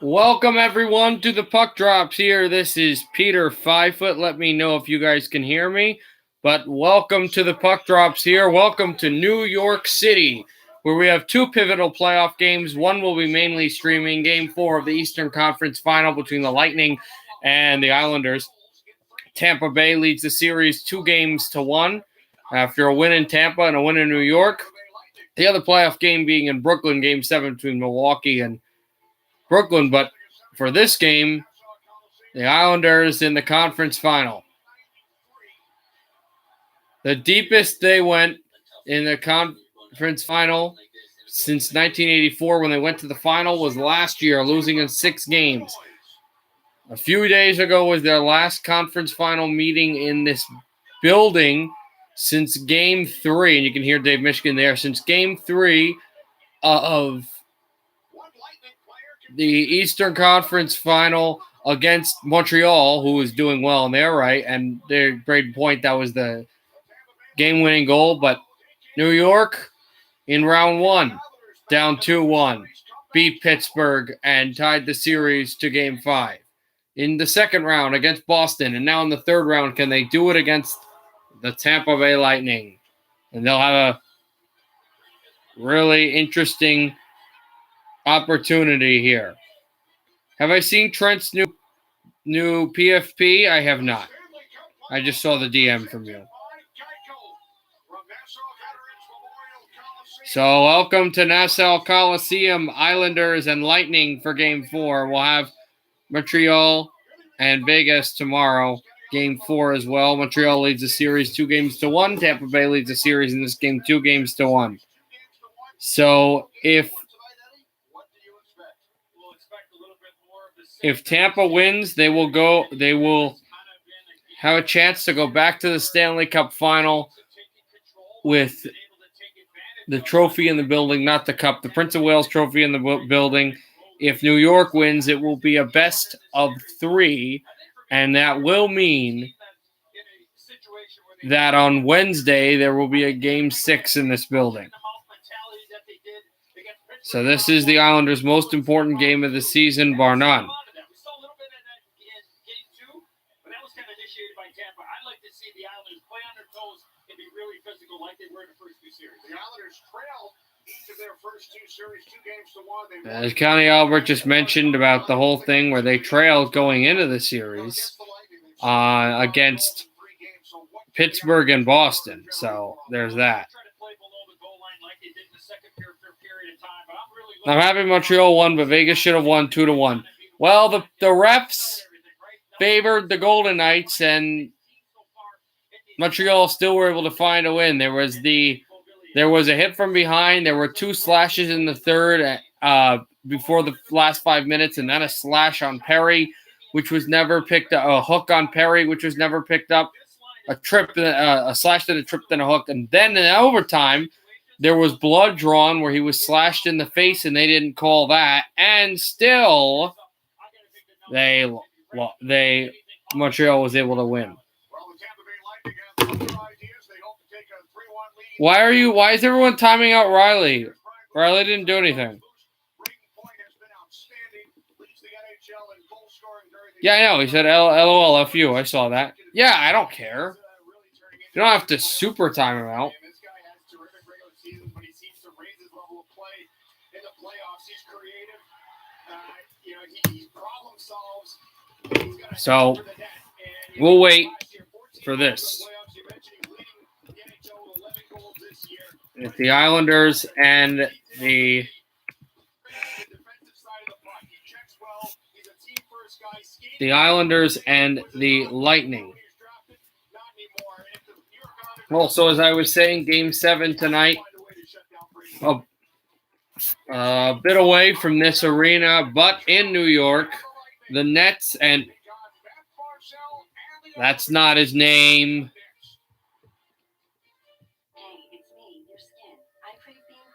Welcome everyone to the Puck Drops here. This is Peter 5foot. Let me know if you guys can hear me. But welcome to the Puck Drops here. Welcome to New York City, where we have two pivotal playoff games. One will be mainly streaming, Game 4 of the Eastern Conference Final between the Lightning and the Islanders. Tampa Bay leads the series 2-1 after a win in Tampa and a win in New York. The other playoff game being in Brooklyn, Game 7 between Milwaukee and Brooklyn. But for this game, the Islanders in the conference final. The deepest they went in the conference final since 1984 when they went to the final was last year, losing in 6 games. A few days ago was their last conference final meeting in this building since Game 3, and you can hear Dave Michigan there, since Game 3 of the Eastern Conference Final against Montreal, who was doing well in their right, and their great point, that was the game-winning goal. But New York, in round 1, down 2-1, beat Pittsburgh and tied the series to Game 5. In the second round against Boston, and now in the third round, can they do it against the Tampa Bay Lightning? And they'll have a really interesting opportunity here. Have I seen Trent's new PFP? I have not. I just saw the DM from you. So welcome to Nassau Coliseum, Islanders and Lightning for Game 4. We'll have Montreal and Vegas tomorrow, Game 4 as well. Montreal leads the series 2-1. Tampa Bay leads the series in this game 2-1. So if Tampa wins, they will have a chance to go back to the Stanley Cup final with the trophy in the building, not the cup, the Prince of Wales trophy in the building. If New York wins, it will be a best of 3, and that will mean that on Wednesday there will be a Game 6 in this building. So this is the Islanders' most important game of the season, bar none. As County Albert just mentioned about the whole thing where they trailed going into the series against Pittsburgh and Boston. So there's that. I'm happy Montreal won, but Vegas should have won 2-1. Well, the refs favored the Golden Knights, and Montreal still were able to find a win. There was a hit from behind. There were 2 slashes in the third before the last 5 minutes, and then a slash on Perry, which was never picked up. A hook on Perry, which was never picked up. A slash that a trip, then a hook, and then in overtime, there was blood drawn where he was slashed in the face, and they didn't call that. And still, Montreal was able to win. Why is everyone timing out Riley? Riley didn't do anything. Yeah, I know. He said LOL F you. I saw that. Yeah, I don't care. You don't have to super time him out. So we'll wait for this. If the Islanders and the Lightning. Also, as I was saying, Game 7 tonight, a bit away from this arena, but in New York, the Nets, and that's not his name.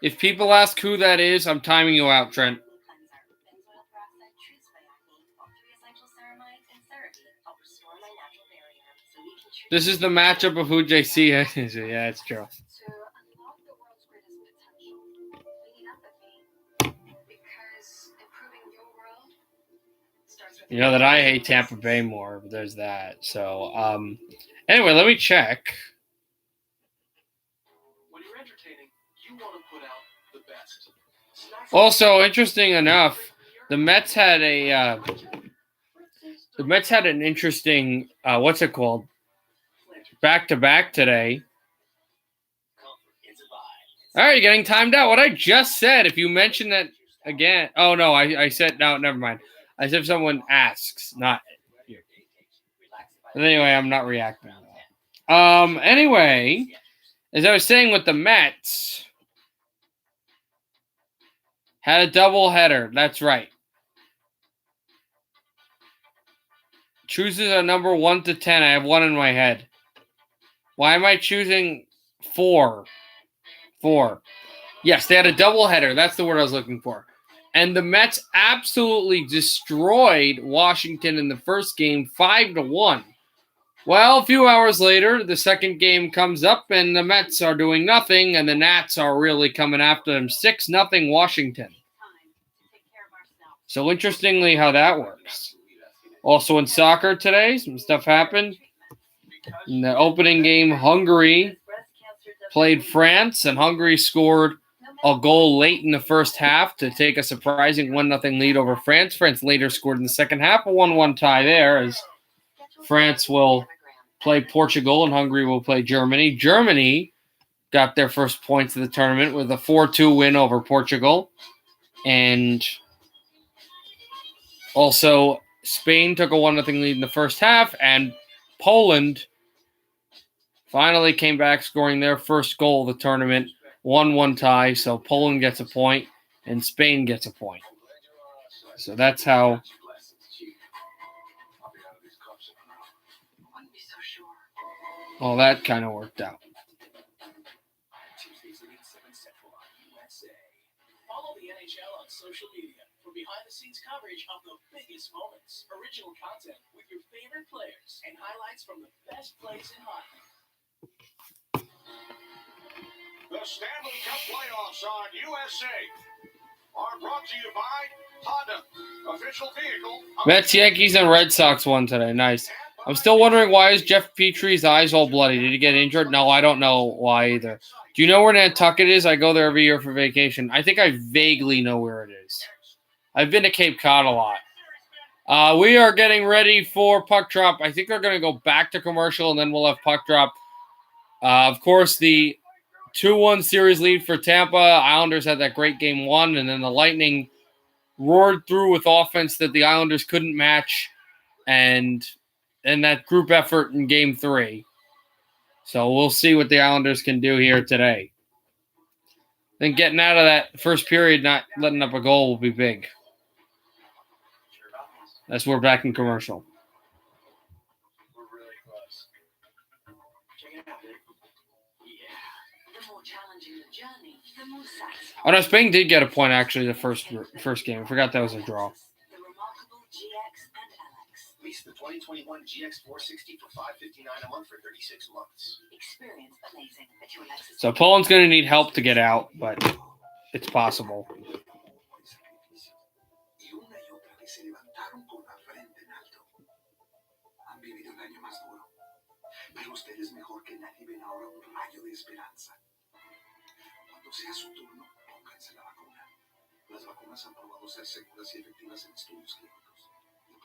If people ask who that is, I'm timing you out, Trent. This is the matchup of who JC is. Yeah, it's true. You know that I hate Tampa Bay more, but there's that. So, anyway, let me check. Also, interesting enough, the Mets had an interesting what's it called? Back-to-back today. All right, you're getting timed out. What I just said, if you mention that again. Oh, no, I said, no, never mind. I said if someone asks, not you. But anyway, I'm not reacting to that. Anyway, as I was saying with the Mets, had a doubleheader. That's right. Chooses a number 1 to 10. I have 1 in my head. Why am I choosing 4? 4. Yes, they had a doubleheader. That's the word I was looking for. And the Mets absolutely destroyed Washington in the first game, 5-1. Well, a few hours later, the second game comes up, and the Mets are doing nothing, and the Nats are really coming after them. 6-0 Washington. So interestingly how that works. Also in soccer today, some stuff happened. In the opening game, Hungary played France, and Hungary scored a goal late in the first half to take a surprising 1-0 lead over France. France later scored in the second half, a 1-1 tie there, as France will play Portugal and Hungary will play Germany. Germany got their first points of the tournament with a 4-2 win over Portugal. And also Spain took a 1-0 lead in the first half, and Poland finally came back, scoring their first goal of the tournament. 1-1 tie, so Poland gets a point and Spain gets a point. So that's how all that kind of worked out. Follow the NHL on social media for behind-the-scenes coverage of the biggest moments, original content with your favorite players, and highlights from the best plays in hockey. The Stanley Cup playoffs on USA are brought to you by Honda, official vehicle. Mets, Yankees, and Red Sox won today. Nice. I'm still wondering, why is Jeff Petrie's eyes all bloody? Did he get injured? No, I don't know why either. Do you know where Nantucket is? I go there every year for vacation. I think I vaguely know where it is. I've been to Cape Cod a lot. We are getting ready for puck drop. I think they're going to go back to commercial, and then we'll have puck drop. Of course, the 2-1 series lead for Tampa. Islanders had that great game 1, and then the Lightning roared through with offense that the Islanders couldn't match, and that group effort in game 3. So we'll see what the Islanders can do here today. I think getting out of that first period, not letting up a goal, will be big. That's we're back in commercial. Oh no, Spain did get a point actually the first game. I forgot that was a draw. Lease the 2021 GX460 for $559 a month for 36 months. Experience amazing at your Lexus. So Poland's going to need help to get out, but it's possible.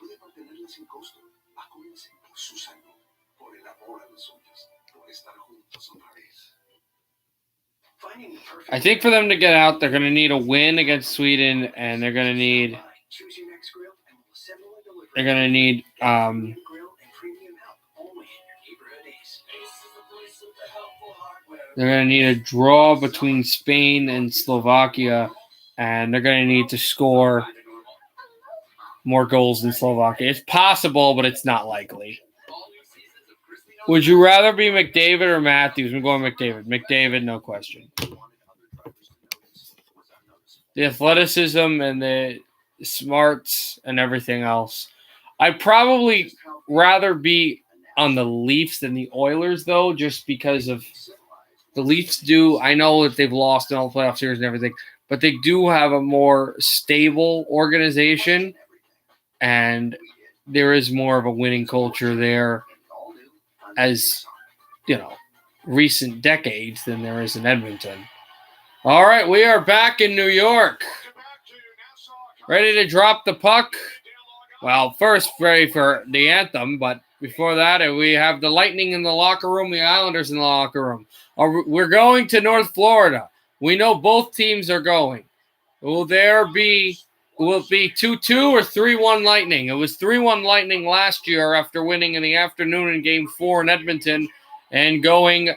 Puede mantenerlas sin costo. Vacúnense por su salud, por el amor a los suyos, por estar juntos otra vez. I think for them to get out, they're going to need a win against Sweden, and they're going to need a draw between Spain and Slovakia, and they're going to need to score more goals than Slovakia. It's possible, but it's not likely. Would you rather be McDavid or Matthews? I'm going McDavid. McDavid, no question. The athleticism and the smarts and everything else. I'd probably rather be on the Leafs than the Oilers, though, just because of the Leafs do. I know that they've lost in all the playoff series and everything, but they do have a more stable organization. and there is more of a winning culture there as, recent decades than there is in Edmonton. All right, we are back in New York. Ready to drop the puck? Well, first, ready for the anthem, but before that, we have the Lightning in the locker room, the Islanders in the locker room. We're going to North Florida. We know both teams are going. Will it be 2-2 or 3-1 Lightning? It was 3-1 Lightning last year after winning in the afternoon in Game 4 in Edmonton and going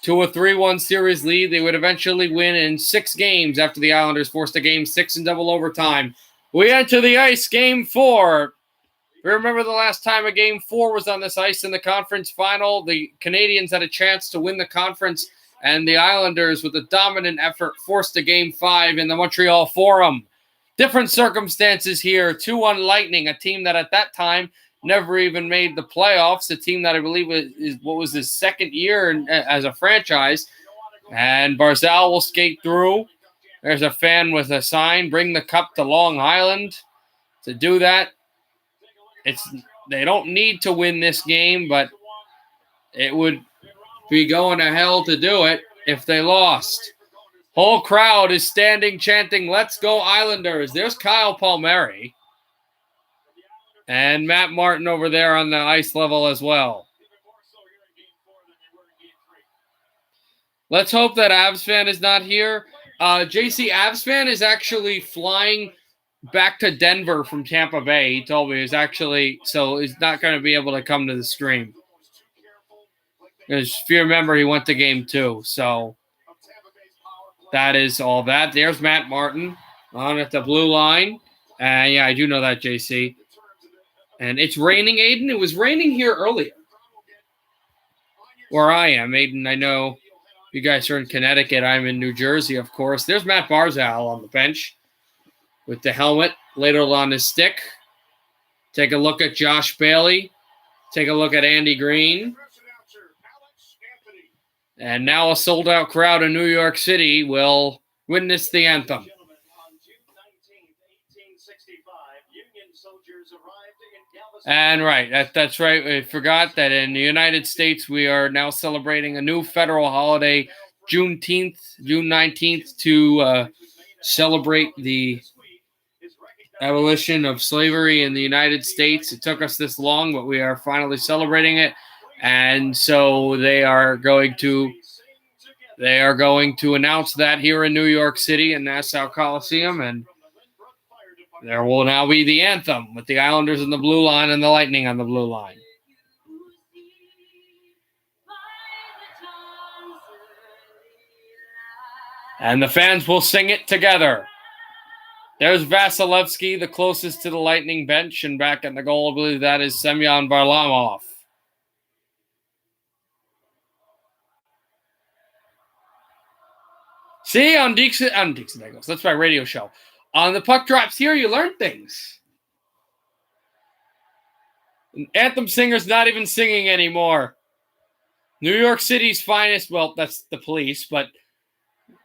to a 3-1 series lead. They would eventually win in 6 games after the Islanders forced a Game 6 in double overtime. We enter the ice, Game 4. Remember the last time a Game 4 was on this ice in the conference final? The Canadiens had a chance to win the conference, and the Islanders, with a dominant effort, forced a Game 5 in the Montreal Forum. Different circumstances here. 2-1 Lightning, a team that at that time never even made the playoffs, a team that I believe was his second year as a franchise. And Barzal will skate through. There's a fan with a sign, bring the cup to Long Island. To do that, they don't need to win this game, but it would be going to hell to do it if they lost. Whole crowd is standing, chanting, "Let's go Islanders." There's Kyle Palmieri. And Matt Martin over there on the ice level as well. Let's hope that Avs fan is not here. JC, Avs fan is actually flying back to Denver from Tampa Bay. He told me so he's not going to be able to come to the stream. Because if you remember, he went to Game 2. So that is all that. There's Matt Martin on at the blue line. Yeah, I do know that, JC. And it's raining, Aiden. It was raining here earlier. Where I am, Aiden. I know you guys are in Connecticut. I'm in New Jersey, of course. There's Matt Barzal on the bench with the helmet ladled on his stick. Take a look at Josh Bailey. Take a look at Andy Green. And now a sold-out crowd in New York City will witness the anthem. And right, that's right. I forgot that in the United States, we are now celebrating a new federal holiday, June 19th, to celebrate the abolition of slavery in the United States. It took us this long, but we are finally celebrating it. And so they are going to announce that here in New York City in Nassau Coliseum, and there will now be the anthem with the Islanders on the blue line and the Lightning on the blue line. And the fans will sing it together. There's Vasilevsky, the closest to the Lightning bench, and back at the goal, I believe that is Semyon Varlamov. See, on Dixon Eagles, that's my radio show. On the Puck Drops here, you learn things. Anthem singer's not even singing anymore. New York City's finest, well, that's the police, but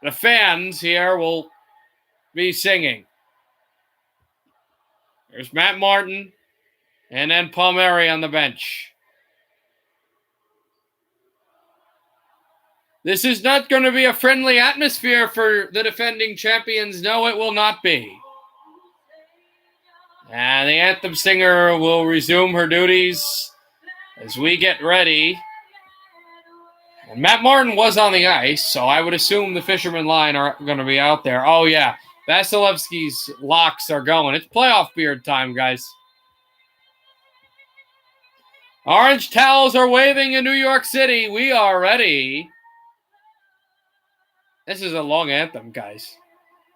the fans here will be singing. There's Matt Martin and then Palmieri on the bench. This is not going to be a friendly atmosphere for the defending champions. No, it will not be. And the anthem singer will resume her duties as we get ready. And Matt Martin was on the ice, so I would assume the Fisherman line are going to be out there. Oh, yeah. Vasilevsky's locks are going. It's playoff beard time, guys. Orange towels are waving in New York City. We are ready. This is a long anthem, guys.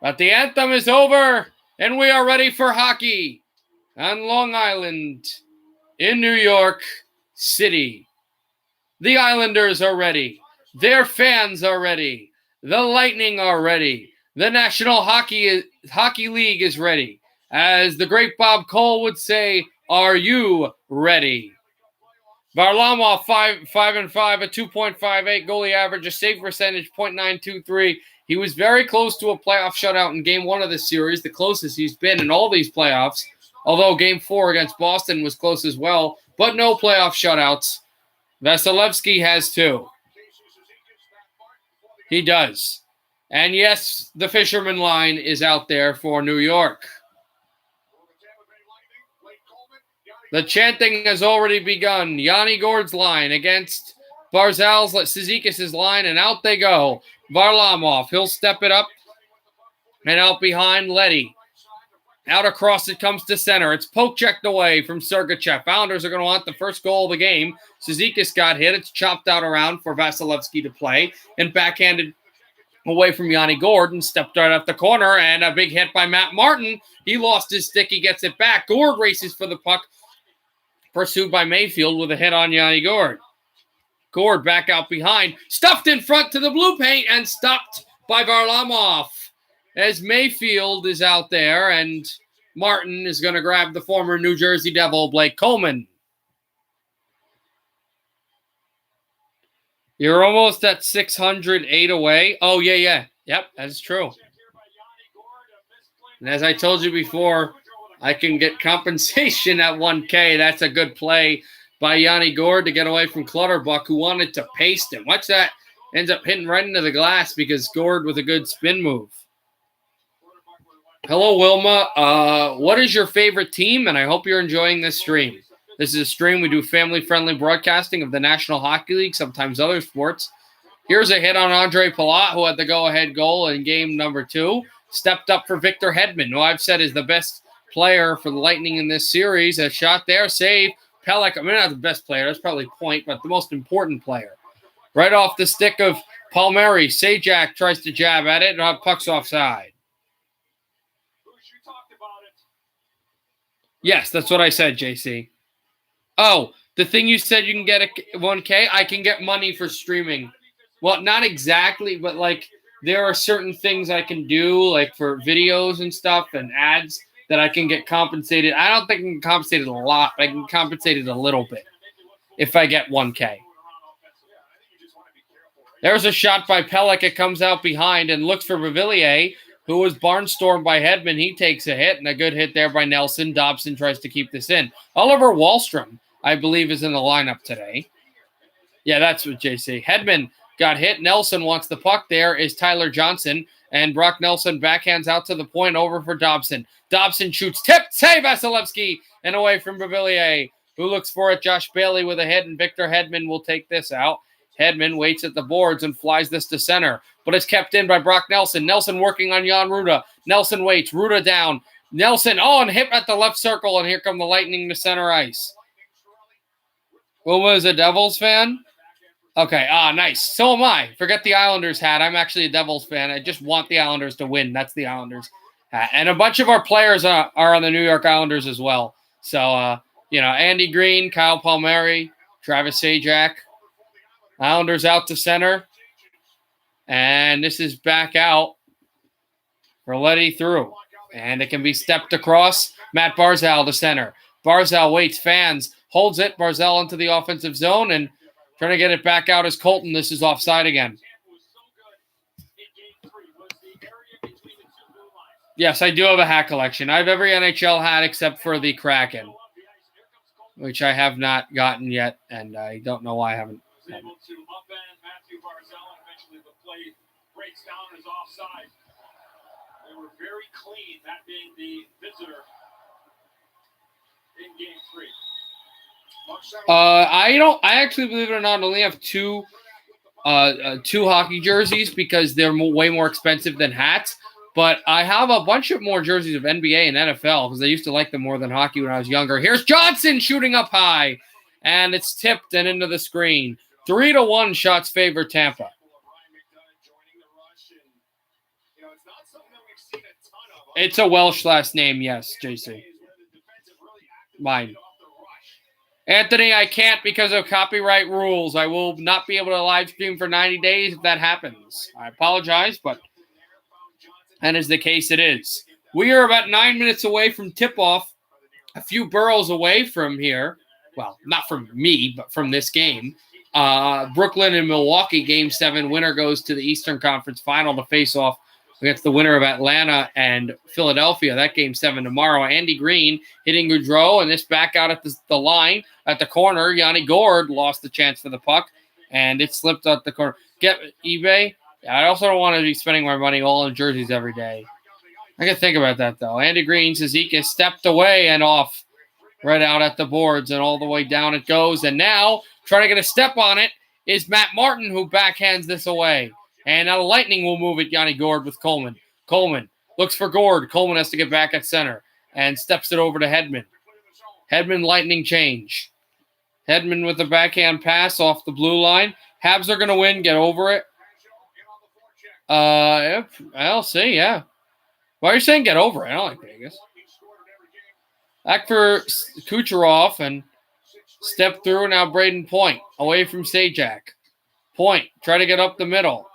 But the anthem is over, and we are ready for hockey on Long Island in New York City. The Islanders are ready. Their fans are ready. The Lightning are ready. The National Hockey League is ready. As the great Bob Cole would say, are you ready? Varlamov, 5-5, a 2.58 goalie average, a save percentage, .923. He was very close to a playoff shutout in Game 1 of the series, the closest he's been in all these playoffs. Although Game 4 against Boston was close as well, but no playoff shutouts. Vasilevsky has 2. He does. And yes, the Fisherman line is out there for New York. The chanting has already begun. Yanni Gourde's line against Barzal's, Cizikas' line, and out they go. Varlamov, he'll step it up. And out behind Leddy. Out across it comes to center. It's poke checked away from Sergachev. Islanders are going to want the first goal of the game. Cizikas got hit. It's chopped out around for Vasilevsky to play. And backhanded away from Yanni Gourde and stepped right up the corner. And a big hit by Matt Martin. He lost his stick. He gets it back. Gourde races for the puck. Pursued by Mayfield with a hit on Yanni Gourde. Gourde back out behind. Stuffed in front to the blue paint and stopped by Varlamov. As Mayfield is out there and Martin is going to grab the former New Jersey Devil, Blake Coleman. You're almost at 608 away. Oh, yeah. Yep, that's true. And as I told you before, I can get compensation at 1K. That's a good play by Yanni Gourde to get away from Clutterbuck, who wanted to paste him. Watch that. Ends up hitting right into the glass because Gourde with a good spin move. Hello, Wilma. What is your favorite team? And I hope you're enjoying this stream. This is a stream. We do family-friendly broadcasting of the National Hockey League, sometimes other sports. Here's a hit on Andre Palat, who had the go-ahead goal in game number 2. Stepped up for Victor Hedman, who I've said is the best player for the Lightning in this series. A shot there, save. Pelech, I mean, not the best player. That's probably point, but the most important player. Right off the stick of Palmieri. Sajak tries to jab at it. Puck's offside. Yes, that's what I said, JC. Oh, the thing you said you can get a 1K? I can get money for streaming. Well, not exactly, but, like, there are certain things I can do, like for videos and stuff and ads that I can get compensated. I don't think I can get compensated a lot, but I can compensate it a little bit if I get 1K. There's a shot by Pelech. It comes out behind and looks for Beauvillier, who was barnstormed by Hedman. He takes a hit, and a good hit there by Nelson. Dobson tries to keep this in. Oliver Wahlstrom, I believe, is in the lineup today. Yeah, that's what JC. Hedman got hit. Nelson wants the puck. There is Tyler Johnson, and Brock Nelson backhands out to the point over for Dobson. Dobson shoots. Tipped. Save Vasilevsky, and away from Beauvillier, who looks for it. Josh Bailey with a hit, and Victor Hedman will take this out. Hedman waits at the boards and flies this to center, but it's kept in by Brock Nelson. Nelson working on Jan Ruda. Nelson waits. Ruda down. Nelson, and hit at the left circle, and here come the Lightning to center ice. Wilma is a Devils fan? Okay, nice. So am I. Forget the Islanders hat. I'm actually a Devils fan. I just want the Islanders to win. That's the Islanders hat. And a bunch of our players are on the New York Islanders as well. So, Andy Green, Kyle Palmieri, Travis Sajak. Islanders out to center. And this is back out for Leddy through. And it can be stepped across. Matt Barzal to center. Barzal waits, fans, holds it. Barzal into the offensive zone and trying to get it back out as Colton. This is offside again. Yes, I do have a hat collection. I have every NHL hat except for the Kraken, which I have not gotten yet, and I don't know why I haven't. Able to upend Matthew Barzal, and eventually the play breaks down as offside. They were very clean, that being the visitor in game 3. I actually, believe it or not, only have two hockey jerseys because they're way more expensive than hats. But I have a bunch of more jerseys of NBA and NFL because I used to like them more than hockey when I was younger. Here's Johnson shooting up high, and it's tipped and into the screen. 3-1 shots favor Tampa. It's a Welsh last name, yes, JC. Mine. Anthony, I can't because of copyright rules. I will not be able to live stream for 90 days if that happens. I apologize, but that is the case it is. We are about 9 minutes away from tip-off, a few boroughs away from here. Well, not from me, but from this game. Brooklyn and Milwaukee, Game 7. Winner goes to the Eastern Conference Final to face off against the winner of Atlanta and Philadelphia. That game 7 tomorrow. Andy Green hitting Goudreau, and this back out at the line at the corner. Yanni Gourde lost the chance for the puck, and it slipped out the corner. Get eBay. I also don't want to be spending my money all on jerseys every day. I can think about that, though. Andy Green, Suzuki stepped away and off right out at the boards, and all the way down it goes. And now, trying to get a step on it is Matt Martin, who backhands this away. And now the Lightning will move it, Yanni Gourde with Coleman. Coleman looks for Gourde. Coleman has to get back at center and steps it over to Hedman. Hedman, Lightning change. Hedman with the backhand pass off the blue line. Habs are going to win. Get over it. I'll see, yeah. Why are you saying get over it? I don't like Vegas. Back for Kucherov and step through. Now Braden Point away from Sajak. Point, try to get up the middle.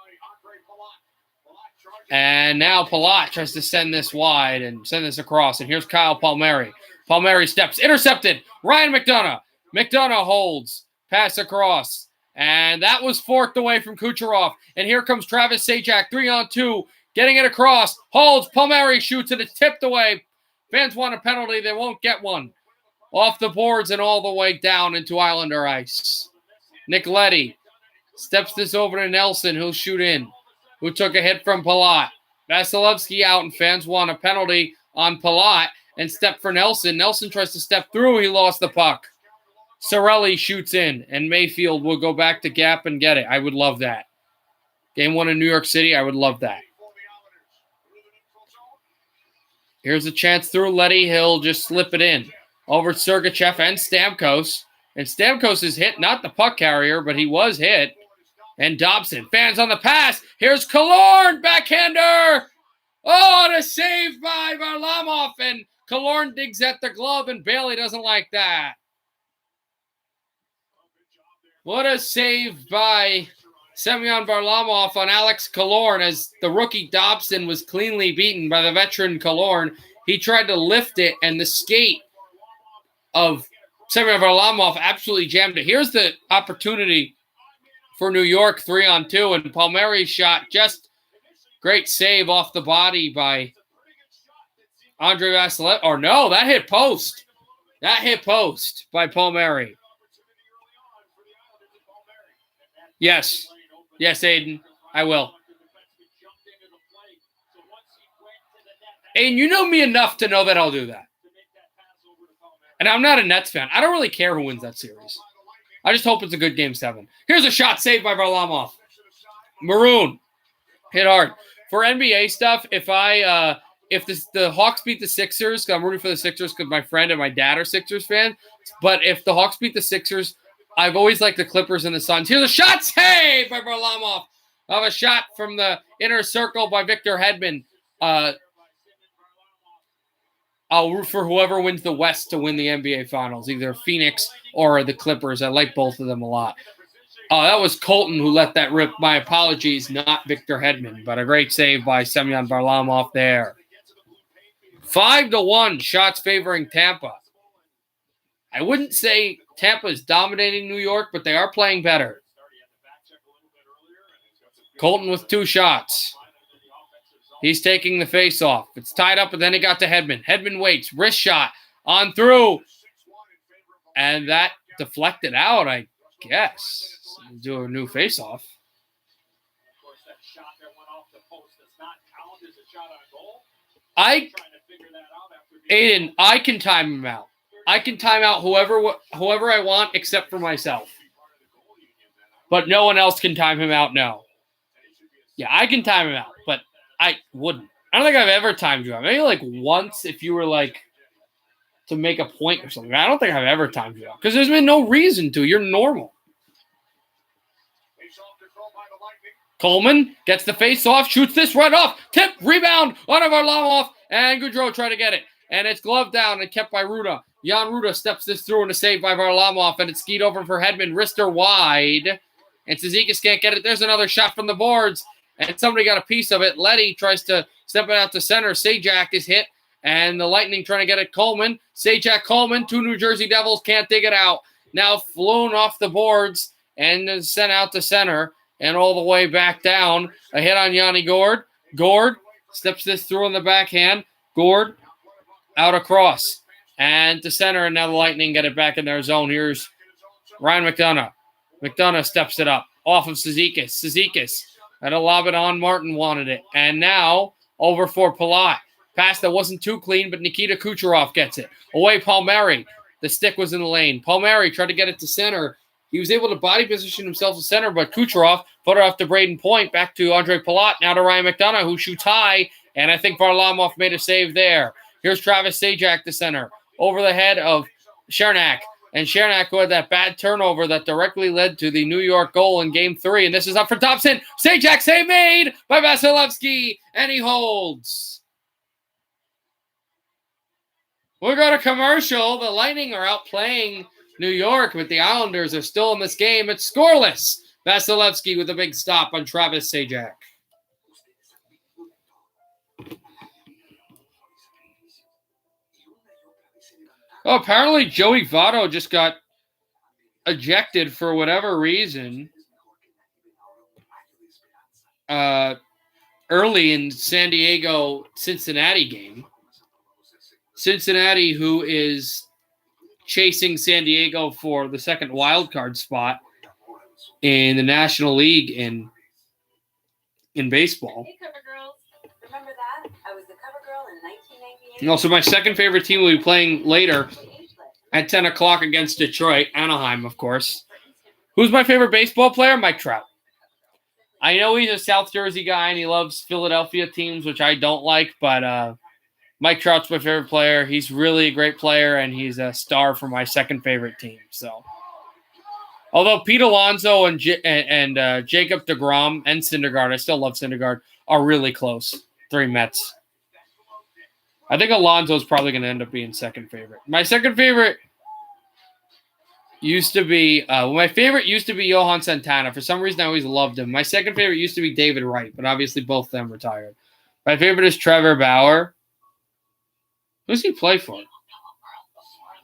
And now Palat tries to send this wide and send this across. And here's Kyle Palmieri. Palmieri steps, intercepted. Ryan McDonough. McDonough holds. Pass across. And that was forked away from Kucherov. And here comes Travis Sajak, 3-on-2. Getting it across. Holds. Palmieri shoots, and it's tipped away. Fans want a penalty. They won't get one. Off the boards and all the way down into Islander ice. Nicoletti steps this over to Nelson, who'll shoot in, who took a hit from Palat. Vasilevsky out, and fans want a penalty on Palat and step for Nelson. Nelson tries to step through. He lost the puck. Sorelli shoots in, and Mayfield will go back to gap and get it. I would love that. Game 1 in New York City, I would love that. Here's a chance through Letty. He'll just slip it in. Over Sergachev and Stamkos. And Stamkos is hit, not the puck carrier, but he was hit. And Dobson, fans on the pass. Here's Killorn, backhander. Oh, and a save by Varlamov. And Killorn digs at the glove, and Bailey doesn't like that. What a save by Semyon Varlamov on Alex Killorn as the rookie Dobson was cleanly beaten by the veteran Killorn. He tried to lift it, and the skate of Semyon Varlamov absolutely jammed it. Here's the opportunity for New York, 3-on-2, and Palmieri's shot, just great save off the body by Andre Vasilevsky. Or no, that hit post. That hit post by Palmieri. Yes. Yes, Aiden. I will. Aiden, you know me enough to know that I'll do that. And I'm not a Nets fan. I don't really care who wins that series. I just hope it's a good Game 7. Here's a shot saved by Varlamov. Maroon. Hit hard. For NBA stuff, if the Hawks beat the Sixers, I'm rooting for the Sixers because my friend and my dad are Sixers fans. But if the Hawks beat the Sixers, I've always liked the Clippers and the Suns. Here's a shot saved by Varlamov. Of a shot from the inner circle by Victor Hedman. I'll root for whoever wins the West to win the NBA Finals, either Phoenix or the Clippers. I like both of them a lot. That was Colton who let that rip. My apologies, not Victor Hedman, but a great save by Semyon Varlamov there. 5-1 shots favoring Tampa. I wouldn't say Tampa is dominating New York, but they are playing better. Colton with 2 shots. He's taking the face-off. It's tied up, and then it got to Hedman. Hedman waits. Wrist shot. On through. And that deflected out, I guess. Do a new face-off. Aiden, I can time him out. I can time out whoever I want except for myself. But no one else can time him out, no. Yeah, I can time him out, but I wouldn't. I don't think I've ever timed you out. Maybe like once if you were like to make a point or something. I don't think I've ever timed you out because there's been no reason to. You're normal. Coleman gets the face off, shoots this right off. Tip, rebound, on of Varlamov, and Goudreau try to get it. And it's gloved down and kept by Ruda. Jan Ruda steps this through and a save by Varlamov, and it's skied over for Hedman. Wrister wide. And Cizikas can't get it. There's another shot from the boards. And somebody got a piece of it. Letty tries to step it out to center. Sajak is hit. And the Lightning trying to get it. Coleman. Sajak, Coleman. 2 New Jersey Devils can't dig it out. Now flown off the boards and sent out to center. And all the way back down. A hit on Yanni Gourde. Gourde steps this through on the backhand. Gord out across. And to center, and now the Lightning get it back in their zone. Here's Ryan McDonough. McDonough steps it up. Off of Cizikas. Cizikas had a lob it on. Martin wanted it. And now over for Palat. Pass that wasn't too clean, but Nikita Kucherov gets it. Away Palmieri. The stick was in the lane. Palmieri tried to get it to center. He was able to body position himself to center, but Kucherov put it off to Braden Point. Back to Andre Palat. Now to Ryan McDonough, who shoots high. And I think Varlamov made a save there. Here's Travis Sajak to center. Over the head of Chernak. And Chernak who had that bad turnover that directly led to the New York goal in Game 3. And this is up for Dobson. Sajak save made by Vasilevsky. And he holds. We'll go to commercial. The Lightning are outplaying New York, but the Islanders are still in this game. It's scoreless. Vasilevsky with a big stop on Travis Sajak. Oh, apparently Joey Votto just got ejected for whatever reason early in San Diego-Cincinnati game. Cincinnati, who is chasing San Diego for the second wild card spot in the National League in baseball. Hey, Cover Girls. Remember that? I was the Cover Girl in 1998. And also, my second favorite team will be playing later at 10 o'clock against Detroit. Anaheim, of course. Who's my favorite baseball player? Mike Trout. I know he's a South Jersey guy and he loves Philadelphia teams, which I don't like, but Mike Trout's my favorite player. He's really a great player, and he's a star for my second favorite team. So, although Pete Alonso and Jacob deGrom and Syndergaard, I still love Syndergaard, are really close. 3 Mets. I think Alonso's probably going to end up being second favorite. My second favorite used to be my favorite used to be Johan Santana. For some reason, I always loved him. My second favorite used to be David Wright, but obviously both of them retired. My favorite is Trevor Bauer. Who's he play for?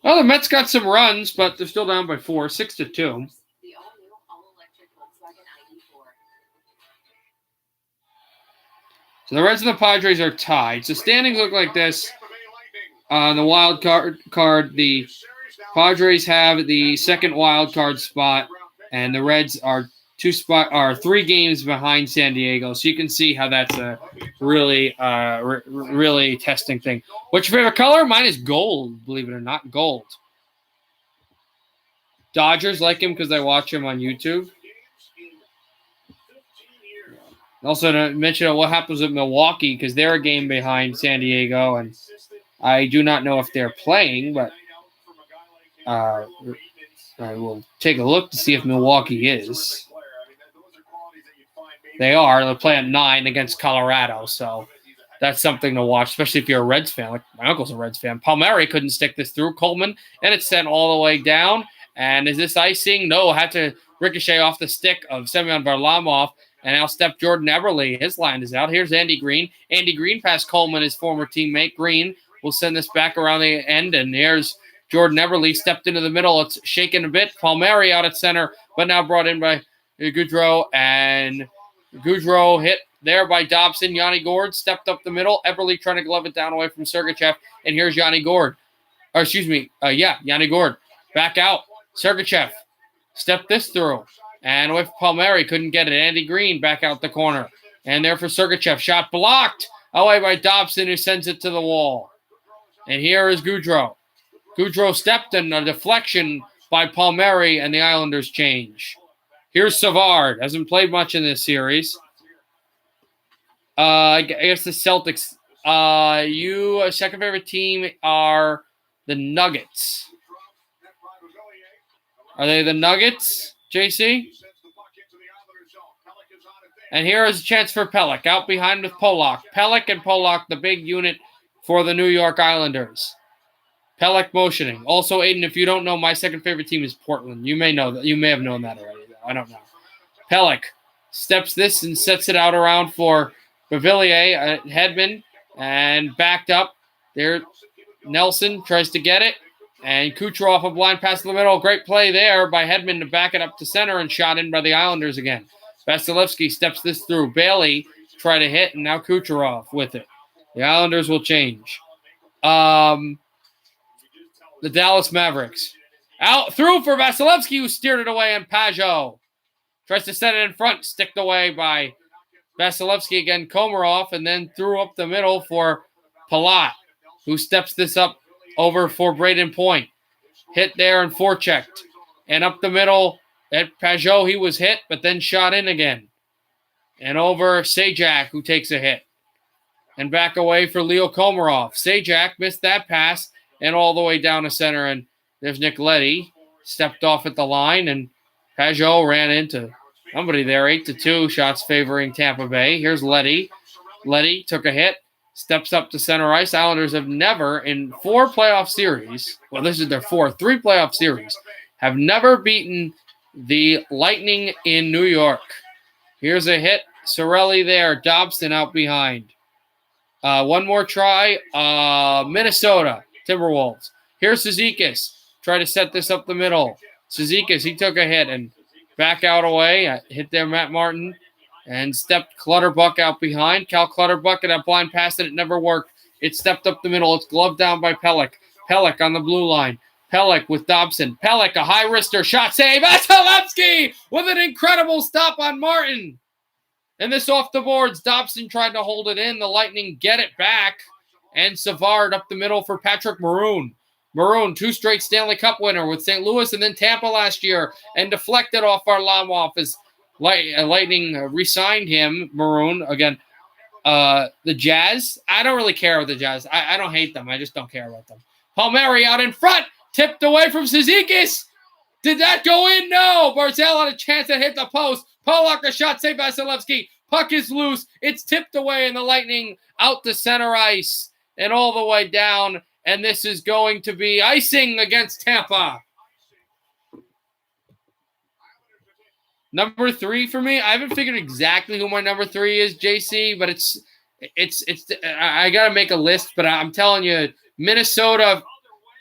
Oh, the Mets got some runs, but they're still down by 4, 6-2. So the Reds and the Padres are tied. So standings look like this. On the wild card, the Padres have the second wild card spot, and the Reds are 3 games behind San Diego. So you can see how that's a really, really testing thing. What's your favorite color? Mine is gold, believe it or not, gold. Dodgers like him because I watch him on YouTube. Also, to mention what happens with Milwaukee, because they're a game behind San Diego, and I do not know if they're playing, but I will take a look to see if Milwaukee is. They are. They'll play at 9 against Colorado, so that's something to watch, especially if you're a Reds fan. Like my uncle's a Reds fan. Palmieri couldn't stick this through Coleman, and it's sent all the way down. And is this icing? No, had to ricochet off the stick of Semyon Varlamov. And now step Jordan Eberle. His line is out. Here's Andy Green. Andy Green past Coleman, his former teammate. Green will send this back around the end. And here's Jordan Eberle stepped into the middle. It's shaken a bit. Palmieri out at center, but now brought in by Goudreau. And Goudreau hit there by Dobson. Yanni Gourde stepped up the middle. Eberle trying to glove it down away from Sergachev. And here's Yanni Gourde. Yanni Gourde. Back out. Sergachev. Step this through. And with Palmieri, couldn't get it. Andy Green back out the corner. And there for Sergachev. Shot blocked away by Dobson, who sends it to the wall. And here is Goudreau. Goudreau stepped in a deflection by Palmieri, and the Islanders change. Here's Savard. Hasn't played much in this series. I guess the Celtics. Your second favorite team are the Nuggets. Are they the Nuggets, JC? And here is a chance for Pelech. Out behind with Polak. Pelech and Polak, the big unit for the New York Islanders. Pelech motioning. Also, Aiden, if you don't know, my second favorite team is Portland. You may know that. You may have known that already. I don't know. Pelech steps this and sets it out around for Beauvillier, Hedman, and backed up. There, Nelson tries to get it. And Kucherov a blind pass to the middle. Great play there by Hedman to back it up to center and shot in by the Islanders again. Vasilevsky steps this through. Bailey try to hit, and now Kucherov with it. The Islanders will change. The Dallas Mavericks. Out through for Vasilevsky, who steered it away, and Pajot tries to set it in front, sticked away by Vasilevsky again. Komarov, and then threw up the middle for Palat, who steps this up over for Braden Point. Hit there and forechecked. And up the middle at Pajot, he was hit, but then shot in again. And over Sajak, who takes a hit. And back away for Leo Komarov. Sajak missed that pass and all the way down to center. And there's Nick Leddy. Stepped off at the line, and Pajot ran into somebody there. 8-2, shots favoring Tampa Bay. Here's Leddy. Leddy took a hit. Steps up to center ice. Islanders have never, in 4 playoff series, well, this is their 4th, 3 playoff series, have never beaten the Lightning in New York. Here's a hit. Sorelli there. Dobson out behind. One more try. Minnesota Timberwolves. Here's Cizikas. Try to set this up the middle. Cizikas, he took a hit and back out away. Hit there Matt Martin. And stepped Clutterbuck out behind. Cal Clutterbuck at a blind pass, and it never worked. It stepped up the middle. It's gloved down by Pelech. Pelech on the blue line. Pelech with Dobson. Pelech, a high-wrister shot save. Vasilevsky with an incredible stop on Martin. And this off the boards. Dobson tried to hold it in. The Lightning get it back. And Savard up the middle for Patrick Maroon. Maroon, 2 straight Stanley Cup winner with St. Louis and then Tampa last year. And deflected off Varlamov as Lightning re-signed him, Maroon. Again, the Jazz. I don't really care about the Jazz. I don't hate them. I just don't care about them. Palmieri out in front. Tipped away from Cizikas. Did that go in? No. Barzal had a chance to hit the post. Polak a shot. Save Vasilevsky. Puck is loose. It's tipped away, and the Lightning out to center ice and all the way down. And this is going to be icing against Tampa. Number 3 for me. I haven't figured exactly who my number 3 is, JC, but it's I got to make a list, but I'm telling you, Minnesota.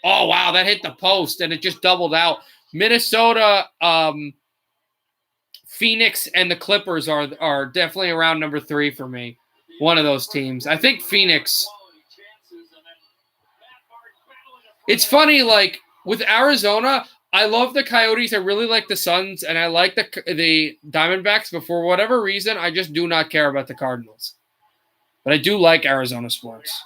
Oh, wow, that hit the post, and it just doubled out. Minnesota, Phoenix, and the Clippers are definitely around number 3 for me. One of those teams. I think Phoenix. It's funny, like, with Arizona, I love the Coyotes. I really like the Suns, and I like the Diamondbacks, but for whatever reason, I just do not care about the Cardinals. But I do like Arizona sports.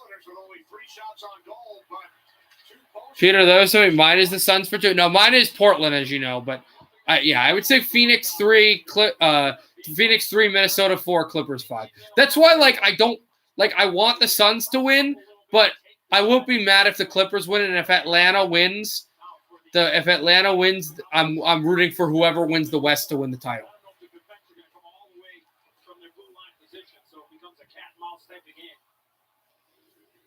Peter, those are mine is the Suns for 2. No, mine is Portland, as you know. But I would say Phoenix 3, Minnesota 4, Clippers 5. That's why, I want the Suns to win, but I won't be mad if the Clippers win, and if Atlanta wins, I'm rooting for whoever wins the West to win the title.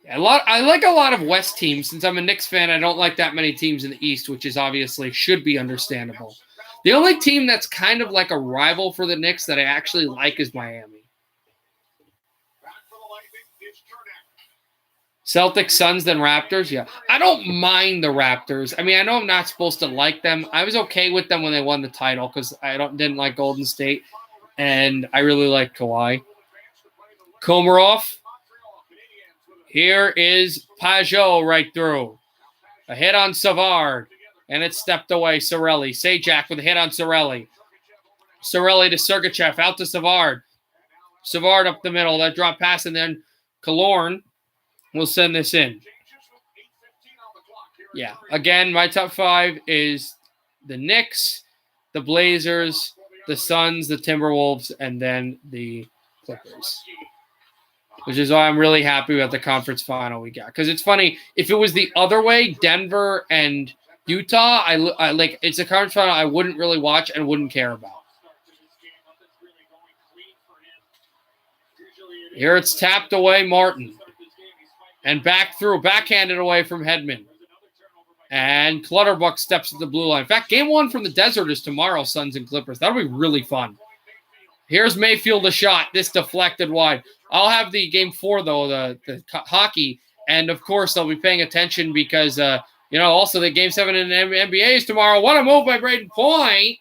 I like a lot of West teams. Since I'm a Knicks fan, I don't like that many teams in the East, which is obviously should be understandable. The only team that's kind of like a rival for the Knicks that I actually like is Miami. Celtics, Suns, then Raptors. Yeah, I don't mind the Raptors. I mean, I know I'm not supposed to like them. I was okay with them when they won the title because I didn't like Golden State, and I really like Kawhi. Komarov. Here is Pajot right through. A hit on Savard, and it stepped away. Sorelli. Sajak with a hit on Sorelli. Sorelli to Sergachev, out to Savard. Savard up the middle. That drop pass, and then Killorn will send this in. Yeah, again, my top 5 is the Knicks, the Blazers, the Suns, the Timberwolves, and then the Clippers. Which is why I'm really happy with the conference final we got. Because it's funny, if it was the other way, Denver and Utah, I like it's a conference final I wouldn't really watch and wouldn't care about. Here it's tapped away, Martin. And backhanded away from Hedman. And Clutterbuck steps to the blue line. In fact, game 1 from the desert is tomorrow, Suns and Clippers. That'll be really fun. Here's Mayfield, a shot. This deflected wide. I'll have the game 4, though, the hockey. And, of course, I'll be paying attention because, also the game 7 in the NBA is tomorrow. What a move by Braden Point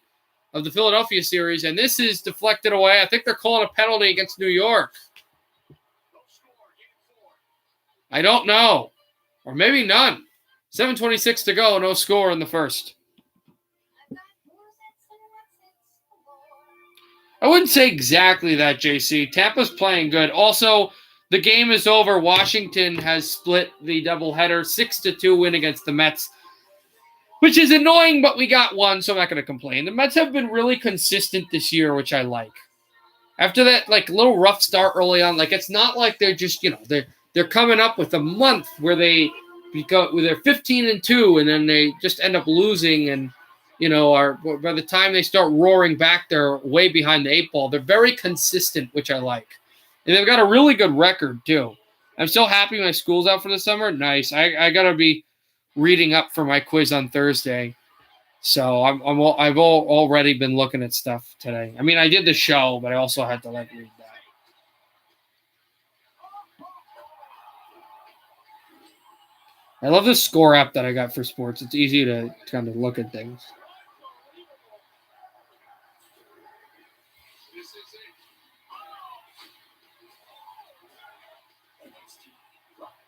of the Philadelphia series. And this is deflected away. I think they're calling a penalty against New York. I don't know. Or maybe none. 7:26 to go. No score in the first. I wouldn't say exactly that, JC. Tampa's playing good. Also, the game is over. Washington has split the doubleheader. 6-2 win against the Mets, which is annoying, but we got one, so I'm not going to complain. The Mets have been really consistent this year, which I like. After that, like, little rough start early on, like, it's not like they're just, they're coming up with a month where they're 15-2, and then they just end up losing, and are by the time they start roaring back, they're way behind the 8 ball. They're very consistent, which I like, and they've got a really good record too. I'm so happy my school's out for the summer. Nice. I gotta be reading up for my quiz on Thursday, so I've already been looking at stuff today. I mean, I did the show, but I also had to read that. I love the score app that I got for sports. It's easy to kind of look at things.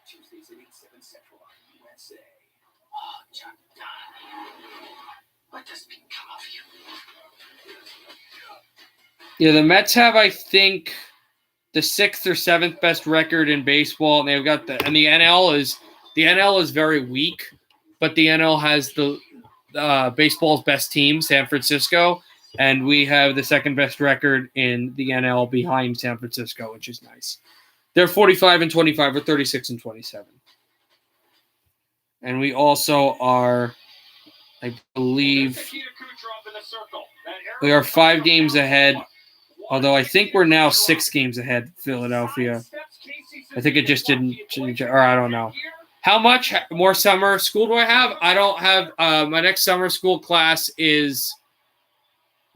Tuesdays at 8/7 Central on USA. What does become of you? Yeah, the Mets have, I think, the 6th or 7th best record in baseball, and they've got the NL is very weak, but the NL has the baseball's best team, San Francisco, and we have the 2nd best record in the NL behind San Francisco, which is nice. They're 45-25 or 36-27. And we also are, I believe, we are 5 games ahead, although I think we're now 6 games ahead, Philadelphia. I think it just didn't change, or I don't know. How much more summer school do I have? I don't have, my next summer school class is,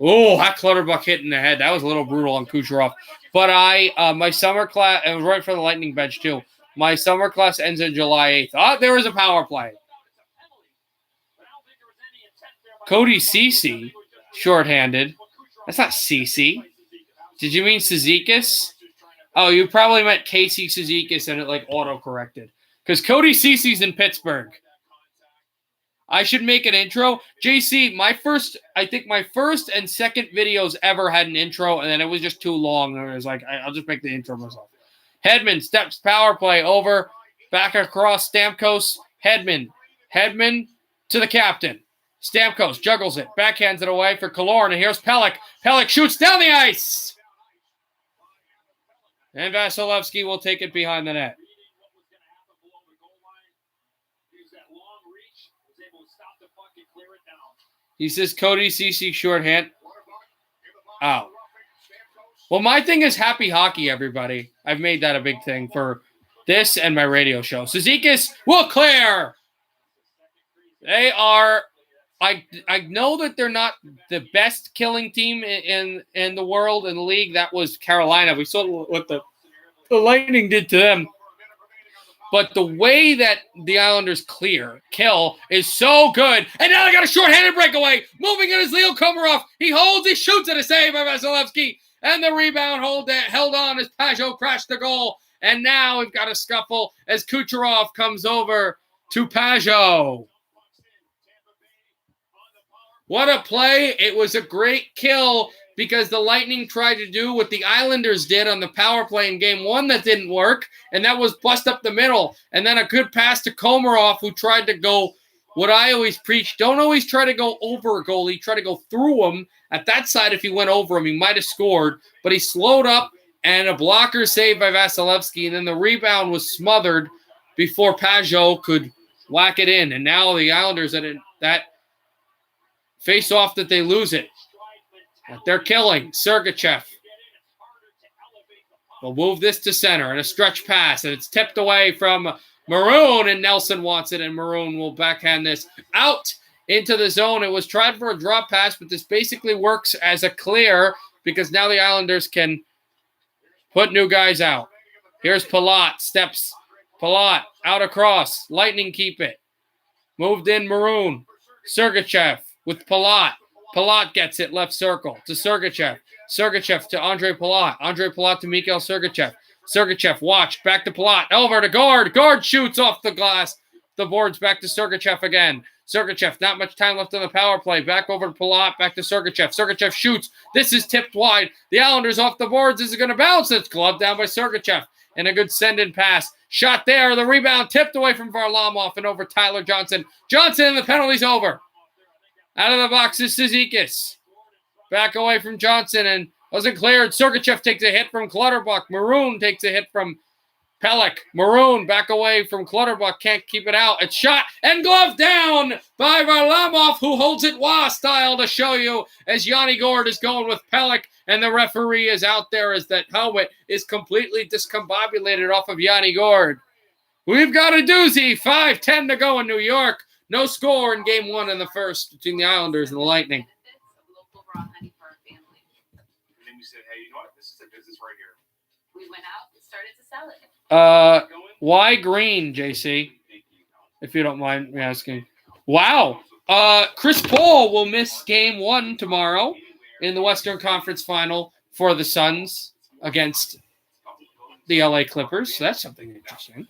that Clutterbuck hit in the head. That was a little brutal on Kucherov. But my summer class, it was right for the lightning bench too. My summer class ends on July 8th. Oh, there was a power play. Cody Cece, shorthanded. That's not Cece. Did you mean Cizikas? Oh, you probably meant Casey Cizikas and it auto-corrected. Because Cody Cece's in Pittsburgh. I should make an intro. JC, my first and second videos ever had an intro, and then it was just too long. And it was like, I'll just make the intro myself. Hedman steps power play over, back across Stamkos. Hedman to the captain. Stamkos juggles it, backhands it away for Killorn, and here's Pelech. Pelech shoots down the ice. And Vasilevsky will take it behind the net. He says Cody Cece shorthand. Oh. Well, my thing is happy hockey, everybody. I've made that a big thing for this and my radio show. Cizikas will clear. They are, I know that they're not the best killing team in the world, in the league. That was Carolina. We saw what the Lightning did to them. But the way that the Islanders kill is so good. And now they got a shorthanded breakaway. Moving in is Leo Komarov. He holds, he shoots at a save by Vasilevsky. And the rebound held on as Pajot crashed the goal. And now we've got a scuffle as Kucherov comes over to Pajot. What a play. It was a great kill because the Lightning tried to do what the Islanders did on the power play in Game 1 that didn't work, and that was bust up the middle. And then a good pass to Komarov, who tried to go what I always preach, don't always try to go over a goalie, try to go through him. At that side, if he went over him, he might have scored, but he slowed up, and a blocker saved by Vasilevsky, and then the rebound was smothered before Pajot could whack it in. And now the Islanders at that face off that they lose it. But they're killing. Sergachev will move this to center and a stretch pass, and it's tipped away from Maroon, and Nelson wants it, and Maroon will backhand this out into the zone. It was tried for a drop pass, but this basically works as a clear because now the Islanders can put new guys out. Here's Palat. Steps. Palat out across. Lightning keep it. Moved in Maroon. Sergachev with Palat. Palat gets it left circle to Sergachev. Sergachev to Andre Palat. Andre Palat to Mikhail Sergachev. Sergachev, watch. Back to Palat. Over to Guard. Guard shoots off the glass. The boards back to Sergachev again. Sergachev, not much time left on the power play. Back over to Palat. Back to Sergachev. Sergachev shoots. This is tipped wide. The Islanders off the boards. Is it going to bounce? It's gloved down by Sergachev. And a good send-in pass. Shot there. The rebound tipped away from Varlamov and over Tyler Johnson. Johnson, and the penalty's over. Out of the box is Cizikas. Back away from Johnson and wasn't cleared. Sergachev takes a hit from Clutterbuck. Maroon takes a hit from Pelech. Maroon back away from Clutterbuck. Can't keep it out. It's shot and gloved down by Varlamov, who holds it Wah style to show you as Yanni Gord is going with Pelech, and the referee is out there as that helmet is completely discombobulated off of Yanni Gord. We've got a doozy. 5:10 to go in New York. No score in game one in the first between the Islanders and the Lightning. And then we said, hey, you know what? This is a business right here. We went out and started to sell it. Why green, JC? If you don't mind me asking. Wow. Chris Paul will miss game one tomorrow in the Western Conference Final for the Suns against the LA Clippers. So that's something interesting.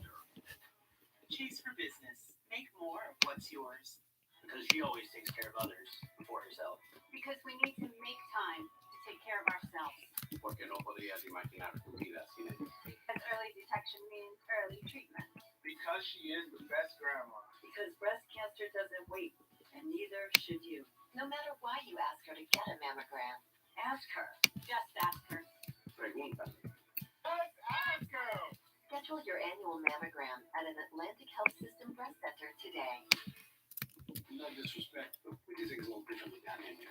Choose for business. Make more of what's yours. Because she always takes care of others before herself. Because we need to make time to take care of ourselves. Porque no podrías imaginar tu vida sin ella. Because early detection means early treatment. Because she is the best grandma. Because breast cancer doesn't wait, and neither should you. No matter why you ask her to get a mammogram, Ask her. Just ask her. Pregúntale. Let's ask her. schedule your annual mammogram at an Atlantic Health System breast center today. No disrespect, but we do things a little differently down here.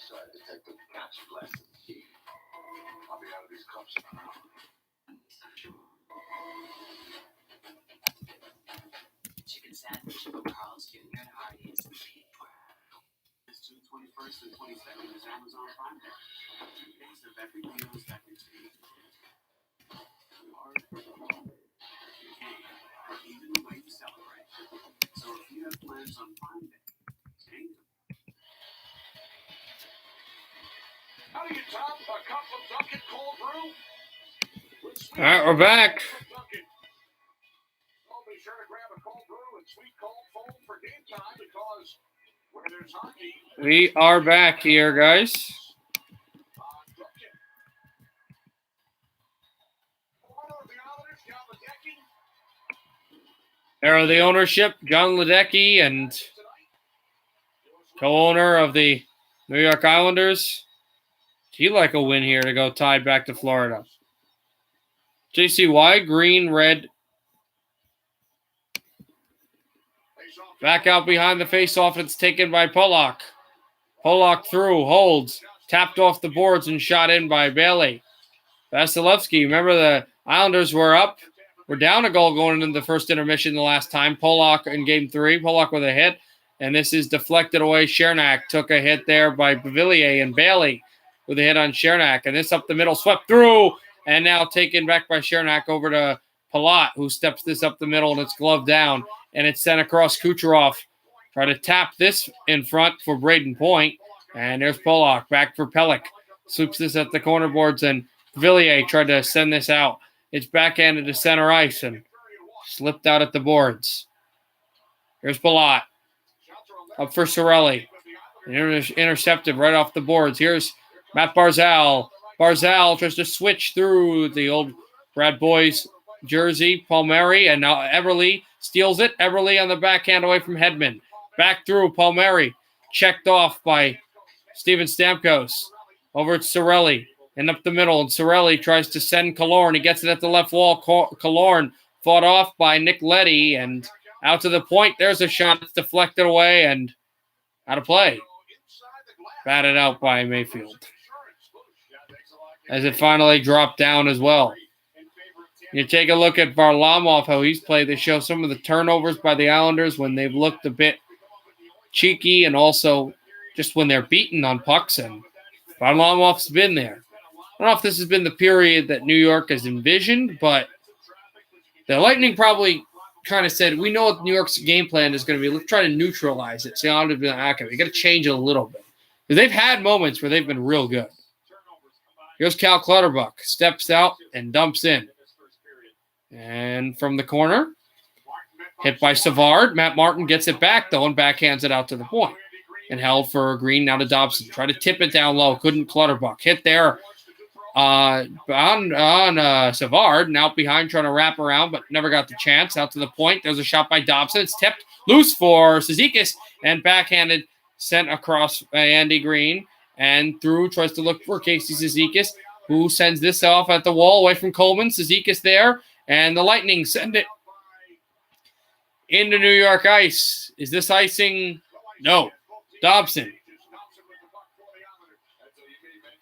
Sorry, Detective. Got your glasses. I'll be out of these cups in an hour. Chicken sandwich from Carl's Jr. and Hardee's. It's June 21st and 22nd is Amazon Prime Day. 2 days of every meal that makes me hard for the home. Or even a way to celebrate. So if you have plans on Prime Day, take them. How do you top a cup of Dunkin' cold brew? All right, we're back. Oh, be sure to grab a cold brew and sweet cold foam for game time because where there's hockey. We are back here, guys. Dunkin'. Owner of the Islanders, John Ledecky. There are the ownership, John Ledecky, and co-owner of the New York Islanders. He'd like a win here to go tied back to Florida. JCY, green, red. Back out behind the faceoff. It's taken by Pollock. Pollock through, holds, tapped off the boards and shot in by Bailey. Vasilevsky, remember the Islanders were up. We're down a goal going into the first intermission the last time. Pollock in game 3. Pollock with a hit. And this is deflected away. Chernak took a hit there by Bavillier and Bailey with a hit on Chernak. And this up the middle, swept through. And now taken back by Chernak over to Palat, who steps this up the middle, and it's gloved down. And it's sent across Kucherov. Try to tap this in front for Braden Point. And there's Pollock back for Pelech. Swoops this at the corner boards, and Villiers tried to send this out. It's backhanded to center ice and slipped out at the boards. Here's Palat. Up for Sorelli. Intercepted right off the boards. Here's Matt Barzal. Barzal tries to switch through the old Brad Boys jersey. Palmieri, and now Everly steals it. Everly on the backhand away from Hedman. Back through Palmieri. Checked off by Steven Stamkos. Over to Sorelli. And up the middle. And Sorelli tries to send Killorn. He gets it at the left wall. Killorn fought off by Nick Leddy. And out to the point. There's a shot. It's deflected away and out of play. Batted out by Mayfield. As it finally dropped down as well. You take a look at Varlamov, how he's played. They show some of the turnovers by the Islanders when they've looked a bit cheeky and also just when they're beaten on pucks. And Varlamov's been there. I don't know if this has been the period that New York has envisioned, but the Lightning probably kind of said, we know what New York's game plan is going to be. Let's try to neutralize it. So the Islanders be like, okay, we got to change it a little bit. Because they've had moments where they've been real good. Here's Cal Clutterbuck. Steps out and dumps in. And from the corner, hit by Savard. Matt Martin gets it back, though, and backhands it out to the point. And held for Green, now to Dobson. Try to tip it down low. Couldn't Clutterbuck. Hit there on Savard. And out behind, trying to wrap around, but never got the chance. Out to the point. There's a shot by Dobson. It's tipped loose for Cizikas. And backhanded, sent across by Andy Green. And through, tries to look for Casey Cizikas, who sends this off at the wall away from Coleman. Cizikas there. And the Lightning send it into New York ice. Is this icing? No. Dobson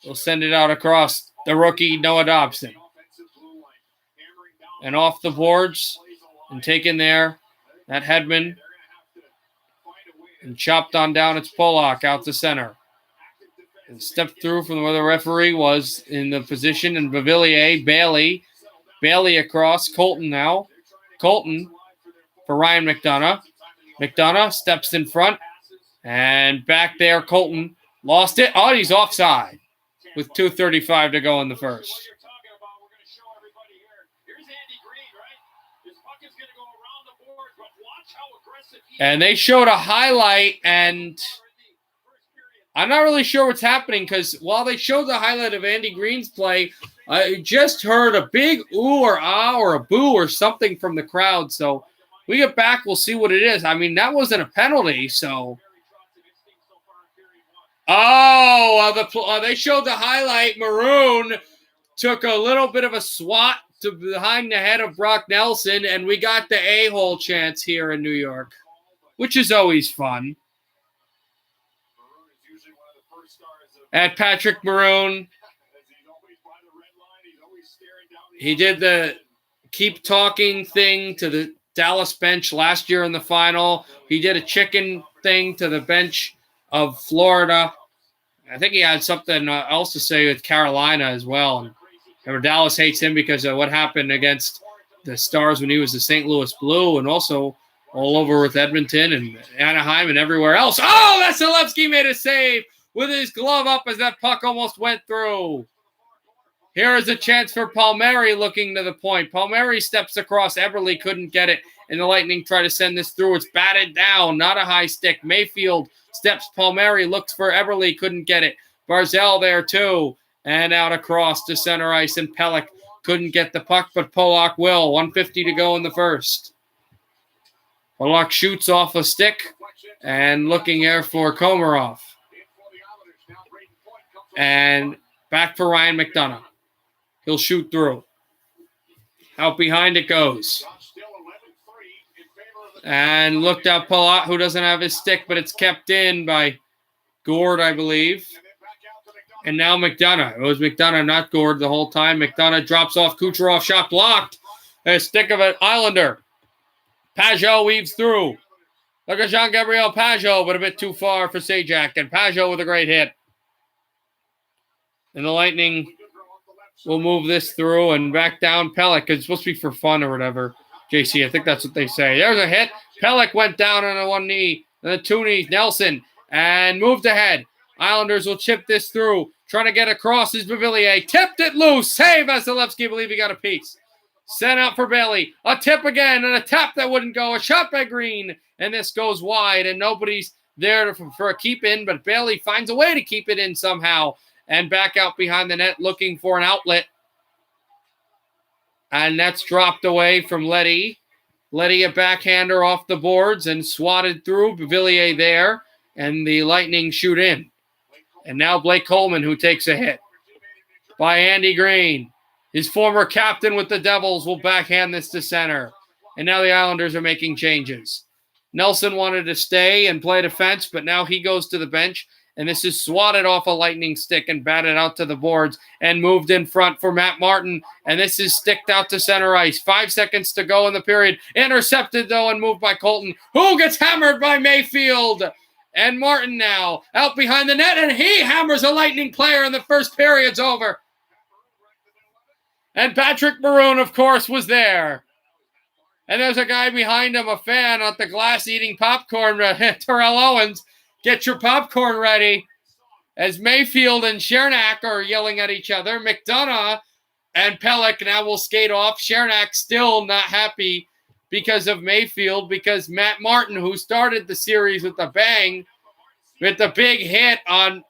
will send it out across the rookie Noah Dobson. And off the boards and taken there. That Hedman. And chopped on down. It's Polak out to center. And stepped through from where the referee was in the position. And Bavillier, Bailey across. Colton now. Colton for Ryan McDonough. McDonough steps in front. And back there, Colton lost it. Oh, he's offside with 2:35 to go in the first. And they showed a highlight, and I'm not really sure what's happening because while they showed the highlight of Andy Green's play, I just heard a big ooh or ah or a boo or something from the crowd. So we get back, we'll see what it is. I mean, that wasn't a penalty, so... they showed the highlight. Maroon took a little bit of a swat to behind the head of Brock Nelson, and we got the a-hole chance here in New York, which is always fun. At Patrick Maroon, he did the keep talking thing to the Dallas bench last year in the final. He did a chicken thing to the bench of Florida. I think he had something else to say with Carolina as well. And remember, Dallas hates him because of what happened against the Stars when he was the St. Louis Blue, and also all over with Edmonton and Anaheim and everywhere else. Oh, Vasilevsky made a save with his glove up as that puck almost went through. Here is a chance for Palmieri looking to the point. Palmieri steps across. Eberle couldn't get it, and the Lightning try to send this through. It's batted down, not a high stick. Mayfield steps. Palmieri looks for Eberle, couldn't get it. Barzal there too, and out across to center ice, and Pelech couldn't get the puck, but Polak will. 1:50 to go in the first. Polak shoots off a stick, and looking here for Komarov. And back for Ryan McDonough. He'll shoot through. Out behind it goes. And looked out Palat, who doesn't have his stick, but it's kept in by Gord, I believe. And now McDonough. It was McDonough, not Gord, the whole time. McDonough drops off. Kucherov shot blocked. A stick of an Islander. Pajot weaves through. Look at Jean-Gabriel Pajot, but a bit too far for Sajak. And Pajot with a great hit. And the Lightning will move this through and back down Pelech, because it's supposed to be for fun or whatever. JC, I think that's what they say. There's a hit. Pelech went down on a one knee, and the two knees. Nelson, and moved ahead. Islanders will chip this through. Trying to get across is Bavillier. Tipped it loose. Hey, Vasilevsky, believe he got a piece. Sent out for Bailey. A tip again, and a tap that wouldn't go. A shot by Green, and this goes wide, and nobody's there for a keep in, but Bailey finds a way to keep it in somehow. And back out behind the net looking for an outlet. And that's dropped away from Leddy. Leddy, a backhander off the boards and swatted through. Bavillier there. And the Lightning shoot in. And now Blake Coleman, who takes a hit by Andy Green. His former captain with the Devils will backhand this to center. And now the Islanders are making changes. Nelson wanted to stay and play defense, but now he goes to the bench. And this is swatted off a Lightning stick and batted out to the boards and moved in front for Matt Martin. And this is sticked out to center ice. 5 seconds to go in the period. Intercepted, though, and moved by Colton, who gets hammered by Mayfield. And Martin now out behind the net, and he hammers a Lightning player, and the first period's over. And Patrick Maroon, of course, was there. And there's a guy behind him, a fan at the glass eating popcorn, Terrell Owens. Get your popcorn ready. as Mayfield and Chernak are yelling at each other. McDonough and Pelech now will skate off. Chernak still not happy because of Mayfield, because Matt Martin, who started the series with a bang, with the big hit on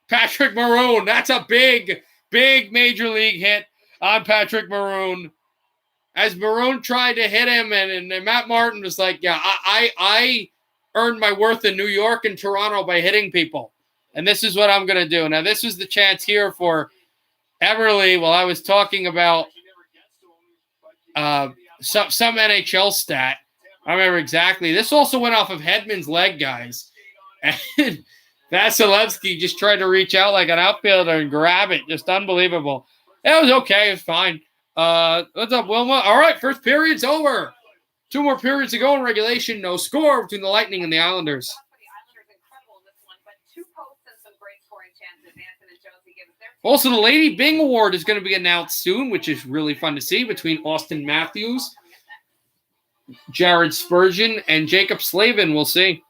Patrick Maroon. That's a big, big major league hit on Patrick Maroon. As Maroon tried to hit him, and Matt Martin was like, yeah, I earned my worth in New York and Toronto by hitting people. And this is what I'm going to do. Now, this was the chance here for Everly while I was talking about some NHL stat. I remember exactly. This also went off of Hedman's leg, guys. And Vasilevsky just tried to reach out like an outfielder and grab it. Just unbelievable. It was okay. It was fine. What's up, Wilma? All right, first period's over. 2 more periods to go in regulation. No score between the Lightning and the Islanders. Also, the Lady Bing Award is going to be announced soon, which is really fun to see, between Austin Matthews, Jared Spurgeon, and Jacob Slavin. We'll see.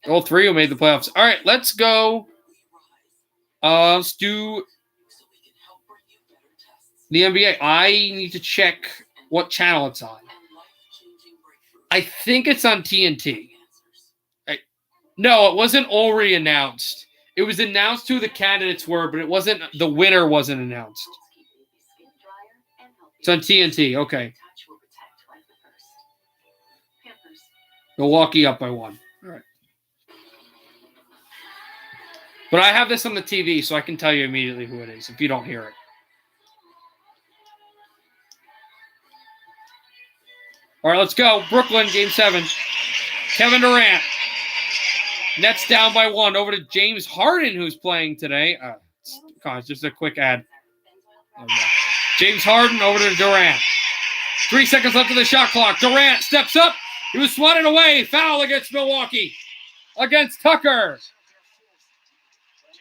All 3 who made the playoffs. All right, let's go. Let's do the NBA. I need to check what channel it's on. I think it's on TNT. No, it wasn't already announced. It was announced who the candidates were, but it wasn't. The winner wasn't announced. It's on TNT. Okay. Milwaukee up by 1. All right. But I have this on the TV, so I can tell you immediately who it is if you don't hear it. All right, let's go. Brooklyn, Game 7. Kevin Durant. Nets down by 1. Over to James Harden, who's playing today. It's just a quick ad. James Harden over to Durant. 3 seconds left of the shot clock. Durant steps up. He was swatted away. Foul against Milwaukee. Against Tucker.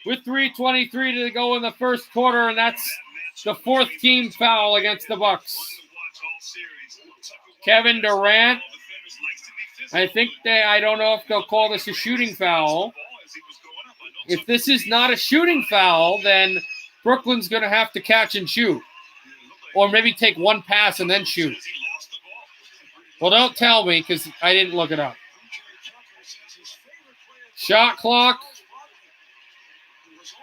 With 3:23 to go in the first quarter, and that's the 4th team foul against the Bucks. Kevin Durant. I think I don't know if they'll call this a shooting foul. If this is not a shooting foul, then Brooklyn's going to have to catch and shoot. Or maybe take 1 pass and then shoot. Well, don't tell me because I didn't look it up. Shot clock.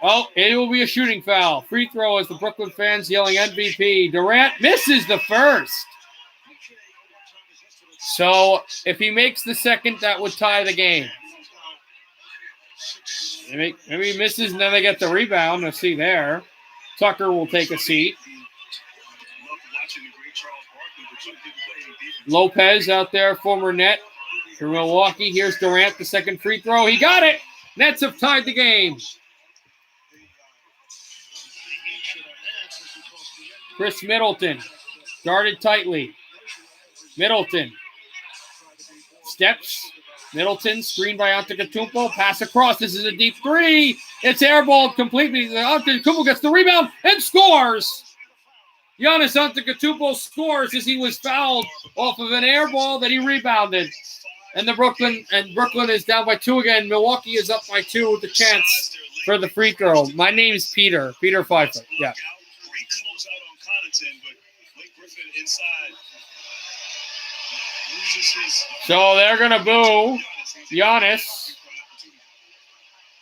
Oh, it will be a shooting foul. Free throw as the Brooklyn fans yelling MVP. Durant misses the first. So if he makes the second, that would tie the game. Maybe he misses and then they get the rebound. Let's see there. Tucker will take a seat. Lopez out there, former net for Milwaukee. Here's Durant, the second free throw. He got it. Nets have tied the game. Chris Middleton guarded tightly. Middleton steps. Middleton screened by Antetokounmpo. Pass across. This is a deep 3. It's airballed completely. Antetokounmpo gets the rebound and scores. Giannis Antetokounmpo scores as he was fouled off of an air ball that he rebounded. And Brooklyn is down by 2 again. Milwaukee is up by 2 with the chance for the free throw. My name is Peter. Peter Pfeiffer. Yeah. So they're going to boo Giannis,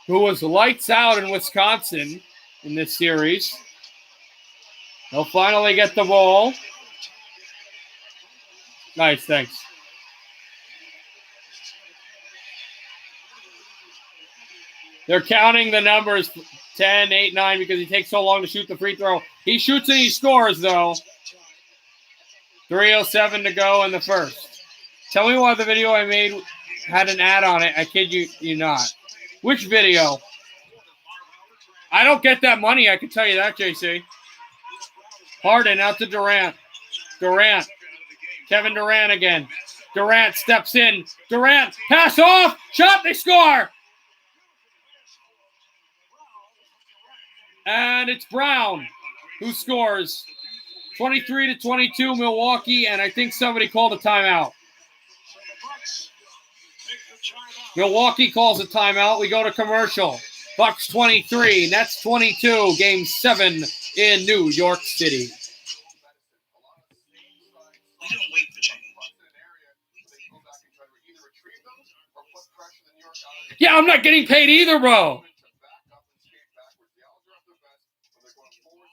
who was lights out in Wisconsin in this series. He'll finally get the ball. Nice, thanks. They're counting the numbers 10, 8, 9 because he takes so long to shoot the free throw. He shoots and he scores, though. 3:07 to go in the first. Tell me why the video I made had an ad on it. I kid you not. Which video? I don't get that money, I can tell you that, JC. Harden out to Durant. Durant. Kevin Durant again. Durant steps in. Durant, pass off. Shot, they score. And it's Brown who scores. 23-22 Milwaukee, and I think somebody called a timeout. Milwaukee calls a timeout. We go to commercial. Bucks 23, Nets 22, Game 7 in New York City. We don't wait for checking one. Yeah, I'm not getting paid either, bro.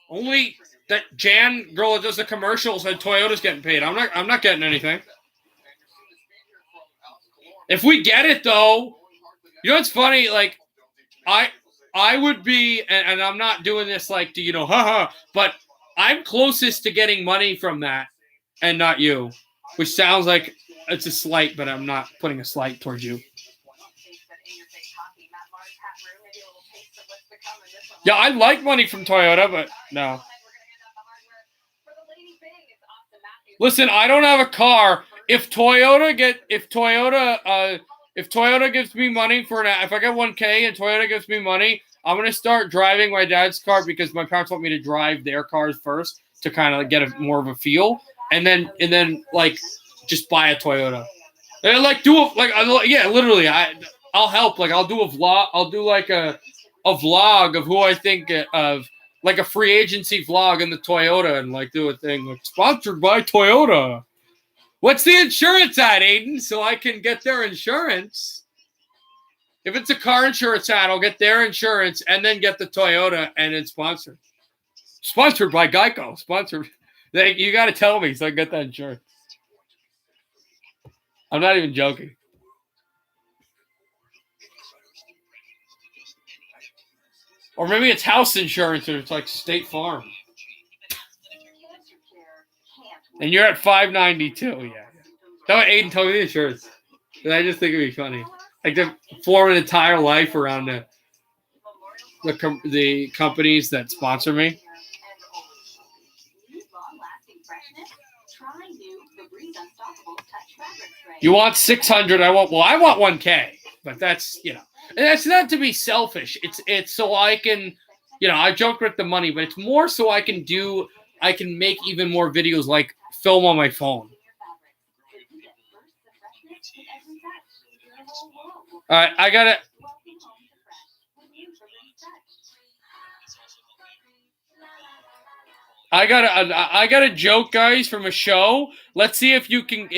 Only that Jan girl that does the commercials said Toyota's getting paid. I'm not getting anything. If we get it though, you know what's funny? Like I would be, and I'm not doing this like to, haha, but I'm closest to getting money from that and not you, which sounds like it's a slight, but I'm not putting a slight towards you. Yeah, I like money from Toyota, but no. Listen, I don't have a car. If Toyota gives me money if I get 1K and Toyota gives me money, I'm gonna start driving my dad's car because my parents want me to drive their cars first to kind of get more of a feel, and then like just buy a Toyota. And literally, I'll help. Like I'll do a vlog. I'll do like a vlog of who I think of, like a free agency vlog in the Toyota, and like do a thing like sponsored by Toyota. What's the insurance at, Aiden? So I can get their insurance. If it's a car insurance ad, I'll get their insurance and then get the Toyota and it's sponsored. Sponsored by Geico. Sponsored. You got to tell me so I can get that insurance. I'm not even joking. Or maybe it's house insurance or it's like State Farm. And you're at $592. Yeah. That what Aiden told me the insurance. And I just think it'd be funny. Like to form an entire life around the companies that sponsor me. You want 600? I want 1K. But that's and that's not to be selfish. It's so I can, I joke with the money, but it's more so I can make even more videos like film on my phone. All right, I got a joke, guys, from a show. Let's see if you can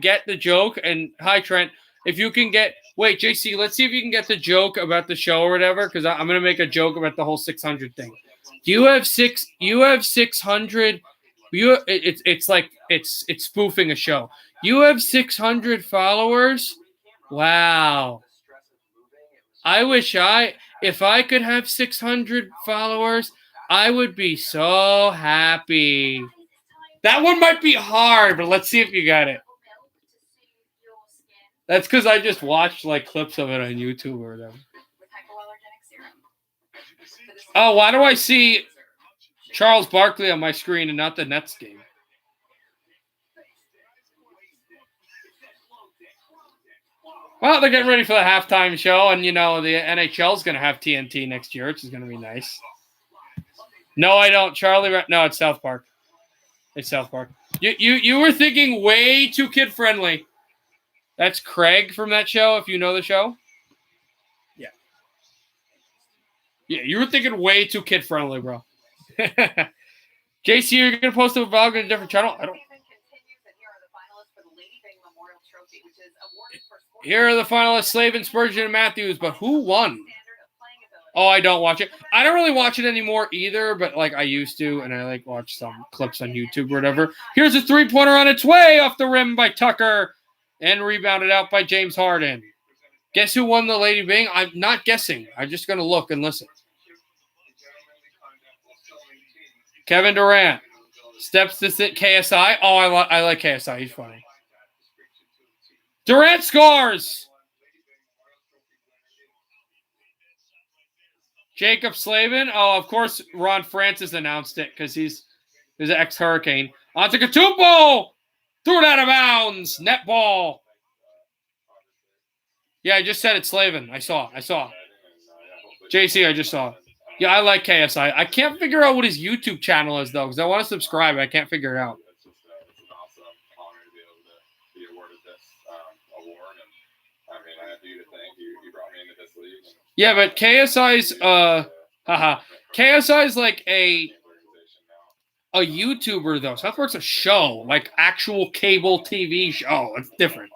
get the joke. And hi, Trent. If you can get JC, let's see if you can get the joke about the show or whatever, because I'm gonna make a joke about the whole 600 thing. You have 600. It's spoofing a show. You have 600 followers. Wow. I wish if I could have 600 followers, I would be so happy. That one might be hard, but let's see if you got it. That's because I just watched like clips of it on YouTube or whatever. Oh, why do I see Charles Barkley on my screen and not the Nets game? Well, they're getting ready for the halftime show, and the NHL is going to have TNT next year, which is going to be nice. No, I don't. No, it's South Park. It's South Park. You were thinking way too kid friendly. That's Craig from that show. If you know the show, yeah. You were thinking way too kid friendly, bro. JC, you're gonna post a vlog on a different channel. I don't. Here are the finalists: Slavin, Spurgeon, and Matthews. But who won? Oh, I don't watch it. I don't really watch it anymore either, but like I used to, and I like watch some clips on YouTube or whatever. Here's a three-pointer on its way off the rim by Tucker and rebounded out by James Harden. Guess who won the Lady Bing? I'm not guessing. I'm just going to look and listen. Kevin Durant steps to sit KSI. Oh, I like KSI. He's funny. Durant scores. Jacob Slavin. Oh, of course, Ron Francis announced it because he's an ex-Hurricane. Antetokounmpo threw it out of bounds. Net ball. Yeah, I just said it, Slavin. I saw. JC, I just saw. Yeah, I like KSI. I can't figure out what his YouTube channel is, though, because I want to subscribe. I can't figure it out. It's an awesome honor to be able to be awarded this award. And I mean, I have you to thank. You brought me into this league. Yeah, but KSI's KSI's like a YouTuber though. South Park's a show, like actual cable TV show. It's different.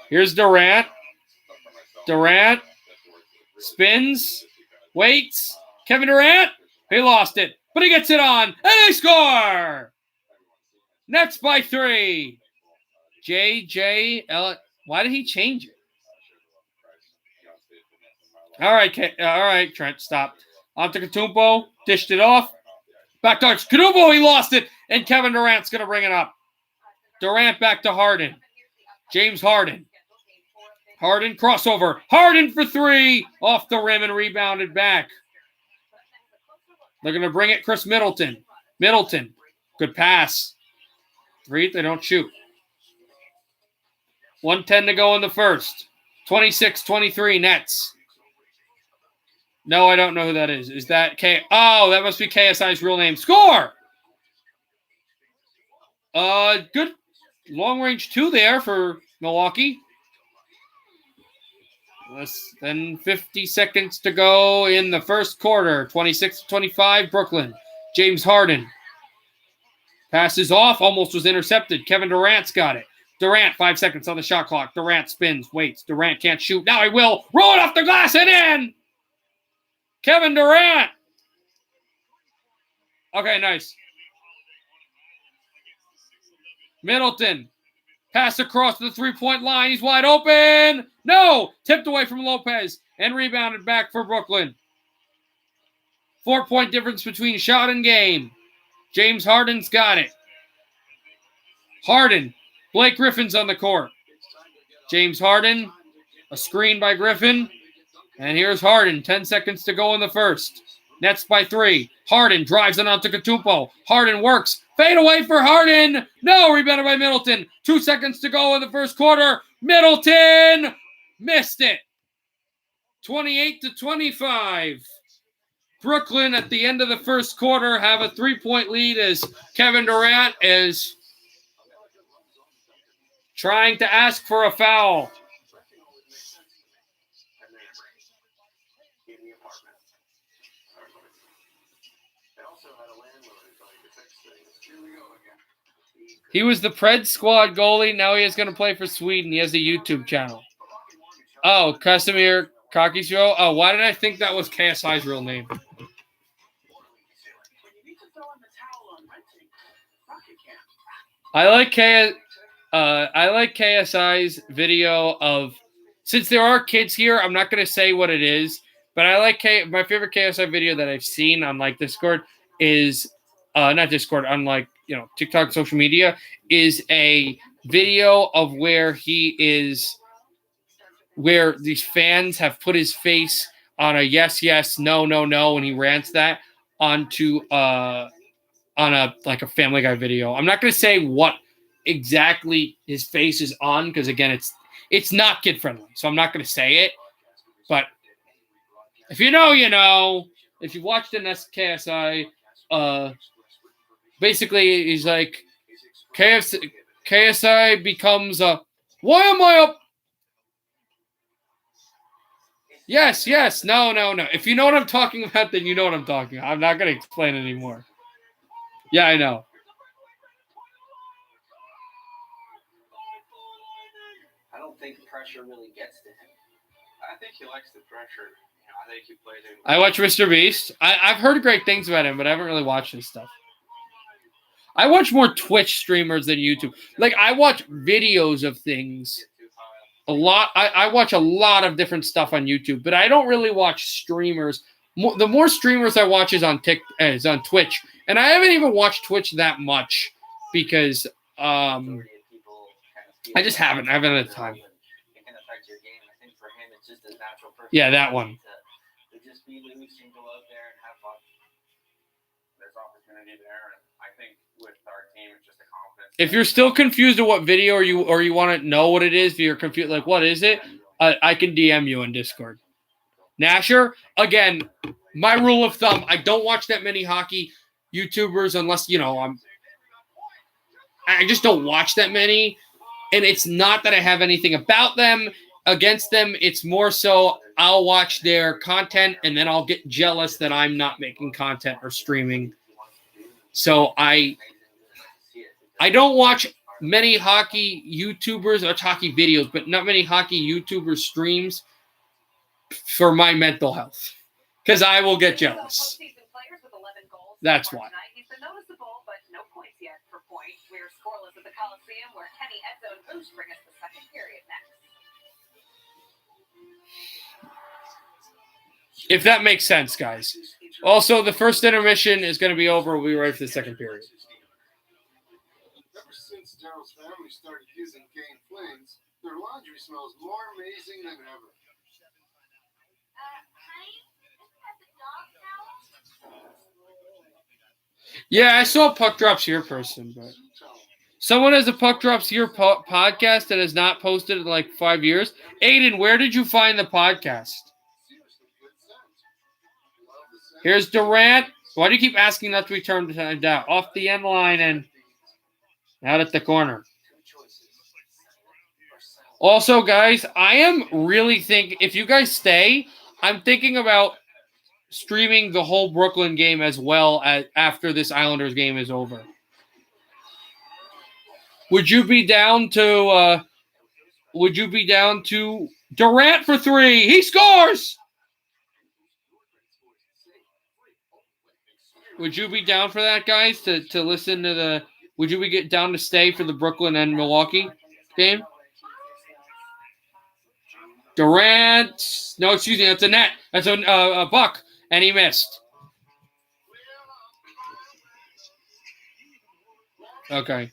Here's Durant. Durant spins, waits. Kevin Durant, he lost it, but he gets it on, and they score. Nets by 3. JJL. Why did he change it? All right, Trent, stop. Antetokounmpo dished it off. Back to Antetokounmpo, he lost it, and Kevin Durant's going to bring it up. Durant back to Harden. James Harden. Harden crossover. Harden for 3. Off the rim and rebounded back. They're going to bring it Chris Middleton. Middleton. Good pass. 3. They don't shoot. 1:10 to go in the first. 26-23 Nets. No, I don't know who that is. Is that K? Oh, that must be KSI's real name. Score! Good long range 2 there for Milwaukee. Less than 50 seconds to go in the first quarter. 26-25 Brooklyn. James Harden. Passes off. Almost was intercepted. Kevin Durant's got it. Durant, 5 seconds on the shot clock. Durant spins, waits. Durant can't shoot. Now he will. Roll it off the glass and in! Kevin Durant. Okay, nice. Middleton. Pass across the 3-point line. He's wide open. No! Tipped away from Lopez and rebounded back for Brooklyn. 4-point difference between shot and game. James Harden's got it. Harden. Blake Griffin's on the court. James Harden. A screen by Griffin. And here's Harden. 10 seconds to go in the first. Nets by 3. Harden drives it on to Antetokounmpo. Harden works. Fade away for Harden. No, rebounded by Middleton. 2 seconds to go in the first quarter. Middleton missed it. 28-25. Brooklyn at the end of the first quarter have a 3-point lead as Kevin Durant is trying to ask for a foul. He was the Pred squad goalie. Now he is going to play for Sweden. He has a YouTube channel. Oh, Casimir Kakisho. Oh, why did I think that was KSI's real name? I like KSI's video of, since there are kids here, I'm not going to say what it is, but I like my favorite KSI video that I've seen on like Discord is not Discord, on like, TikTok, social media, is a video of where these fans have put his face on a yes, yes, no, no, no, and he rants that onto on a Family Guy video. I'm not going to say what exactly his face is on because again, it's not kid friendly, so I'm not going to say it. But if you know, you know. If you watched an KSI, basically he's like KSI becomes a. Why am I up? Yes, no. If you know what I'm talking about, then you know what I'm talking about. I'm not going to explain it anymore. Yeah, I know. I don't think pressure really gets to him. I think he likes the pressure. I think he plays it. I watch Mr. Beast. I've heard great things about him, but I haven't really watched his stuff. I watch more Twitch streamers than YouTube. Like, I watch videos of things a lot. I watch a lot of different stuff on YouTube, but I don't really watch streamers. The more streamers I watch is on Twitch. And I haven't even watched Twitch that much because I just haven't. I haven't had time. Yeah, that one. Just be loose and go out there and have fun. There's opportunity there, and I think with our team, it's just a confidence. If you're still confused of what video or you want to know what it is, if you're confused, like what is it, I can DM you on Discord. Nasher, again, my rule of thumb: I don't watch that many hockey YouTubers unless I just don't watch that many. And it's not that I have anything about them, against them. It's more so I'll watch their content and then I'll get jealous that I'm not making content or streaming. So I don't watch many hockey YouTubers or hockey videos, but not many hockey YouTubers streams for my mental health because I will get jealous. That's why. He's been noticeable, but no points yet for Point. We're scoreless at the Coliseum, where Kenny Edzo and Boosh bring us the second period next. If that makes sense, guys. Also, the first intermission is going to be over. We'll be ready for the second period. Ever since Daryl's family started using Gain Flings, their laundry smells more amazing than ever. Yeah, I saw Puck Drops Here person, but someone has a Puck Drops Here podcast that has not posted in like 5 years. Aiden, where did you find the podcast? Here's Durant. Why do you keep asking not to be turned down? Off the end line and out at the corner. Also, guys, I am really thinking, if you guys stay, I'm thinking about streaming the whole Brooklyn game as well as after this Islanders game is over. Would you be down to Durant for 3? He scores! Would you be down for that, guys? To listen to the would you be down to stay for the Brooklyn and Milwaukee game? Durant. No, excuse me. That's a net. That's a buck. And he missed. Okay.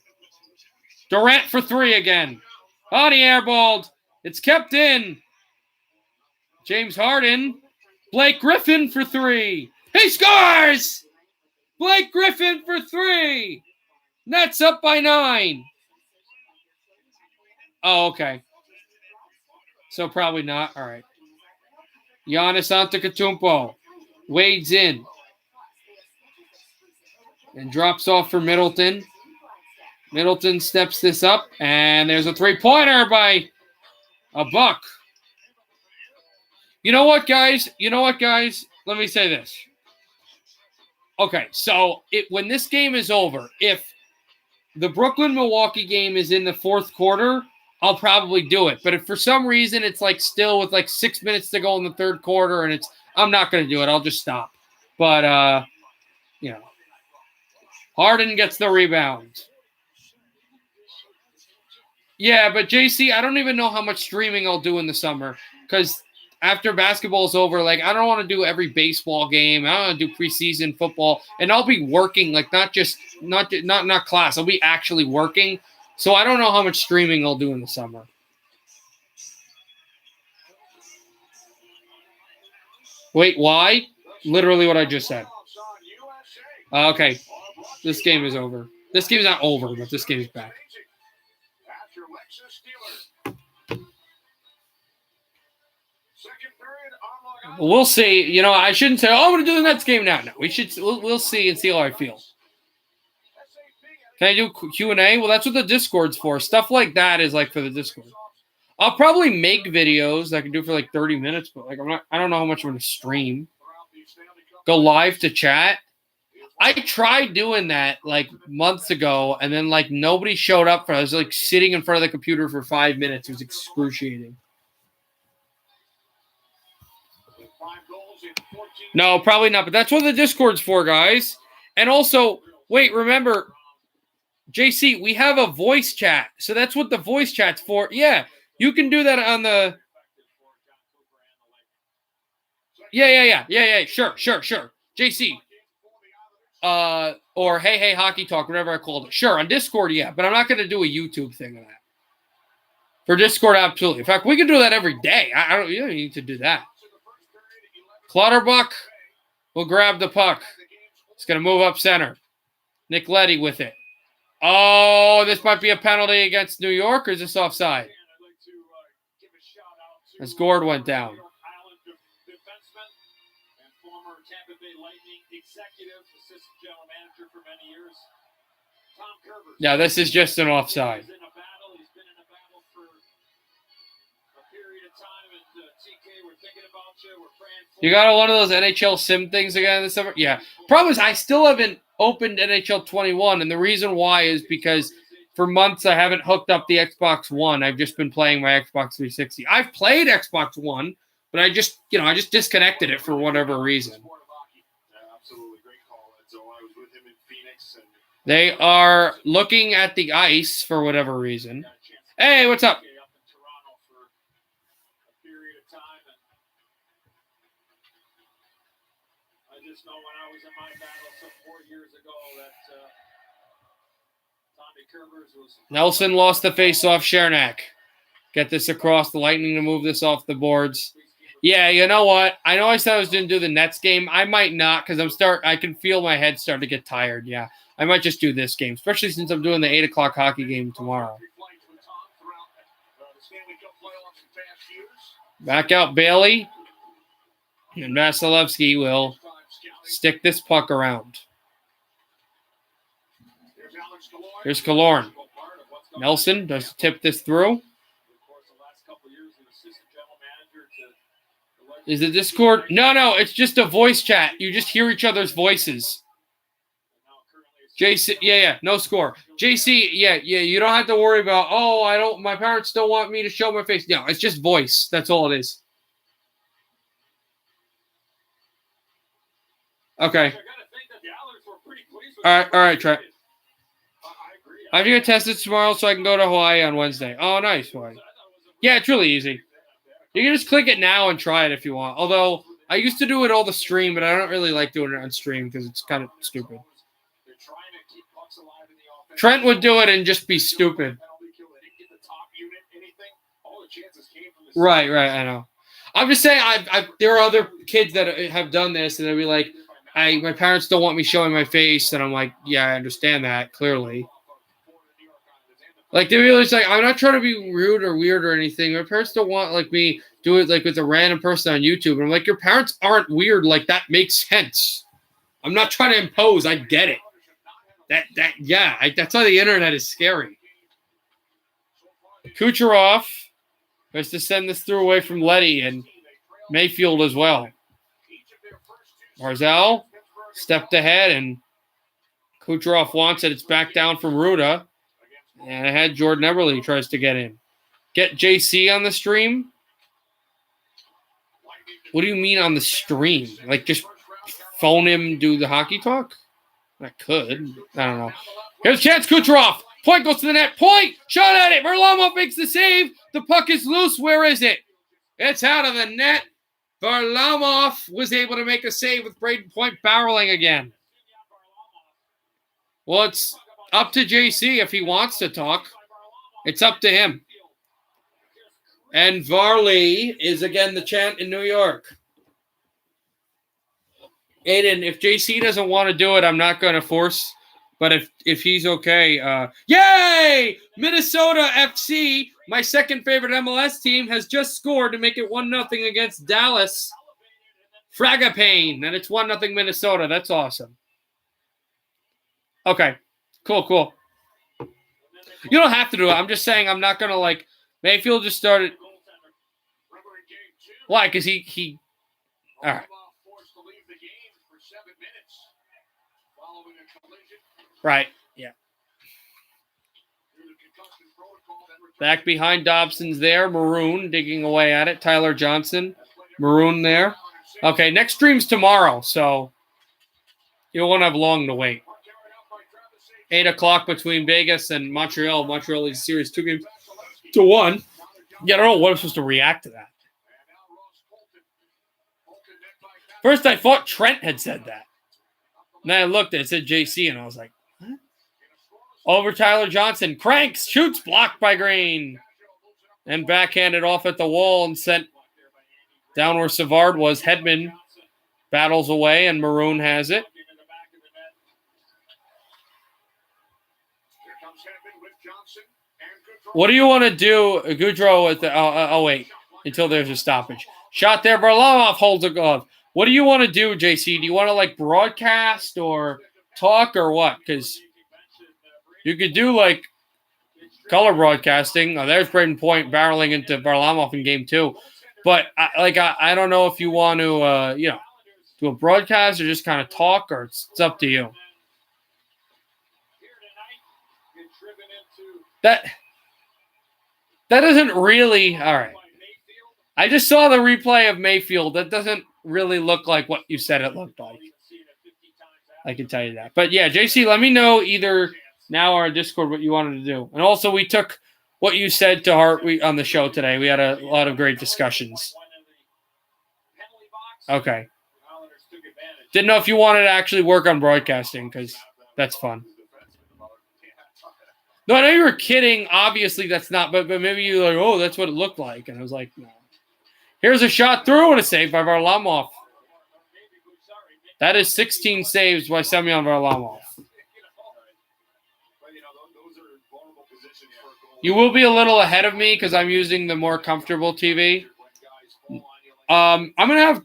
Durant for 3 again. On the airballed. It's kept in. James Harden. Blake Griffin for 3. He scores! Blake Griffin for 3. Nets up by 9. Oh, okay. So probably not. All right. Giannis Antetokounmpo wades in and drops off for Middleton. Middleton steps this up, and there's a 3-pointer by a buck. You know what, guys? Let me say this. Okay, so when this game is over, if the Brooklyn-Milwaukee game is in the fourth quarter, I'll probably do it. But if for some reason it's like still with like 6 minutes to go in the third quarter and I'm not going to do it. I'll just stop. But, Harden gets the rebound. Yeah, but JC, I don't even know how much streaming I'll do in the summer because after basketball's over, like I don't want to do every baseball game. I don't want to do preseason football, and I'll be working, like not class. I'll be actually working, so I don't know how much streaming I'll do in the summer. Wait, why? Literally what I just said. Okay, this game is over. This game is not over, but this game is back. We'll see. I shouldn't say, I'm going to do the Nets game now. No, we'll see and see how I feel. Can I do Q&A? Well, that's what the Discord's for. Stuff like that is like for the Discord. I'll probably make videos that I can do for like 30 minutes, but like I don't know how much I'm going to stream. Go live to chat. I tried doing that like months ago, and then like nobody showed up for it. I was like sitting in front of the computer for 5 minutes. It was excruciating. No, probably not. But that's what the Discord's for, guys. And also, wait, remember, JC, we have a voice chat. So that's what the voice chat's for. Yeah, you can do that on the... Yeah. Sure. JC. Or Hey Hockey Talk, whatever I called it. Sure, on Discord, yeah. But I'm not going to do a YouTube thing on that. For Discord, absolutely. In fact, we can do that every day. You don't need to do that. Clutterbuck will grab the puck. It's going to move up center. Nick Leddy with it. Oh, this might be a penalty against New York, or is this offside? As Gord went down. Yeah, this is just an offside. in a battle for a period of time, and TK, we're thinking about you. We're praying for You got one of those NHL sim things again this summer? Yeah. Problem is, I still haven't opened NHL 21, and the reason why is because for months I haven't hooked up the Xbox One. I've just been playing my Xbox 360. I've played Xbox One, but I just disconnected it for whatever reason. absolutely great call. And so I was with him in Phoenix, and They are looking at the ice for whatever reason. Hey, what's up? up in Toronto for a period of time, and I just know when I was in my battle some 4 years ago that Tommy Kerbers was Nelson lost the face-off. Chernak. Get this across. The Lightning to move this off the boards. Yeah, you know what? I know I said I was going to do the Nets game. I might not because I can feel my head starting to get tired. Yeah, I might just do this game, especially since I'm doing the 8 o'clock hockey game tomorrow. Back out Bailey. And Vasilevsky will stick this puck around. Here's Killorn. Nelson does tip this through. Is it Discord? No, it's just a voice chat. You just hear each other's voices. JC, yeah, no score. JC, yeah, you don't have to worry about, my parents don't want me to show my face. No, it's just voice. That's all it is. Okay. All right, Trent. I'm going to test it tomorrow so I can go to Hawaii on Wednesday. Oh, nice, Hawaii. Yeah, it's really easy. You can just click it now and try it if you want. Although, I used to do it all the stream, but I don't really like doing it on stream because it's kind of stupid. Trent would do it and just be stupid. Right, I know. I'm just saying, there are other kids that have done this, and they'll be like, my parents don't want me showing my face, and I'm like, yeah, I understand that, clearly. Like, they really like, I'm not trying to be rude or weird or anything. My parents don't want, like, me do it, like, with a random person on YouTube. And I'm like, your parents aren't weird. Like, that makes sense. I'm not trying to impose. I get it. That's why the internet is scary. Kucherov has to send this through away from Leddy and Mayfield as well. Barzal stepped ahead, and Kucherov wants it. It's back down from Ruda. And ahead, Jordan Eberle tries to get in. Get JC on the stream? What do you mean on the stream? Like, just phone him, do the hockey talk? I could. I don't know. Here's a chance, Kucherov. Point goes to the net. Point! Shot at it. Varlamov makes the save. The puck is loose. Where is it? It's out of the net. Varlamov was able to make a save with Braden Point barreling again. Well, it's up to JC if he wants to talk. It's up to him. And Varley is again the chant in New York. Aiden, if JC doesn't want to do it, I'm not going to force. But if he's okay, yay! Minnesota FC, my second favorite MLS team, has just scored to make it 1-0 against Dallas. Fragapane, and it's 1-0 Minnesota. That's awesome. Okay, cool. You don't have to do it. I'm just saying I'm not going to, like, Mayfield just started. Why? Because he all right. Right, yeah. Back behind Dobson's there. Maroon digging away at it. Tyler Johnson. Maroon there. Okay, next stream's tomorrow, so you won't have long to wait. 8 o'clock between Vegas and Montreal. Montreal leads series 2-1. Yeah, I don't know what I'm supposed to react to that. First, I thought Trent had said that. And then I looked and it said JC, and I was like, what? Over Tyler Johnson. Cranks. Shoots. Blocked by Green. And backhanded off at the wall and sent down where Savard was. Hedman battles away, and Maroon has it. What do you want to do, Goudreau, with the... wait. Until there's a stoppage. Shot there. Varlamov holds a glove. What do you want to do, JC? Do you want to, like, broadcast or talk or what? Because you could do, like, color broadcasting. There's Braden Point barreling into Varlamov in game 2. But I don't know if you want to do a broadcast or just kind of talk, or it's up to you. That doesn't really. All right. I just saw the replay of Mayfield. That doesn't really look like what you said it looked like. I can tell you that. But yeah, JC, let me know either now or on Discord what you wanted to do. And also, we took what you said to heart on the show today. We had a lot of great discussions. Okay. Didn't know if you wanted to actually work on broadcasting, because that's fun. No, I know you were kidding. Obviously, that's not. But maybe you were like, oh, that's what it looked like. And I was like, no. Here's a shot through and a save by Varlamov. That is 16 saves by Semyon Varlamov. You will be a little ahead of me because I'm using the more comfortable TV. I'm going to have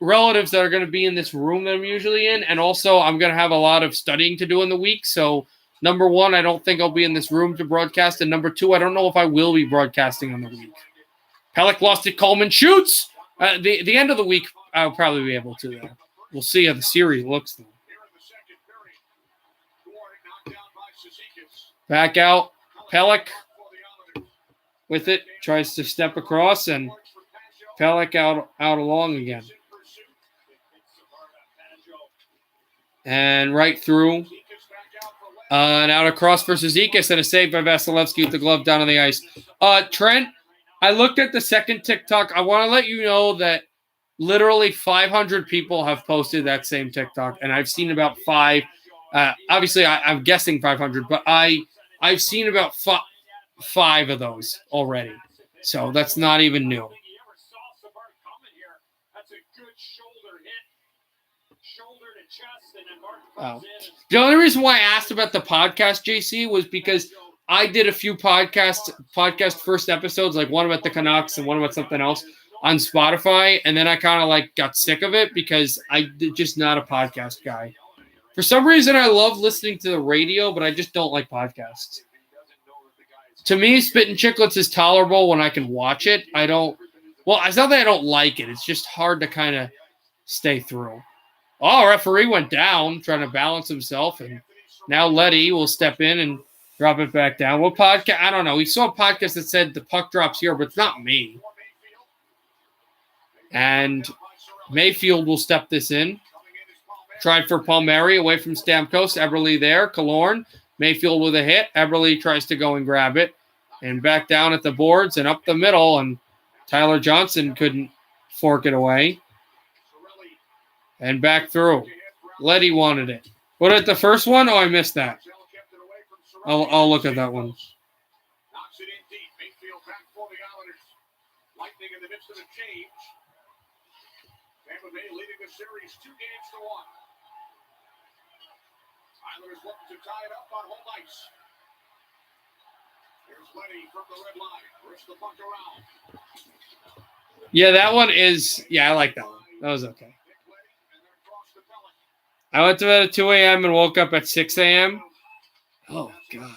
relatives that are going to be in this room that I'm usually in, and also I'm going to have a lot of studying to do in the week. So, number one, I don't think I'll be in this room to broadcast, and number two, I don't know if I will be broadcasting on the week. Pelech lost it. Coleman shoots. The end of the week, I'll probably be able to, though. We'll see how the series looks, though. Back out. Pelech with it. Tries to step across, and Pelech out along again. And right through. And out across for Zizekas, and a save by Vasilevsky with the glove down on the ice. Trent, I looked at the second TikTok. I want to let you know that literally 500 people have posted that same TikTok, and I've seen about 5. Obviously, I'm guessing 500, but I've seen about 5 of those already. So that's not even new. Oh. The only reason why I asked about the podcast, JC, was because I did a few podcast first episodes, like one about the Canucks and one about something else on Spotify, and then I kind of got sick of it because I'm just not a podcast guy. For some reason, I love listening to the radio, but I just don't like podcasts. To me, Spittin' Chicklets is tolerable when I can watch it. It's not that I don't like it. It's just hard to kind of stay through. Oh, referee went down, trying to balance himself, and now Letty will step in and drop it back down. What podcast? I don't know. We saw a podcast that said the puck drops here, but it's not me. And Mayfield will step this in. Tried for Palmieri away from Stamkos. Eberle there. Killorn. Mayfield with a hit. Eberle tries to go and grab it. And back down at the boards and up the middle. And Tyler Johnson couldn't fork it away. And back through. Letty wanted it. What at the first one? Oh, I missed that. I'll look at that one. Knocks it in deep. Mayfield back for the Islanders. Lightning in the midst of the change. Tampa Bay leading the series 2-1. Islanders looking to tie it up on home ice. Here's Letty from the red line. Where's the puck around? Yeah, that one is. Yeah, I like that one. That was okay. I went to bed at 2 a.m. and woke up at 6 a.m. Oh, God.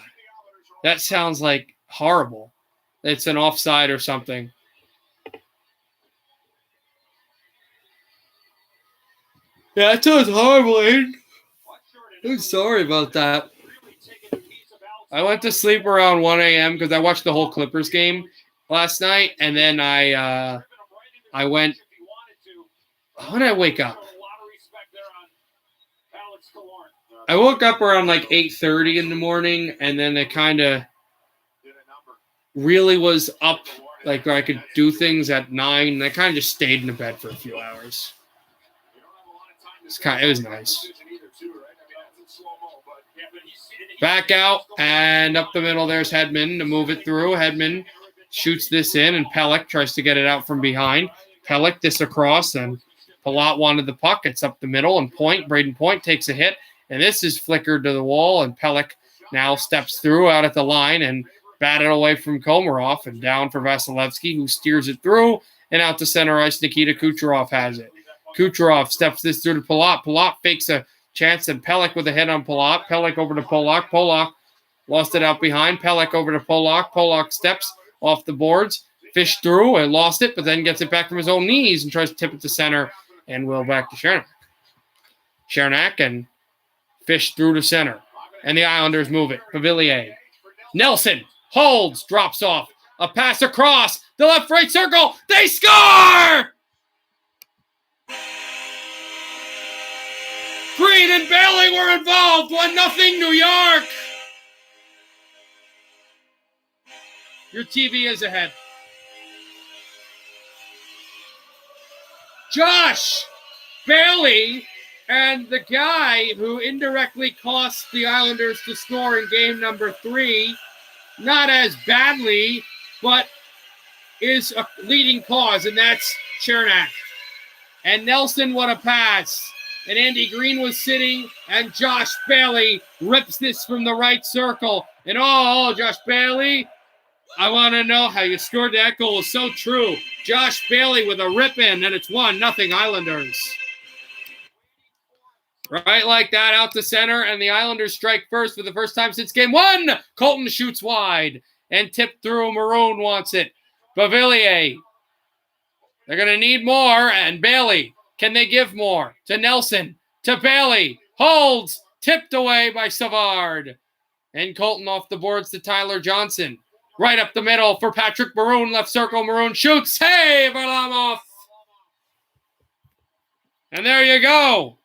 That sounds like horrible. It's an offside or something. Yeah, that sounds horrible, Aiden. I'm sorry about that. I went to sleep around 1 a.m. because I watched the whole Clippers game last night, and then I went. How did I wake up? I woke up around 8:30 in the morning, and then it kind of really was up, where I could do things at 9, and I kind of just stayed in the bed for a few hours. It was nice. Back out and up the middle. There's Hedman to move it through. Hedman shoots this in, and Pelech tries to get it out from behind. Pelech this across, and Palat wanted the puck. It's up the middle, and Braden Point takes a hit, and this is flickered to the wall, and Pelech now steps through out at the line and batted away from Komarov and down for Vasilevsky, who steers it through and out to center ice. Nikita Kucherov has it. Kucherov steps this through to Palat. Palat fakes a chance, and Pelech with a hit on Palat. Pelech over to Polak. Polak Lost it out behind. Pelech over to Polak. Polak steps off the boards. Fish through and lost it, but then gets it back from his own knees and tries to tip it to center. And will back to Chernak. Chernak and Fish through to center. And the Islanders move it. Pavillier. Nelson holds, drops off. A pass across the left-right circle. They score! Green and Bailey were involved. 1-0 New York. Your TV is ahead. Josh Bailey and the guy who indirectly cost the Islanders to score in game number 3, not as badly, but is a leading cause, and that's Chernak. And Nelson, what a pass. And Andy Green was sitting, and Josh Bailey rips this from the right circle. And Josh Bailey, I want to know how you scored that goal. It's so true. Josh Bailey with a rip in, and it's 1-0 Islanders. Right like that, out to center, and the Islanders strike first for the first time since game 1. Colton shoots wide and tipped through. Maroon wants it. Pavillier. They're going to need more, and Bailey. Can they give more? To Nelson. To Bailey. Holds. Tipped away by Savard. And Colton off the boards to Tyler Johnson. Right up the middle for Patrick Maroon. Left circle. Maroon shoots. Hey, Varlamov. And there you go.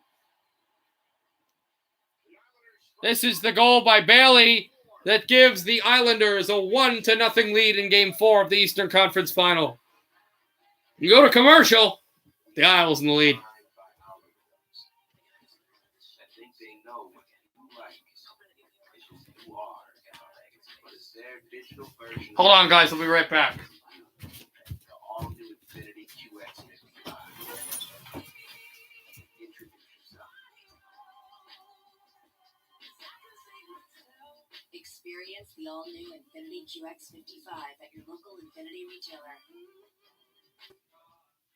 This is the goal by Bailey that gives the Islanders a 1-0 lead in Game 4 of the Eastern Conference Final. You go to commercial, the Isles in the lead. Hold on, guys. I'll be right back. Experience the all-new Infiniti QX55 at your local Infiniti retailer.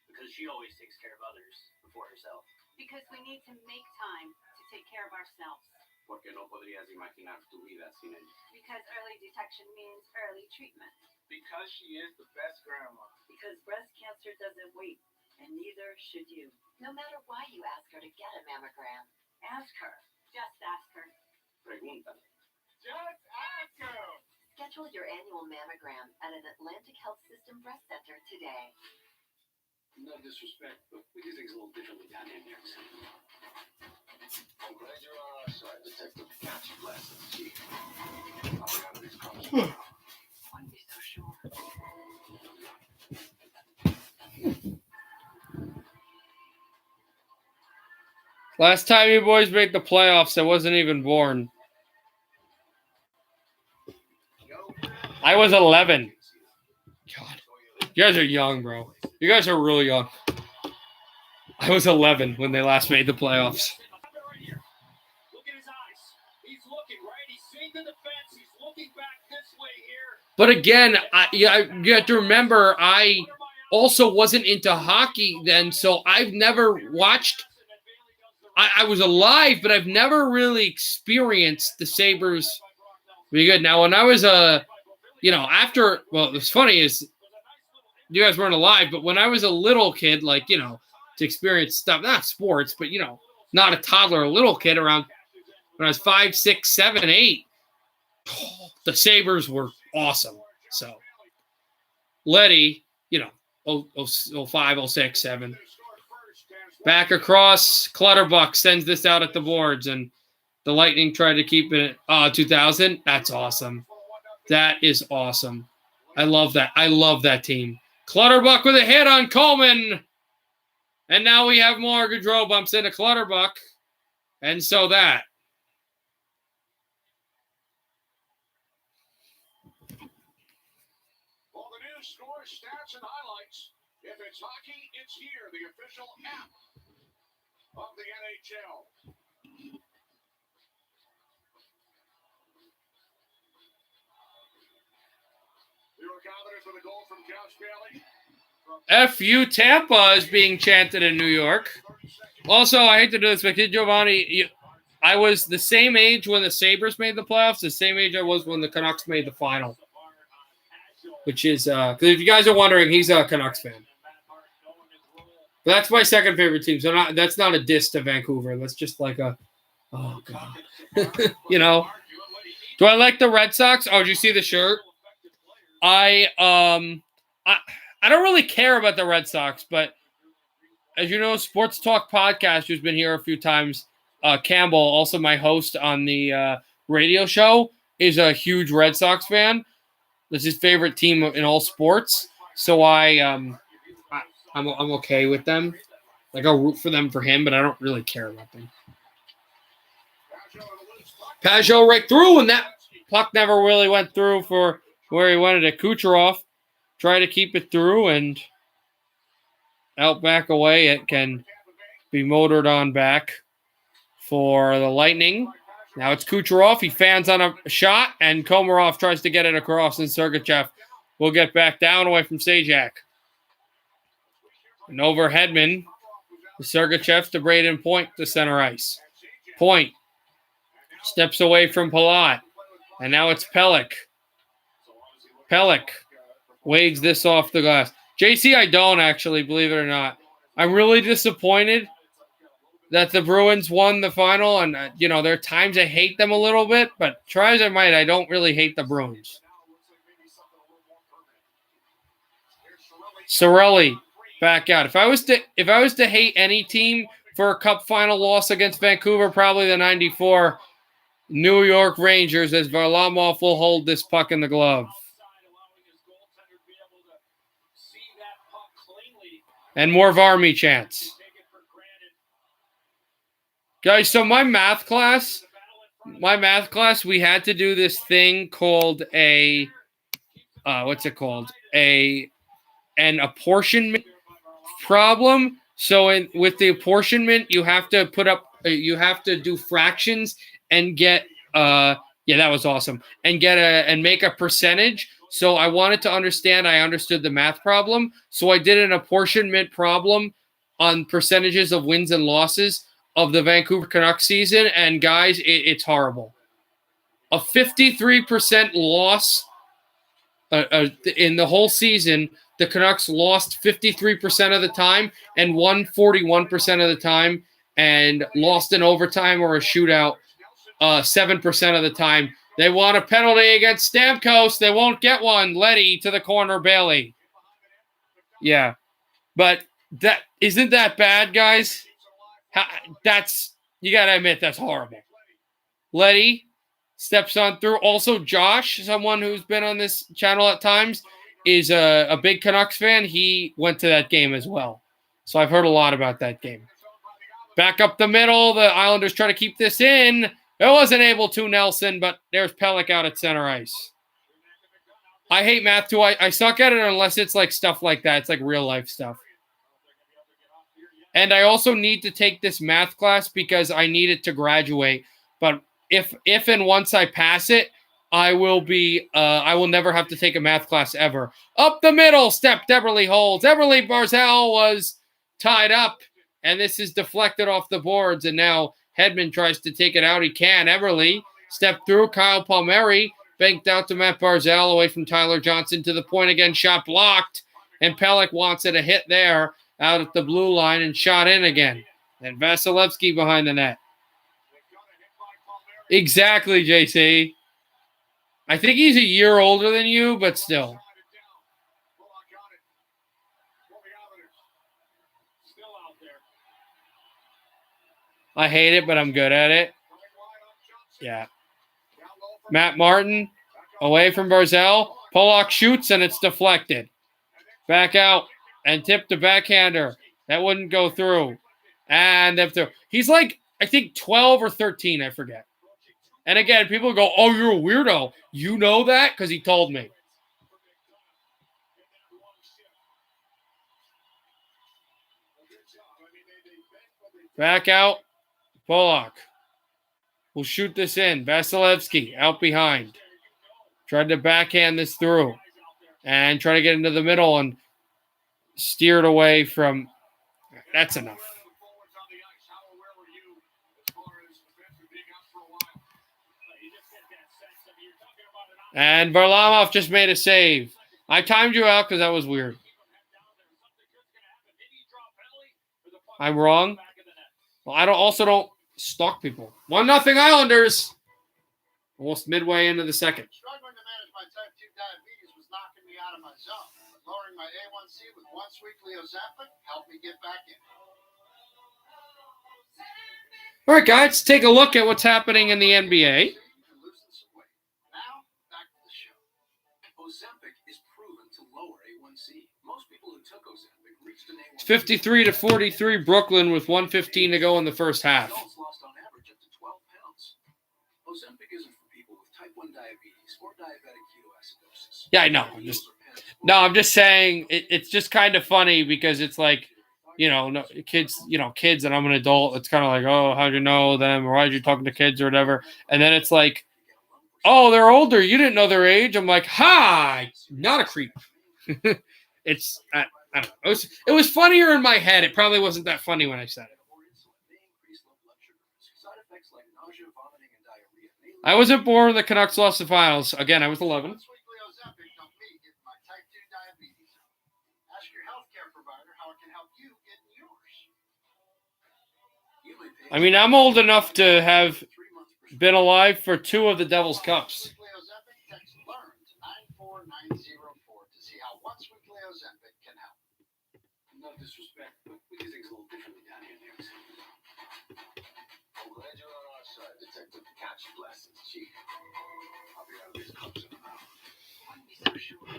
Because she always takes care of others before herself. Because we need to make time to take care of ourselves. Porque no podrías imaginar tu vida sin ella. Because early detection means early treatment. Because she is the best grandma. Because breast cancer doesn't wait, and neither should you. No matter why you ask her to get a mammogram, ask her. Just ask her. Pregúntale. Just ask her. Schedule your annual mammogram at an Atlantic Health System breast center today. No disrespect, but we do things a little differently down here in New York City. I'm glad you're on our side, Detective. Got you blasted, Chief. I'll be out of these calls. Wouldn't be so sure. Last time you boys made the playoffs, I wasn't even born. I was 11. God. You guys are young, bro. You guys are really young. I was 11 when they last made the playoffs. Look at his eyes. He's looking, right? He's seeing the defense. He's looking back this way here. But again, you have to remember, I also wasn't into hockey then, so I've never watched. I was alive, but I've never really experienced the Sabres be good. Now, when I was what's funny is you guys weren't alive, but when I was a little kid, like, to experience stuff, not sports, but, not a toddler, a little kid around when I was 5, 6, 7, 8, the Sabres were awesome. So, Letty, 05, 06, 7. Back across, Clutterbuck sends this out at the boards, and the Lightning tried to keep it at 2000. That's awesome. That is awesome. I love that. I love that team. Clutterbuck with a hit on Coleman. And now we have more Gaudreau bumps into Clutterbuck. And so that. All the news, scores, stats, and highlights. If it's hockey, it's here, the official app of the NHL. New York Islanders with a goal from Josh Bailey. FU Tampa is being chanted in New York. Also, I hate to do this, but Kid Giovanni, I was the same age when the Sabres made the playoffs, the same age I was when the Canucks made the final. Which is, because if you guys are wondering, he's a Canucks fan. But that's my second favorite team. So that's not a diss to Vancouver. That's just like a, oh, God. You know? Do I like the Red Sox? Oh, did you see the shirt? I don't really care about the Red Sox, but as you know, Sports Talk Podcast, who's been here a few times, Campbell, also my host on the radio show, is a huge Red Sox fan. That's his favorite team in all sports. So I'm okay with them. Like, I'll root for them for him, but I don't really care about them. Pajot right through, and that puck never really went through for where he wanted it. Kucherov tried to keep it through, and out back away it can be motored on back for the Lightning. Now it's Kucherov. He fans on a shot, and Komarov tries to get it across, and Sergachev will get back down away from Sajak. And over Hedman, Sergachev to Braden Point to center ice. Point steps away from Palat, and now it's Pelech. Pelech wades this off the glass. JC, I don't actually, believe it or not. I'm really disappointed that the Bruins won the final, and, there are times I hate them a little bit, but try as I might, I don't really hate the Bruins. Cirelli back out. If I was to hate any team for a cup final loss against Vancouver, probably the 94 New York Rangers, as Varlamov will hold this puck in the glove. And more Varmy chants. Guys, so my math class, we had to do this thing called an apportionment problem. So with the apportionment, you have to do fractions and get that was awesome. And make a percentage. So I wanted to understand, I understood the math problem. So I did an apportionment problem on percentages of wins and losses of the Vancouver Canucks season. And guys, it's horrible. A 53% loss in the whole season. The Canucks lost 53% of the time and won 41% of the time, and lost in overtime or a shootout 7% of the time. They want a penalty against Stamkos. They won't get one. Leddy to the corner, Bailey. Yeah. But isn't that bad, guys? You got to admit, that's horrible. Leddy steps on through. Also, Josh, someone who's been on this channel at times, is a big Canucks fan. He went to that game as well. So I've heard a lot about that game. Back up the middle. The Islanders try to keep this in. It wasn't able to, Nelson, but there's Pelech out at center ice. I hate math too. I suck at it unless it's like stuff like that. It's like real life stuff. And I also need to take this math class because I need it to graduate. But if and once I pass it, I will never have to take a math class ever. Up the middle, stepped Eberle holds. Eberle Barzal was tied up, and this is deflected off the boards, and now Hedman tries to take it out. He can. Eberle stepped through. Kyle Palmieri banked out to Matt Barzal away from Tyler Johnson to the point again. Shot blocked, and Pelech wants it a hit there out at the blue line and shot in again. And Vasilevsky behind the net. Exactly, JC. I think he's a year older than you, but still. I hate it, but I'm good at it. Yeah. Matt Martin away from Barzal. Pollock shoots, and it's deflected. Back out and tipped to backhander. That wouldn't go through. And he's like, I think 12 or 13, I forget. And again, people go, oh, you're a weirdo. You know that? Because he told me. Back out. Pollock will shoot this in. Vasilevsky out behind. Tried to backhand this through. And try to get into the middle and steered away from. That's enough. And Varlamov just made a save. I timed you out because that was weird. I'm wrong. Well, I don't stalk people. 1-0 Islanders. Almost midway into the second. Struggling to manage my type 2 diabetes was knocking me out of my zone. Lowering my A1C with once weekly Ozempic helped me get back in. All right, guys, let's take a look at what's happening in the NBA. Now, back to the show. Ozempic is proven to lower A1C. Most people who took Ozempic reached an A1C. 53-43 Brooklyn with 1:15 to go in the first half. Adults lost on average up to 12 pounds. Ozempic isn't for people with type 1 diabetes or diabetic ketoacidosis. Yeah, I know. I'm just saying it's just kind of funny because it's like, kids, and I'm an adult. It's kind of like, oh, how'd you know them? Or why'd you talking to kids or whatever? And then it's like, oh, they're older. You didn't know their age. I'm like, hi, not a creep. I don't know. It was funnier in my head. It probably wasn't that funny when I said it. I wasn't born when the Canucks lost the finals. Again, I was 11. I mean, I'm old enough to have been alive for 2 of the Devil's Cups. No disrespect, but we do things a little differently down here in New York City. I'm glad you're on our side, Detective. Catch you blasting the cheek. I'll be out of these cups in a minute. Wouldn't be so sure.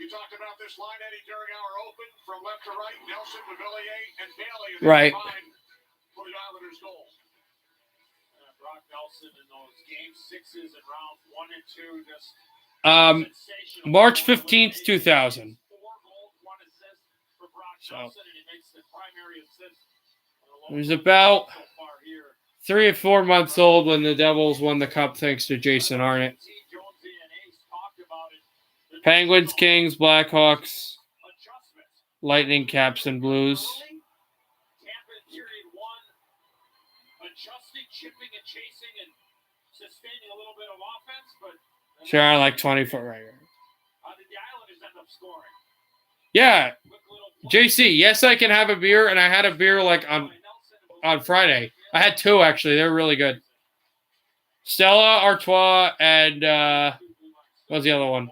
You talked about this line, Eddie, during our open. From left to right, Nelson, Villiers, and Bailey. Right. For the Islanders' goal. Brock Nelson in those game 6s in rounds 1 and 2 just March 15th, 2000. 4 goals, 1 assist for Brock So Nelson, and he makes the primary assist. it was about 3 or 4 months old when the Devils won the cup thanks to Jason Arnott. Penguins, Kings, Blackhawks, Lightning, Caps, and Blues. Tampa period 1, adjusting, chipping, and chasing, and sustaining a little bit of offense, but Sure, like 20-foot right. How did the Islanders end up scoring? Yeah, JC. Yes, I can have a beer, and I had a beer like on Friday. I had 2 actually. They're really good. Stella Artois and what was the other one?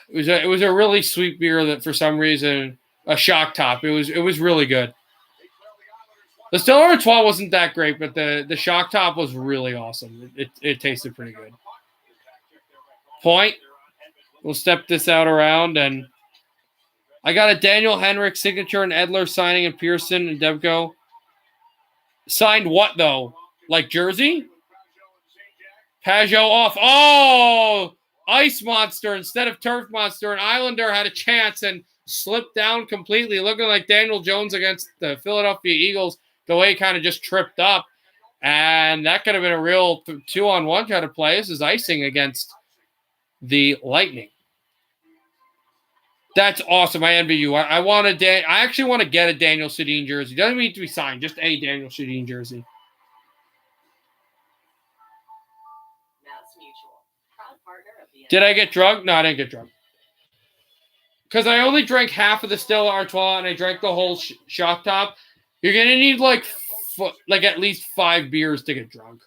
It was a really sweet beer that for some reason a shock top. It was really good. The Stella Artois wasn't that great, but the shock top was really awesome. It tasted pretty good. Point. We'll step this out around, and I got a Daniel Henrik signature and Edler signing and Pearson and Demko. Signed what though? Like jersey? Pajot off. Oh, Ice Monster instead of Turf Monster. An Islander had a chance and slipped down completely, looking like Daniel Jones against the Philadelphia Eagles. The way he kind of just tripped up. And that could have been a real 2-on-1 kind of play. This is icing against the Lightning. That's awesome. I envy you. I actually want to get a Daniel Sedin jersey. Doesn't need to be signed. Just a Daniel Sedin jersey. Did I get drunk? No, I didn't get drunk. Because I only drank half of the Stella Artois and I drank the whole shock top. You're going to need like at least 5 beers to get drunk.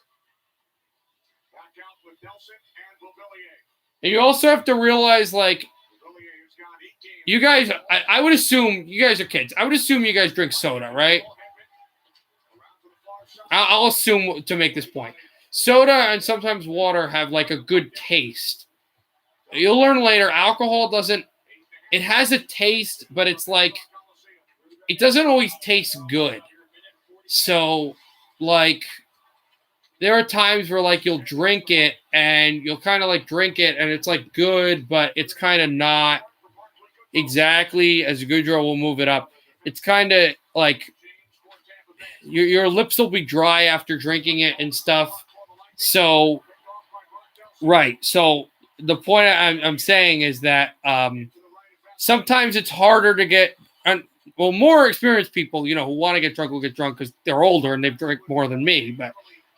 And you also have to realize, like, you guys, I would assume, you guys are kids. I would assume you guys drink soda, right? I'll assume to make this point. Soda and sometimes water have like a good taste. You'll learn later, alcohol doesn't, it has a taste, but it's like, it doesn't always taste good. So, like, there are times where, like, you'll drink it and you'll kind of, like, drink it and it's, like, good, but it's kind of not exactly as Goudreau will move it up. It's kind of, like, your lips will be dry after drinking it and stuff. So, right. So, the point I'm saying is that sometimes it's harder to get, more experienced people, who want to get drunk will get drunk because they're older and they've drank more than me. But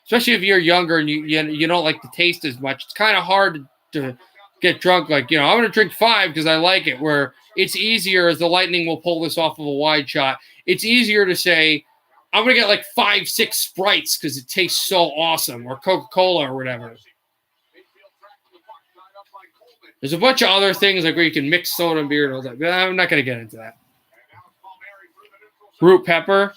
especially if you're younger and you don't like the taste as much, it's kind of hard to get drunk. Like, I'm going to drink 5 because I like it, where it's easier, as the Lightning will pull this off of a wide shot. It's easier to say, I'm going to get like 5, 6 Sprites because it tastes so awesome, or Coca-Cola or whatever. There's a bunch of other things like where you can mix soda and beer and all that, but I'm not going to get into that. Root pepper.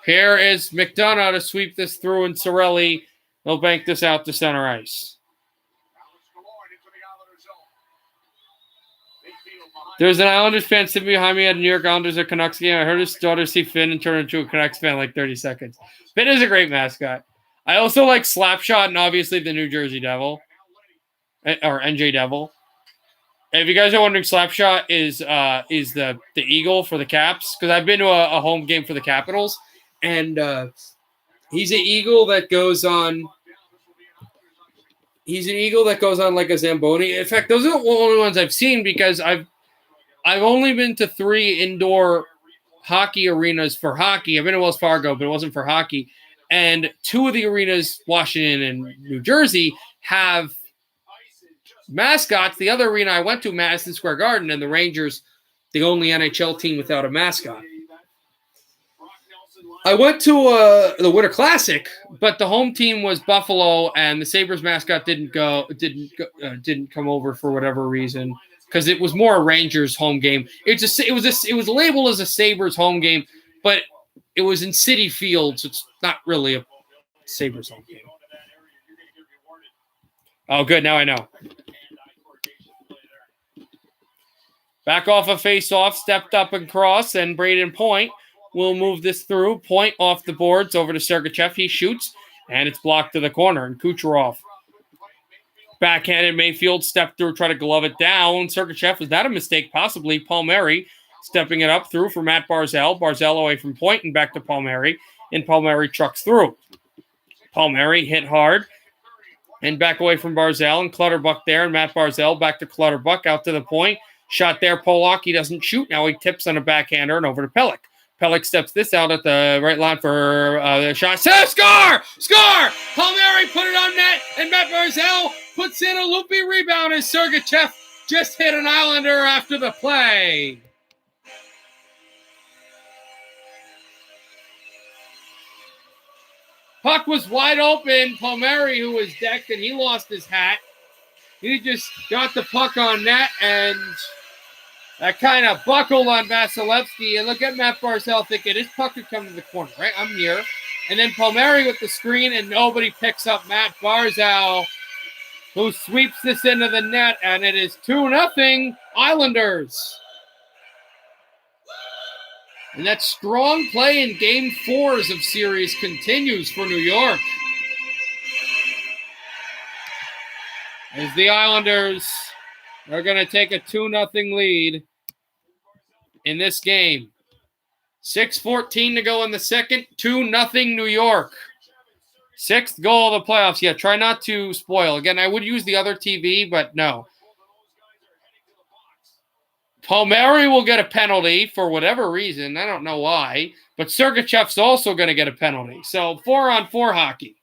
Here is McDonough to sweep this through, and Cirelli will bank this out to center ice. There's an Islanders fan sitting behind me at a New York Islanders or Canucks game. I heard his daughter see Finn and turn into a Canucks fan in like 30 seconds. Finn is a great mascot. I also like Slapshot and obviously the New Jersey Devil. Or NJ Devil. If you guys are wondering, Slapshot is the eagle for the Caps, because I've been to a home game for the Capitals, and he's an eagle that goes on. He's an eagle that goes on like a Zamboni. In fact, those are the only ones I've seen, because I've only been to 3 indoor hockey arenas for hockey. I've been to Wells Fargo, but it wasn't for hockey. And 2 of the arenas, Washington and New Jersey, have mascots. The other arena I went to, Madison Square Garden, and the Rangers, the only NHL team without a mascot. I went to the Winter Classic, but the home team was Buffalo, and the Sabres mascot didn't come over for whatever reason, because it was more a Rangers home game. It was labeled as a Sabres home game, but it was in Citi Field, so it's not really a Sabres home game. Oh, good. Now I know. Back off a face-off, stepped up and cross, and Braden Point will move this through. Point off the boards over to Sergachev. He shoots, and it's blocked to the corner. And Kucherov, backhanded Mayfield, stepped through, try to glove it down. Sergachev, was that a mistake? Possibly. Palmieri stepping it up through for Matt Barzal. Barzal away from Point and back to Palmieri, and Palmieri trucks through. Palmieri hit hard and back away from Barzal, and Clutterbuck there, and Matt Barzal back to Clutterbuck, out to the point. Shot there, Pollock. He doesn't shoot. Now he tips on a backhander and over to Pelech. Pelech steps this out at the right line for the shot. Score! Palmieri put it on net, and Matt Barzal puts in a loopy rebound as Sergachev just hit an Islander after the play. Puck was wide open. Palmieri, who was decked, and he lost his hat. He just got the puck on net, and that kind of buckled on Vasilevsky. And look at Matt Barzal thinking, this puck could come to the corner, right? I'm here. And then Palmieri with the screen, and nobody picks up Matt Barzal, who sweeps this into the net, and it is 2-0 Islanders. And that strong play in Game 4s of series continues for New York, as the Islanders are going to take a 2-0 lead in this game. 6:14 to go in the second. 2-0 New York. 6th goal of the playoffs. Yeah, try not to spoil. Again, I would use the other TV, but no. Palmieri will get a penalty for whatever reason. I don't know why. But Sergachev's also going to get a penalty. So 4-on-4 hockey.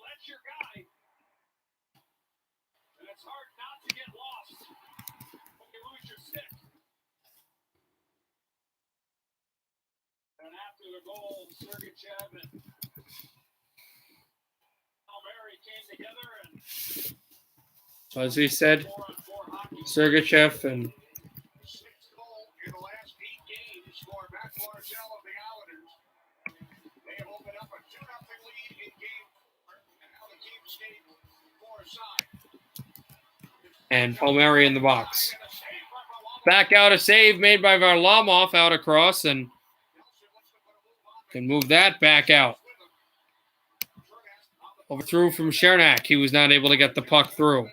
That's your guy. And it's hard not to get lost when you lose your stick. And after the goal, Sergachev and Palmieri came together, and so as we said, Sergachev and 6th goal in the last 8 games for Matt Barzal of the Islanders. They have opened up a 2-0 lead in Game 4, and now the team skate for a side. and Palmieri in the box. Back out, a save made by Varlamov out across, and can move that back out. Overthrew from Chernak. He was not able to get the puck through.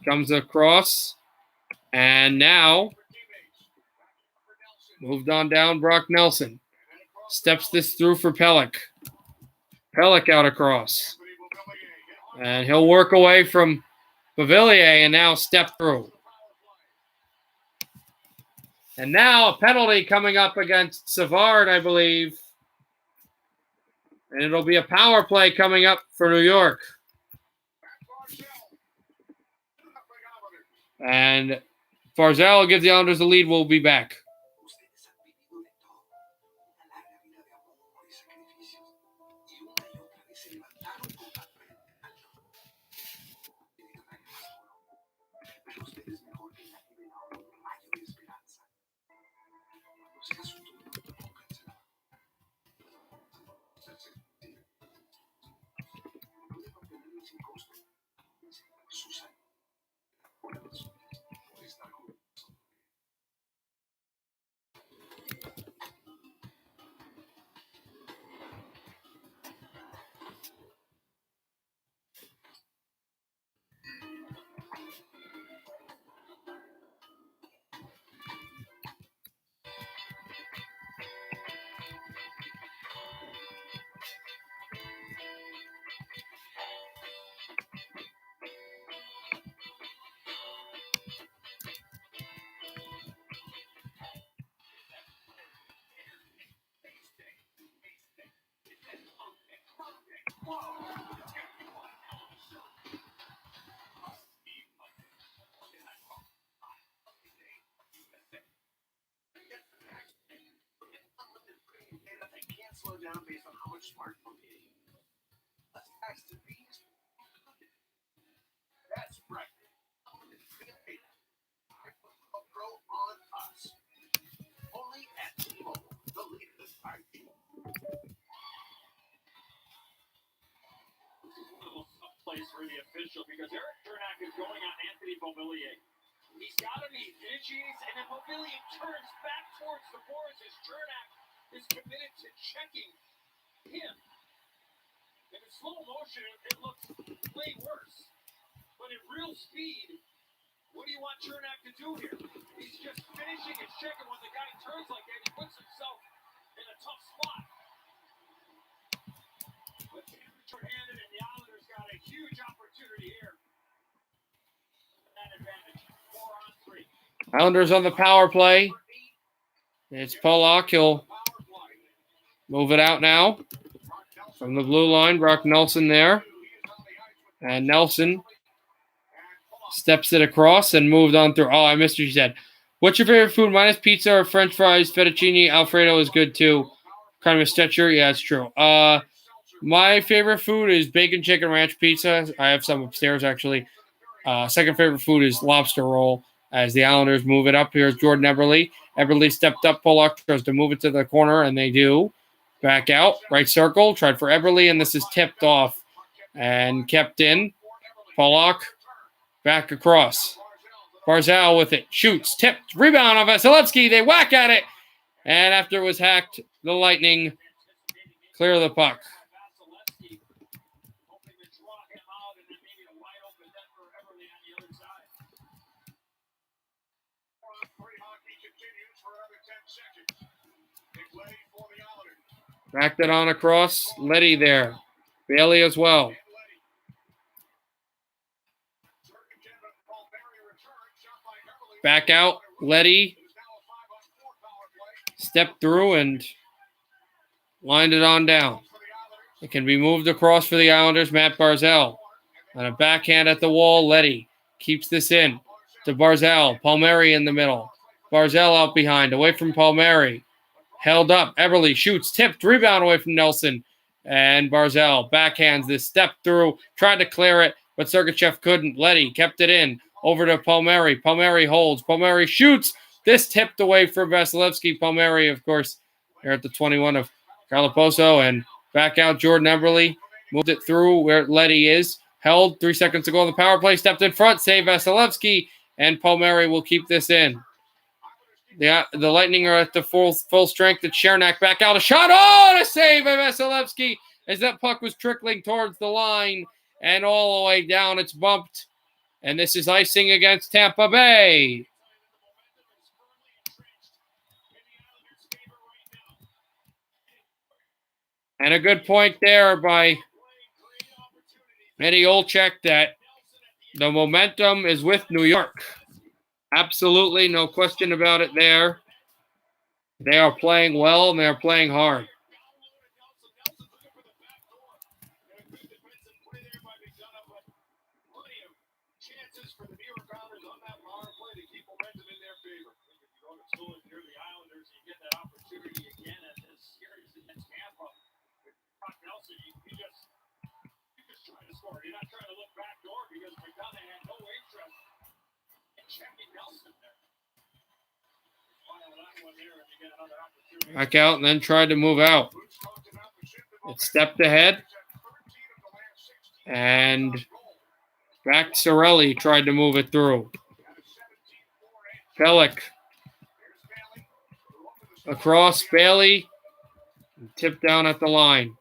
Comes across. And now, moved on down, Brock Nelson. Steps this through for Pellick. Pellick out across. And he'll work away from Pavillier and now step through. And now a penalty coming up against Savard, I believe. And it'll be a power play coming up for New York. And Barzal gives the Islanders the lead. We'll be back. Slow down based on how much smartphone you need. Let's ask the bees. That's right. A Pro on us. Only at T-Mobile, the latest 5G. Place for the official because Eric Chernak is going on Anthony Beauvillier. He's got him, he ditches, and then Beauvillier turns back towards the boards as Chernak is committed to checking him. In slow motion, it looks way worse. But in real speed, what do you want Chernak to do here? He's just finishing his check, and when the guy turns like that, he puts himself in a tough spot. But Tampa short-handed, and the Islanders got a huge opportunity here. That advantage, 4-on-3. Islanders on the power play. It's Pollock. He'll move it out now. From the blue line, Brock Nelson there. And Nelson steps it across and moved on through. Oh, I missed what you said. What's your favorite food? Minus pizza or French fries, fettuccine, Alfredo is good too. Kind of a stretcher. Yeah, it's true. My favorite food is bacon chicken ranch pizza. I have some upstairs, actually. Second favorite food is lobster roll. As the Islanders move it up, here's Jordan Eberle. Eberle stepped up. Pollock tries to move it to the corner, and they do. Back out, right circle, tried for Eberle, and this is tipped off and kept in. Pollock back across. Barzal with it, shoots, tipped, rebound on Vasilevsky. They whack at it, and after it was hacked, the Lightning clear the puck. Backed it on across. Leddy there. Bailey as well. Back out. Leddy stepped through and lined it on down. It can be moved across for the Islanders. Matt Barzal on a backhand at the wall. Leddy keeps this in to Barzal. Palmieri in the middle. Barzal out behind. Away from Palmieri. Held up. Eberle shoots. Tipped. Rebound away from Nelson. And Barzal backhands this. Step through. Tried to clear it, but Sergachev couldn't. Leddy kept it in. Over to Palmieri. Palmieri holds. Palmieri shoots. This tipped away for Vasilevsky. Palmieri, of course, here at the 21 of Calaposo. And back out Jordan Eberle. Moved it through where Leddy is. Held. 3 seconds to go on the power play. Stepped in front. Save Vasilevsky. And Palmieri will keep this in. The Lightning are at the full strength. It's Chernak back out. A shot. Oh, a save by Vasilevsky as that puck was trickling towards the line and all the way down. It's bumped And this is icing against Tampa Bay. And a good point there by Eddie Olczyk that the momentum is with New York. Absolutely, no question about it there. They are playing well and they are playing hard. Chances for the New York Islanders on that power play to keep momentum in their favor. If you go to school and you're the Islanders, you get that opportunity again at this series against Tampa. With Brock Nelson, you just try to score. You're not trying to look back door because McDonough had no interest in checking Nelson there. File that one there and you get another opportunity. Back out and then tried to move out. It stepped ahead. And back Cirelli tried to move it through. Pelech across Bailey. Tipped down at the line.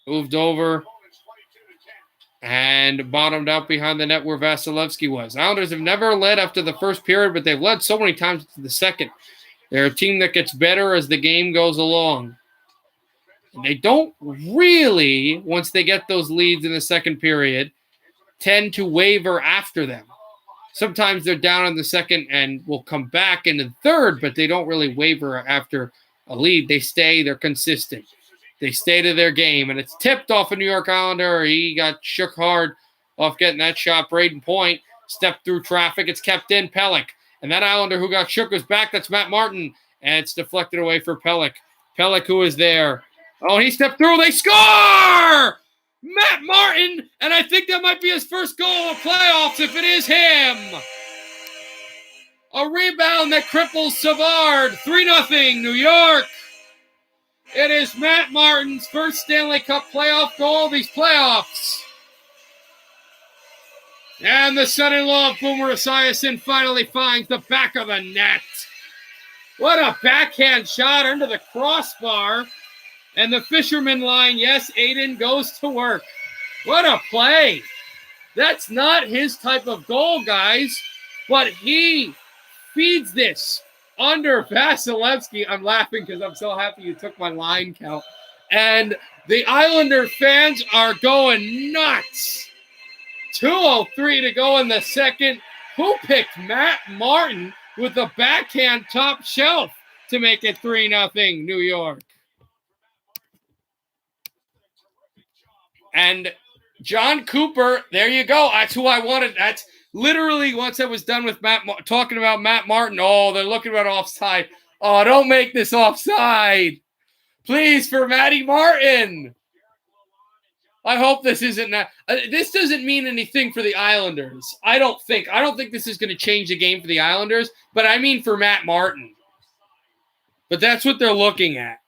Moved over. And bottomed out behind the net where Vasilevsky was. Islanders have never led after the first period, but they've led so many times to the second. They're a team that gets better as the game goes along. And they don't really, once they get those leads in the second period, tend to waver after them. Sometimes they're down in the second and will come back in the third, but they don't really waver after a lead. They stay, they're consistent. They stay to their game, and it's tipped off a New York Islander. He got shook hard off getting that shot. Braden Point stepped through traffic. It's kept in. Pelech. And that Islander who got shook was back. That's Matt Martin. And it's deflected away for Pelech. Pelech, who is there. Oh, he stepped through. They score! Matt Martin. And I think that might be his first goal of playoffs if it is him. A rebound that cripples Savard. 3-0 New York. It is Matt Martin's first Stanley Cup playoff goal of these playoffs. And the son-in-law of Boomer Esiason finally finds the back of the net. What a backhand shot into the crossbar. And the fisherman line, yes, Aiden goes to work. What a play. That's not his type of goal, guys. But he feeds this under Vasilevsky. I'm laughing because I'm so happy you took my line count. And the Islander fans are going nuts. 2:03 to go in the second. Who picked Matt Martin with the backhand top shelf to make it 3-0 New York? And John Cooper, there you go. That's who I wanted. That's literally once I was done with talking about Matt Martin. Oh, they're looking at offside. Oh, don't make this offside. Please, for Matty Martin. I hope this isn't that. This doesn't mean anything for the Islanders. I don't think this is going to change the game for the Islanders, but I mean for Matt Martin. But that's what they're looking at.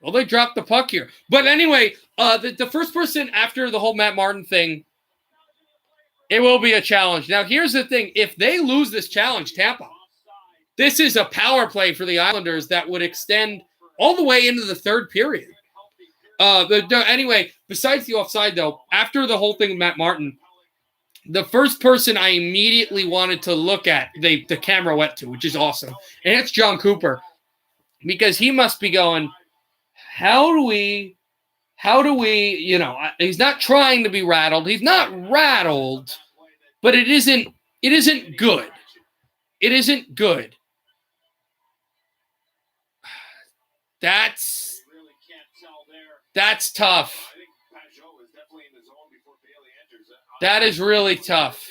Well, they dropped the puck here. But anyway, the first person after the whole Matt Martin thing, it will be a challenge. Now, here's the thing. If they lose this challenge, Tampa, this is a power play for the Islanders that would extend all the way into the third period. Anyway, besides the offside, though, after the whole thing with Matt Martin, the first person I immediately wanted to look at, the camera went to, which is awesome, and it's John Cooper, because he must be going, how do we, he's not trying to be rattled. He's not rattled, but it isn't good. It isn't good. That's tough. That is really tough.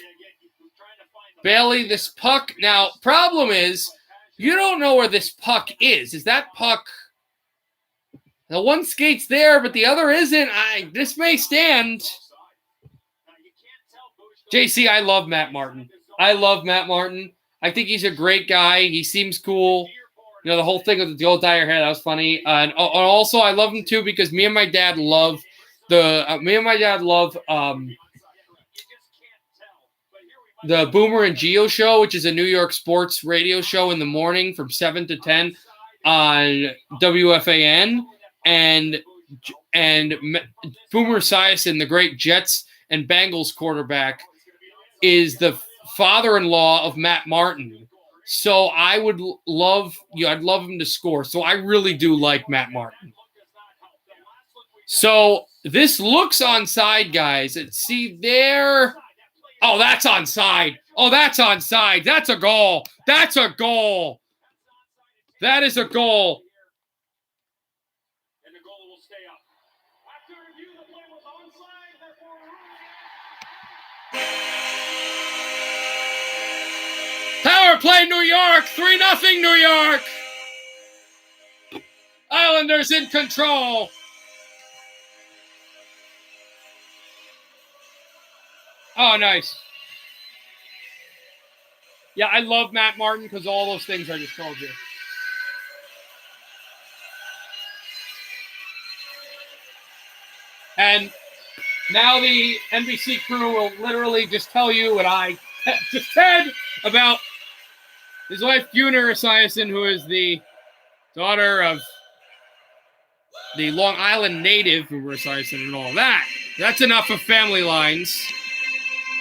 Bailey, this puck. Now, problem is, you don't know where this puck is. Is that puck? The one skate's there, but the other isn't. This may stand. JC, I love Matt Martin. I think he's a great guy. He seems cool. You know, the whole thing with the old dye hair, that was funny. And also, I love him too because me and my dad love the Boomer and Geo show, which is a New York sports radio show in the morning from 7 to 10 on WFAN. And and Boomer Esiason, the great Jets and Bengals quarterback, is the father-in-law of Matt Martin. So I would I'd love him to score. So I really do like Matt Martin. So this looks onside, guys. See there. Oh, that's onside. Oh, that's onside. That's a goal. That's a goal. That is a goal. And the goal will stay up. After review, the play was onside, therefore Power play, New York. 3-0 New York. Islanders in control. Oh, nice. Yeah, I love Matt Martin because all those things I just told you. And now the NBC crew will literally just tell you what I just said about his wife, Boomer Esiason, who is the daughter of the Long Island native, Boomer Esiason, and all that. That's enough of family lines.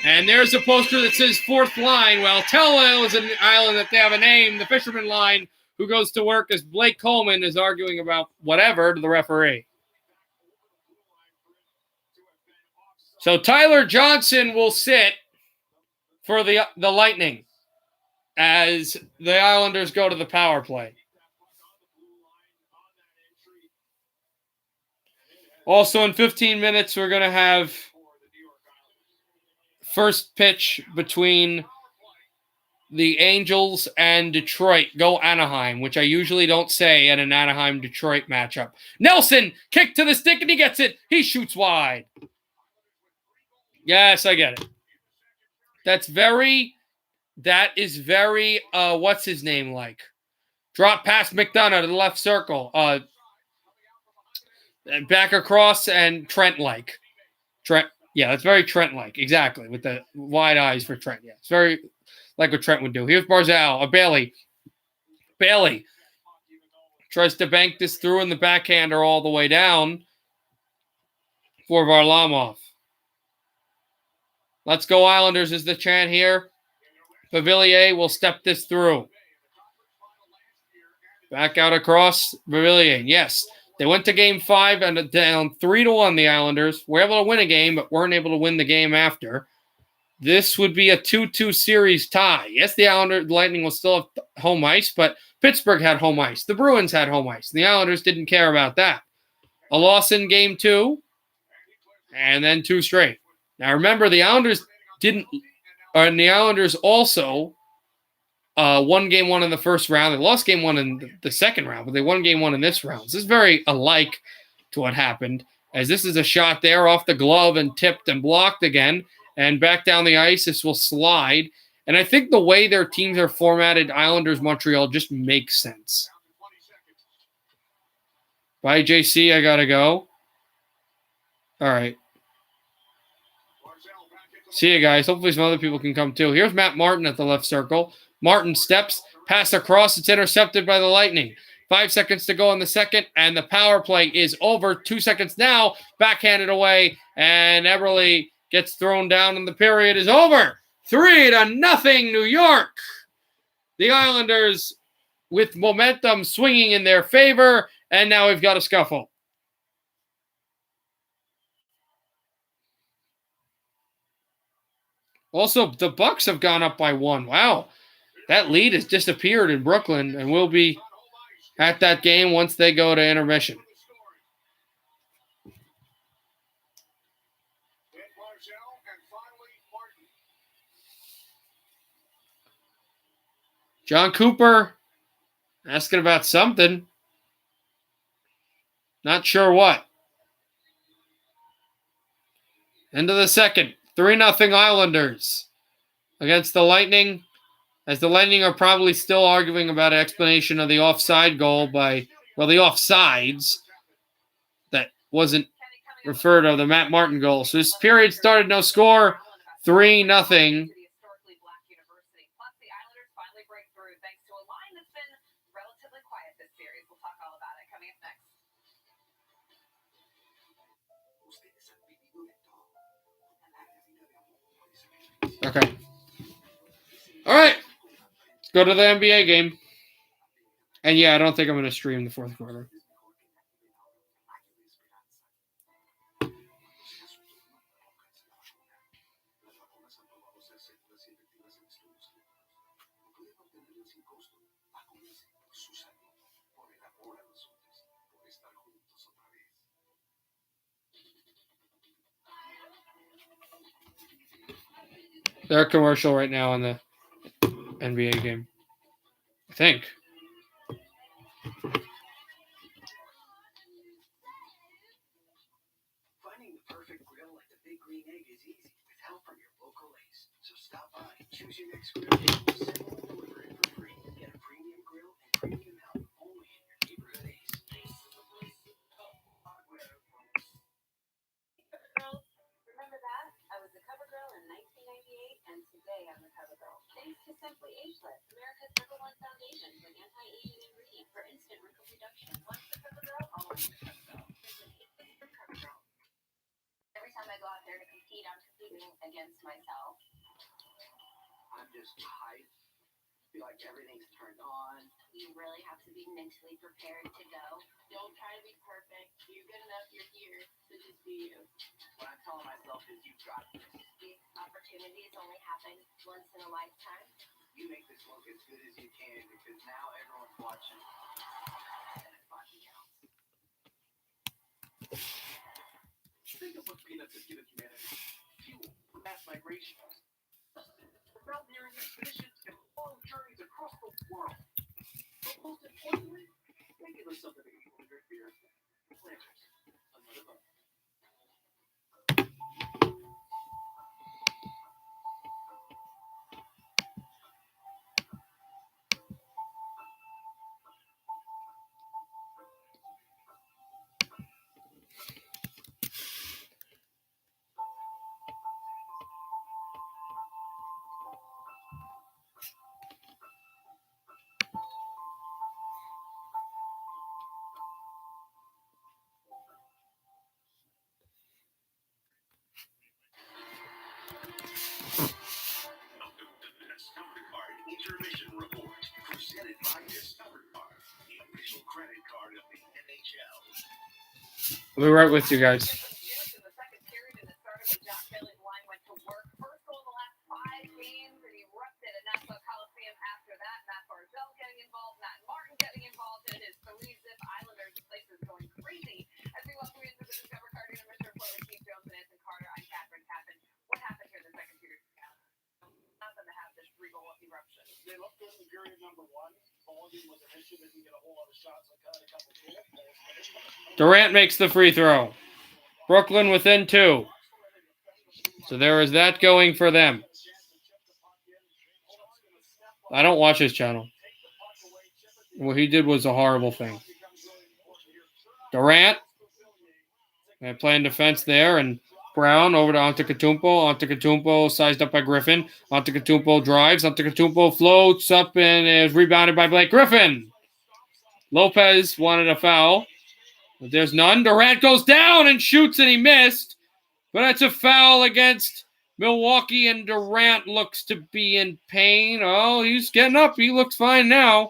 And there's a poster that says fourth line. Well, Tello is an island that they have a name. The fisherman line, who goes to work as Blake Coleman, is arguing about whatever to the referee. So Tyler Johnson will sit for the Lightning as the Islanders go to the power play. Also in 15 minutes, we're going to have first pitch between the Angels and Detroit. Go Anaheim, which I usually don't say at an Anaheim-Detroit matchup. Nelson, kick to the stick, and he gets it. He shoots wide. Yes, I get it. That is very, what's his name like? Drop past McDonough to the left circle. Back across and Trent-like. Trent, yeah, that's very Trent-like. Exactly, with the wide eyes for Trent. Yeah, it's very like what Trent would do. Here's Barzal, Bailey. Bailey tries to bank this through in the backhander all the way down for Varlamov. Let's go Islanders is the chant here. Pavillier will step this through. Back out across Pavillier. Yes, they went to game 5 and down 3-1, the Islanders. Were able to win a game, but weren't able to win the game after. This would be a 2-2 series tie. Yes, the Lightning will still have home ice, but Pittsburgh had home ice. The Bruins had home ice. The Islanders didn't care about that. A loss in game 2, and then 2 straight. Now remember, the Islanders also won game 1 in the first round. They lost game 1 in the second round, but they won game 1 in this round. This is very alike to what happened, as this is a shot there off the glove and tipped and blocked again. And back down the ice, this will slide. And I think the way their teams are formatted, Islanders, Montreal, just makes sense. Bye, JC. I got to go. All right. See you guys. Hopefully some other people can come too. Here's Matt Martin at the left circle. Martin steps, pass across. It's intercepted by the Lightning. 5 seconds to go in the second, and the power play is over. 2 seconds now. Backhanded away, and Eberle gets thrown down, and the period is over. 3-0 New York. The Islanders with momentum swinging in their favor, and now we've got a scuffle. Also, the Bucks have gone up by 1. Wow. That lead has disappeared in Brooklyn, and we'll be at that game once they go to intermission. John Cooper asking about something. Not sure what. End of the second. 3-0 Islanders against the Lightning. As the Lightning are probably still arguing about an explanation of the offside goal the offsides that wasn't referred to, the Matt Martin goal. So this period started no score, 3-0. Okay. All right. Let's go to the NBA game. And yeah, I don't think I'm going to stream the fourth quarter. They're a commercial right now on the NBA game. I think. Finding the perfect grill like the Big Green Egg is easy with help from your local Ace. So stop by, choose your next grill, assemble and deliver it for free. Get a premium grill and premium help only in your neighborhood Ace. Girls, remember that? I was the cover girl in 1998, and today I'm the cover girl. Thanks to Simply Ageless, America's #1 foundation with anti-aging ingredient for instant wrinkle reduction. Once the cover girl, always the cover girl. Simply Ageless from cover girl. Every time I go out there to compete, I'm competing against myself. I'm just hyped. Feel like everything's turned on. You really have to be mentally prepared to go. Don't try to be perfect. You're good enough. You're here. So just be you. What I'm telling myself is you've got this. These opportunities only happen once in a lifetime. You make this look as good as you can because now everyone's watching. And it fucking counts. Think of what peanuts have given humanity. Fuel for mass migration. Mountaineering expeditions and long journeys across the world. But most importantly, they give us something to eat when we drink beer. Planters. Another book. Discover Card Intermission Report, presented by Discover Card, the official credit card of the NHL. I'll be right with you guys. In the second period, and it started with Jack Bailey's line went to work. First goal in the last 5 games, and erupted at Nassau Coliseum after that. Matt Barzell getting involved, Matt Martin getting involved in his 3-zip Islanders. The place is going crazy. As we welcome you into the Discover Card Intermission Report with Keith Jones and Anson Carter, I'm Catherine Tappan. What happened here in the second period? Nothing to have this regal eruption. They looked good in period number 1. Volume was an issue. They didn't get a whole lot of shots. Like cut a couple of Durant makes the free throw. Brooklyn within 2. So there is that going for them. I don't watch his channel. What he did was a horrible thing. Durant playing defense there, and Brown over to Antetokounmpo. Antetokounmpo sized up by Griffin. Antetokounmpo drives. Antetokounmpo floats up and is rebounded by Blake Griffin. Lopez wanted a foul, but there's none. Durant goes down and shoots, and he missed. But that's a foul against Milwaukee, and Durant looks to be in pain. Oh, he's getting up. He looks fine now.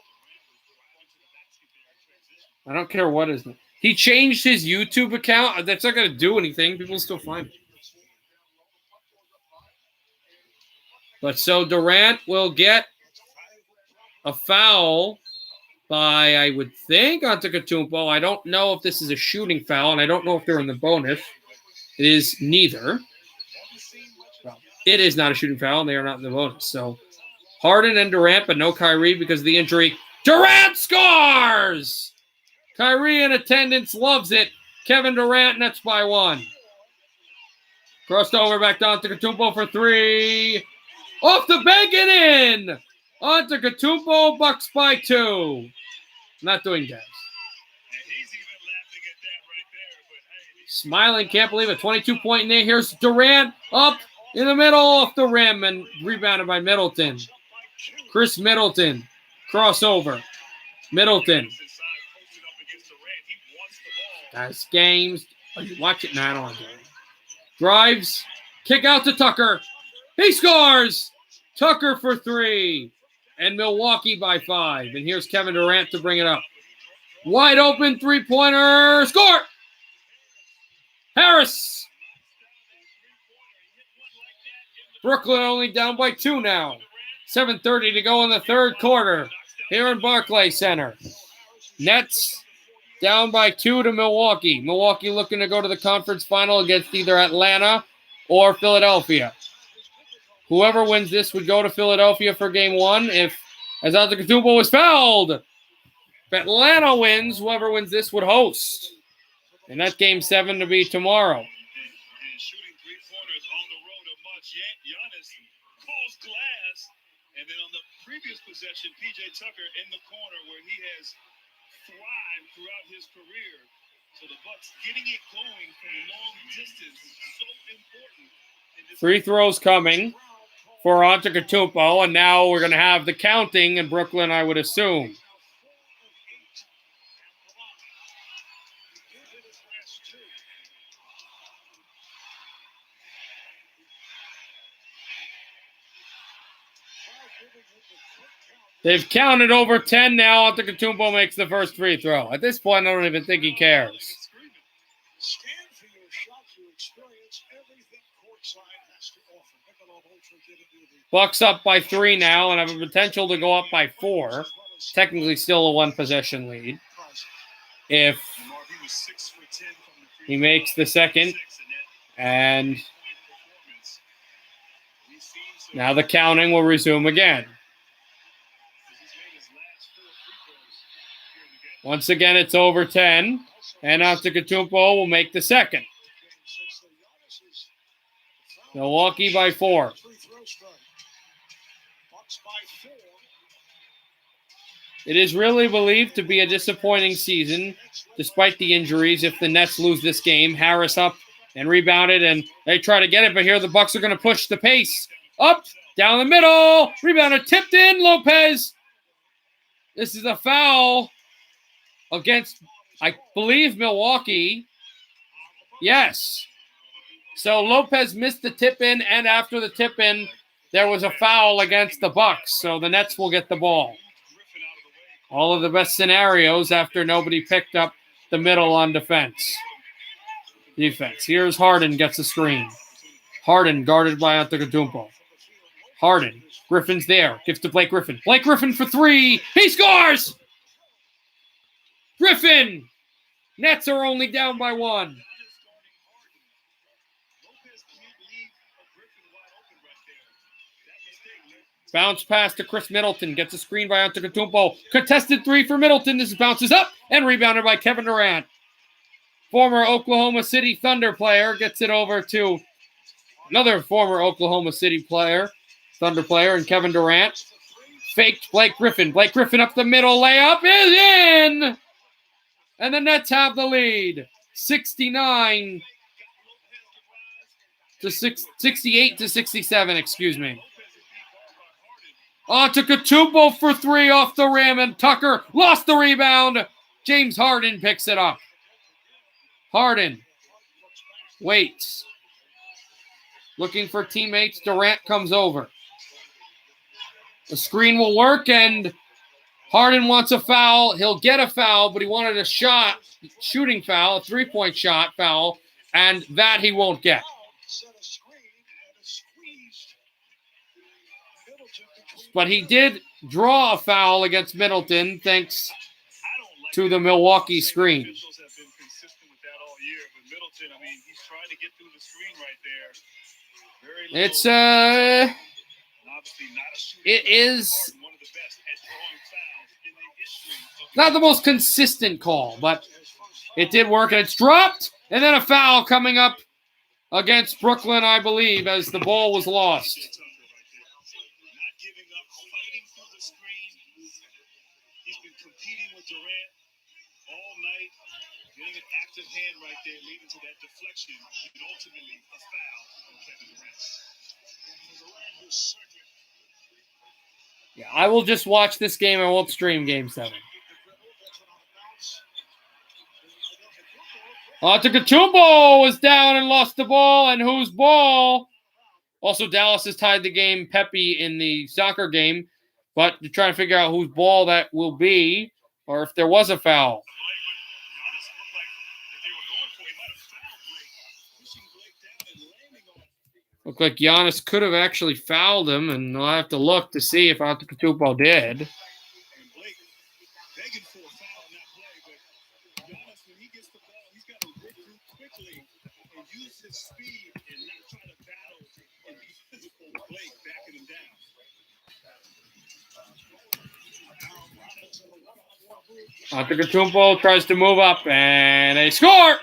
I don't care what his name. He changed his YouTube account. That's not going to do anything. People still find it. But so Durant will get a foul by, I would think, Antetokounmpo. I don't know if this is a shooting foul, and I don't know if they're in the bonus. It is neither. Well, it is not a shooting foul, and they are not in the bonus. So Harden and Durant, but no Kyrie because of the injury. Durant scores! Kyrie in attendance loves it. Kevin Durant nets by 1. Crossed over back down to Antetokounmpo for 3. Off the bank and in! Antetokounmpo Bucks by 2. Not doing that. Smiling, can't believe it. 22-point in there. Here's Durant up in the middle off the rim and rebounded by Middleton. Chris Middleton. Crossover. Middleton. Guys, games. Watch it now. Drives. Kick out to Tucker. He scores! Tucker for 3. And Milwaukee by 5. And here's Kevin Durant to bring it up. Wide open three-pointer. Score! Harris. Brooklyn only down by 2 now. 7:30 to go in the third quarter here in Barclays Center. Nets down by 2 to Milwaukee. Milwaukee looking to go to the conference final against either Atlanta or Philadelphia. Whoever wins this would go to Philadelphia for game 1 as Antetokounmpo was fouled. If Atlanta wins, whoever wins this would host. And that's game 7 to be tomorrow. And shooting three-pointers on the road are much. Giannis calls glass. And then on the previous possession, P.J. Tucker in the corner where he has thrived throughout his career. So the Bucks getting it going from long distance is so important. Free throws coming for Antetokounmpo, and now we're going to have the counting in Brooklyn, I would assume. They've counted over 10 now. Antetokounmpo makes the first free throw. At this point, I don't even think he cares. Stand for your shot, your experience, everything courtside has to offer. Bucks up by 3 now and have a potential to go up by 4. Technically still a one-possession lead. If he makes the second. And now the counting will resume again. Once again, it's over 10. And Antetokounmpo will make the second. Milwaukee by 4. It is really believed to be a disappointing season, despite the injuries. If the Nets lose this game, Harris up and rebounded, and they try to get it, but here the Bucks are going to push the pace. Up, down the middle, rebounded, tipped in, Lopez. This is a foul against, I believe, Milwaukee. Yes. So Lopez missed the tip-in, and after the tip-in, there was a foul against the Bucks. So the Nets will get the ball. All of the best scenarios after nobody picked up the middle on defense. Here's Harden gets a screen. Harden guarded by Antetokounmpo. Harden. Griffin's there. Gives to Blake Griffin. Blake Griffin for 3. He scores! Griffin! Nets are only down by 1. Bounce pass to Chris Middleton. Gets a screen by Antetokounmpo. Contested 3 for Middleton. This bounces up and rebounded by Kevin Durant. Former Oklahoma City Thunder player gets it over to another former Oklahoma City player, Thunder player, and Kevin Durant. Faked Blake Griffin. Blake Griffin up the middle. Layup is in! And the Nets have the lead. 68 to 67, excuse me. Antetokounmpo for 3 off the rim, and Tucker lost the rebound. James Harden picks it up. Harden waits. Looking for teammates. Durant comes over. The screen will work, and Harden wants a foul. He'll get a foul, but he wanted a shooting foul, a 3-point shot foul, and that he won't get. But he did draw a foul against Middleton thanks to the Milwaukee screen. It is not the most consistent call, but it did work, and it's dropped, and then a foul coming up against Brooklyn, I believe, as the ball was lost. Durant all night, getting an active hand right there, leading to that deflection, and ultimately a foul on Kevin Durant. Yeah, I will just watch this game. I won't stream Game 7. Antetokounmpo was down and lost the ball, and whose ball? Also, Dallas has tied the game Pepe in the soccer game, but they're trying to figure out whose ball that will be or if there was a foul. Looked like Giannis could have actually fouled him, and I'll have to look to see if Antetokounmpo did. Begging for a foul in that play, but Giannis, when he gets the ball, he's got to regroup quickly and use his speed and not try to battle and be physical with Blake backing him down. Antetokounmpo tries to move up, and they score!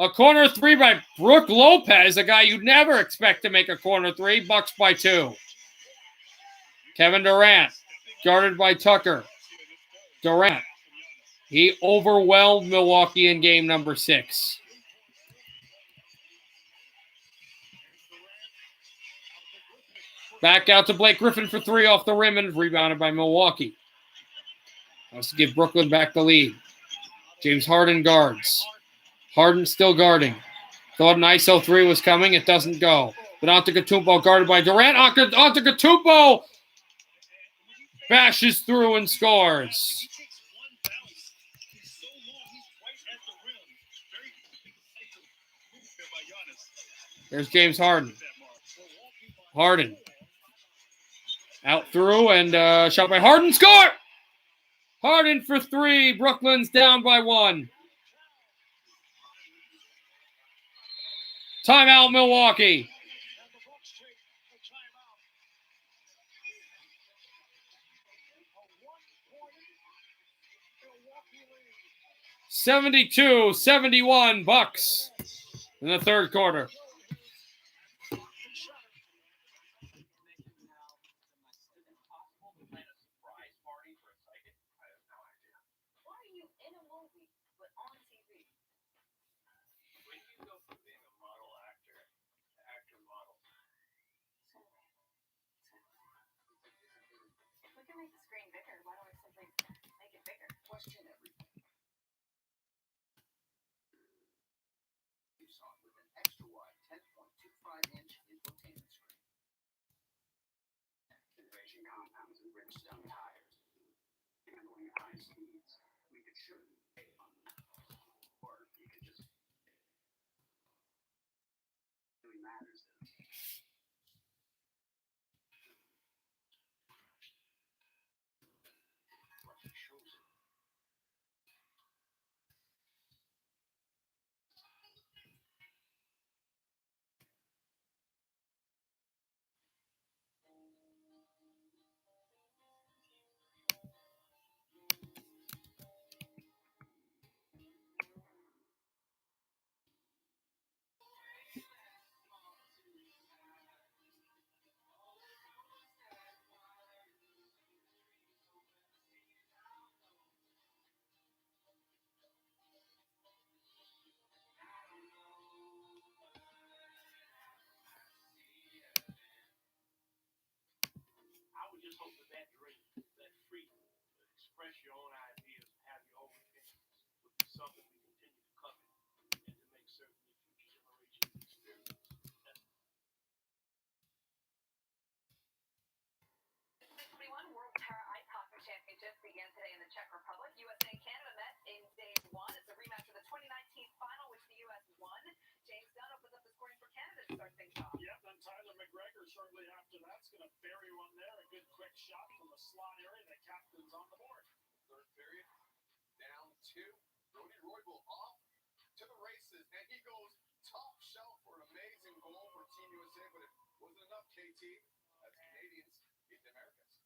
A corner three by Brook Lopez, a guy you'd never expect to make a corner three. Bucks by 2. Kevin Durant, guarded by Tucker. Durant, he overwhelmed Milwaukee in game number 6. Back out to Blake Griffin for 3 off the rim and rebounded by Milwaukee. Wants to give Brooklyn back the lead. James Harden guards. Harden still guarding. Thought an ISO 3 was coming. It doesn't go. But Antetokounmpo guarded by Durant. Antetokounmpo bashes through and scores. There's James Harden. Harden. Out through and shot by Harden. Score! Harden for 3. Brooklyn's down by 1. Timeout, Milwaukee. $72-71 Bucks in the third quarter. Make the screen bigger. Why don't we simply make it bigger? Question everything. With an extra wide 10.25-inch infotainment screen. Innovation compounds and Bridgestone tires. Handling high speeds. We could show you on or you could just really matters to them. What he shows it. I would just hope that dream, that freedom to express your own ideas, have your own opinions, would be something we continue to covet and to make certain that future generations experience. 2021 World Para Ice Hockey Championships began today in the Czech Republic. USA and Canada met in Stage 1. It's a rematch of the 2019 final, which the U.S. won. James Dunn opens up the scoring for Canada to start things off. Yep, and Tyler McGregor shortly after that's going to bury one there. A good quick shot from the slot area. The captain's on the board. Third period, down 2. Brody Roybal off to the races, and he goes top shelf for an amazing goal for Team USA, but it wasn't enough, KT. As Canadians beat the Americans.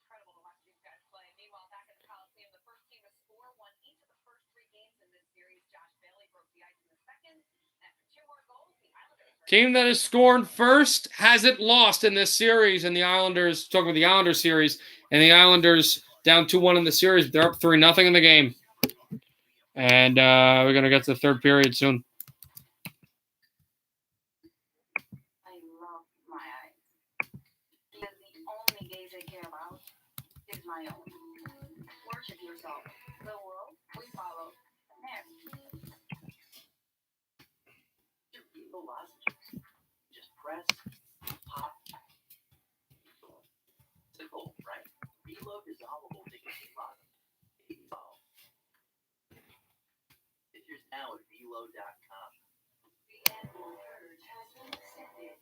Incredible to watch these guys play. Meanwhile, back at the Coliseum, the first team to score won each of the first 3 games in this series. Josh Bailey broke the ice in the second. After 2 more goals, the Islanders... Team that has scored first hasn't lost in this series, and the Islanders, talking about the Islanders series, and the Islanders down 2-1 in the series. They're up 3-0 in the game. And we're going to get to the third period soon. I love my eyes. Because the only gaze I care about is my own. Worship yourself. The world we follow. There. People lost. Just press, pop. Simple, right? Reload dissolvable nicotine bottle. Pictures now at reload.com. The Admiral Purge has been accepted.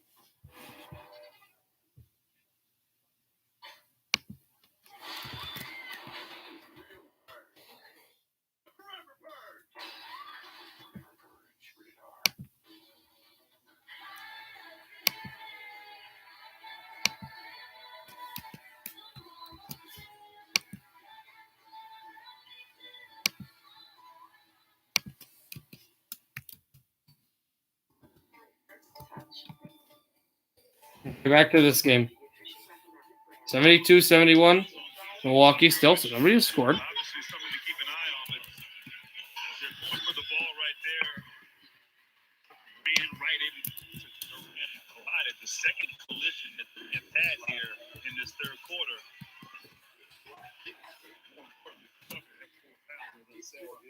Forever Purge. Back to this game. 72-71. Milwaukee still. So somebody has scored. Obviously, something to keep an eye on. But they're going for the ball right there. Ran right into and collided. The second collision that they've had here in this third quarter. More importantly, cover that fourth half, as I said, is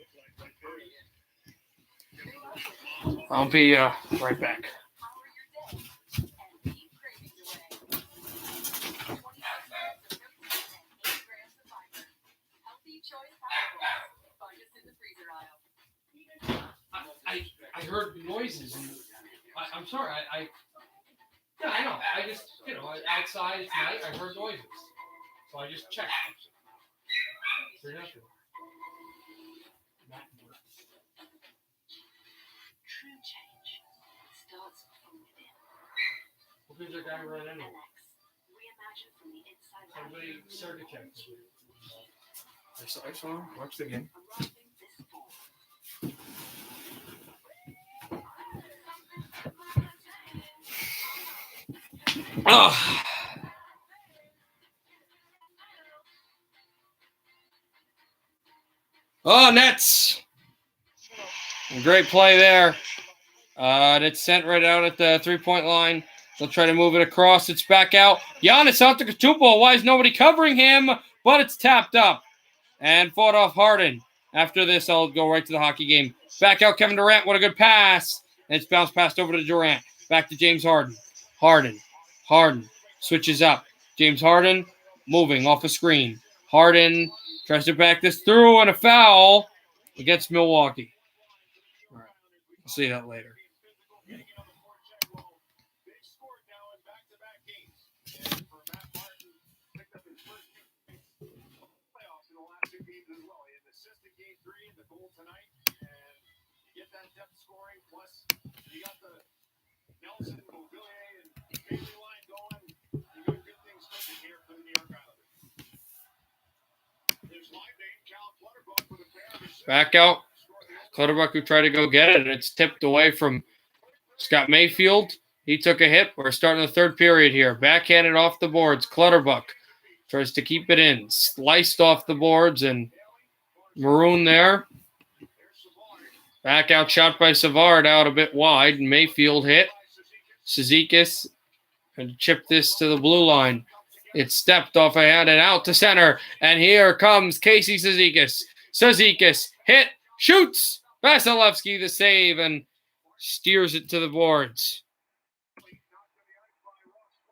matchup with Durant so important defensively for the Bucks. I'll be right back. Power your day and keep cravings away. 26 grams of protein and 8 grams of fiber. Healthy choice vegetables. Find us in the freezer aisle. I heard noises. I'm sorry. Yeah, I know. I just, outside it's night. I heard noises. So I just checked. True change starts from within. Well, who's that guy running in? Reimagine from the inside out. Somebody circuit check. I saw him. Watch the game. Arriving this fall. Oh. Oh, Nets. Great play there. It's sent right out at the three-point line. They'll try to move it across. It's back out. Giannis Antetokounmpo. Why is nobody covering him? But it's tapped up and fought off Harden. After this, I'll go right to the hockey game. Back out Kevin Durant. What a good pass. And it's bounced passed over to Durant. Back to James Harden. Harden switches up. James Harden moving off a screen. Harden tries to back this through and a foul against Milwaukee. All right. We'll see that later. Get that depth scoring, plus you got the Nelson, Mobilier, and Bailey line going. You got good things cooking here for the New York Islanders. There's line name, Cal Clutterbuck with a pair. Back out. Clutterbuck who tried to go get it, and it's tipped away from Scott Mayfield. He took a hit. We're starting the third period here. Backhanded off the boards. Clutterbuck tries to keep it in. Sliced off the boards, and Maroon there. Back out shot by Savard out a bit wide. Mayfield hit. Cizikas and chipped this to the blue line. It stepped off a hand and out to center. And here comes Casey Cizikas. Cizikas hit, shoots. Vasilevsky the save and steers it to the boards.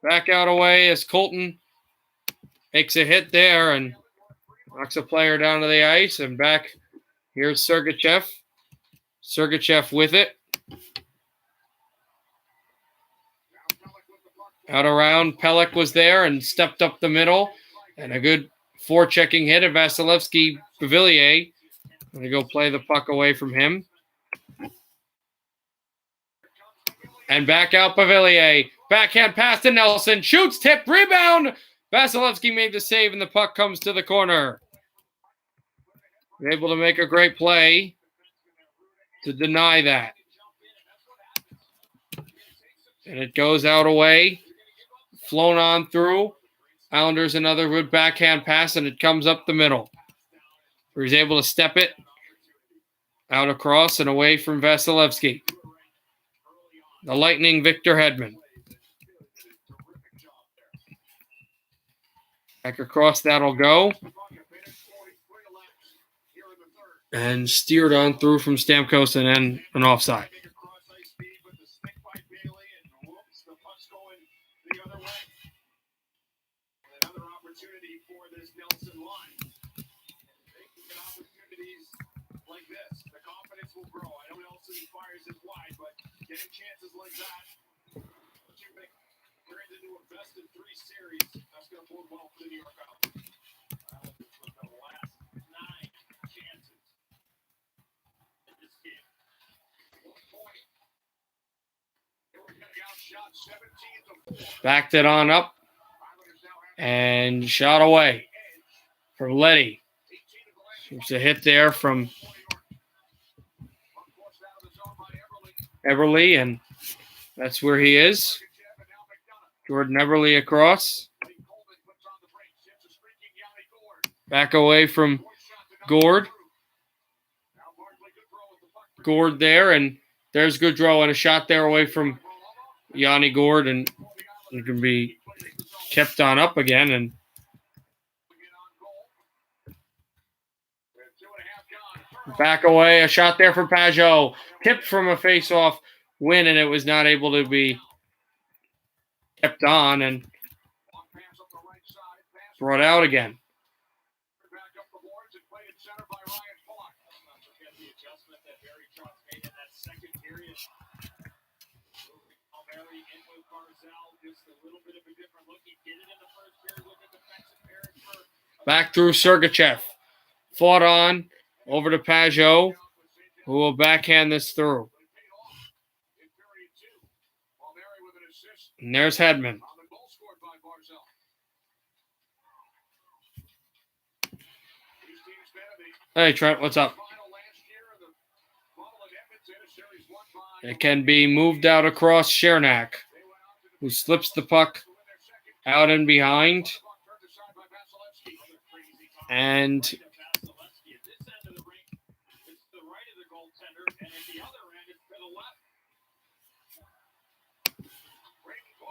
Back out away as Colton makes a hit there and knocks a player down to the ice. And back here's Sergachev. Sergachev with it. Out around. Pelech was there and stepped up the middle. And a good forechecking hit of Vasilevsky Pavilier. Going to go play the puck away from him. And back out Pavilier. Backhand pass to Nelson. Shoots, tip, rebound. Vasilevsky made the save and the puck comes to the corner. Able to make a great play to deny that. And it goes out away. Flown on through. Islanders another good backhand pass, and it comes up the middle. Where he's able to step it out across and away from Vasilevsky. the Lightning, Victor Hedman. Back across, that'll go. And steered on through from Stamkos and then an offside. Another opportunity for this Nelson line. They can get opportunities like this. The confidence will grow. I know Nelson fires it wide, but getting chances like that, what you think turns into a best of 3 series, that's going to bode well for the New York Islanders. Islanders with the last 9 chances in this game. 1 point. They were getting outshot 17-4. Backed it on up. And shot away for Letty. Seems a hit there from Everly, and that's where he is. Jordan Everly across. Back away from Gord. Gord there, and there's Goodrow and a shot there away from Yanni Gord, and it can be kept on up again, and back away, a shot there for Pajot. Tipped from a face-off win, and it was not able to be kept on and brought out again. Back through Sergachev. Fought on. Over to Pajot, who will backhand this through. And there's Hedman. Hey, Trent, what's up? It can be moved out across Chernak, who slips the puck out and behind. And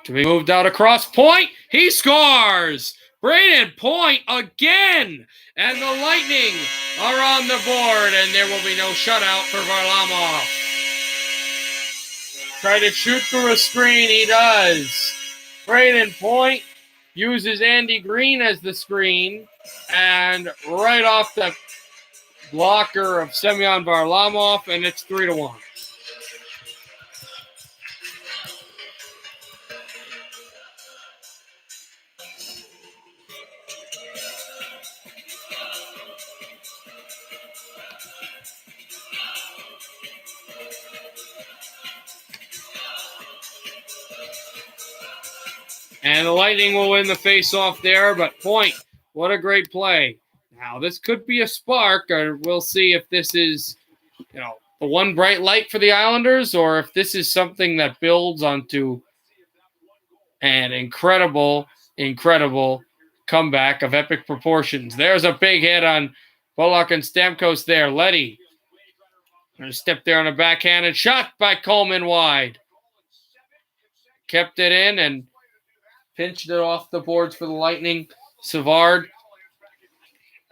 to be moved out across point. He scores! Brayden Point again! And the Lightning are on the board, and there will be no shutout for Varlamov. Try to shoot through a screen. He does. Brayden Point uses Andy Green as the screen, and right off the blocker of Semyon Varlamov, and it's 3-1. And the Lightning will win the face-off there, but Point, what a great play. Now, this could be a spark, or we'll see if this is, the one bright light for the Islanders, or if this is something that builds onto an incredible comeback of epic proportions. There's a big hit on Bullock and Stamkos there. Letty, going to step there on a backhanded shot by Coleman wide. Kept it in and pinched it off the boards for the Lightning. Savard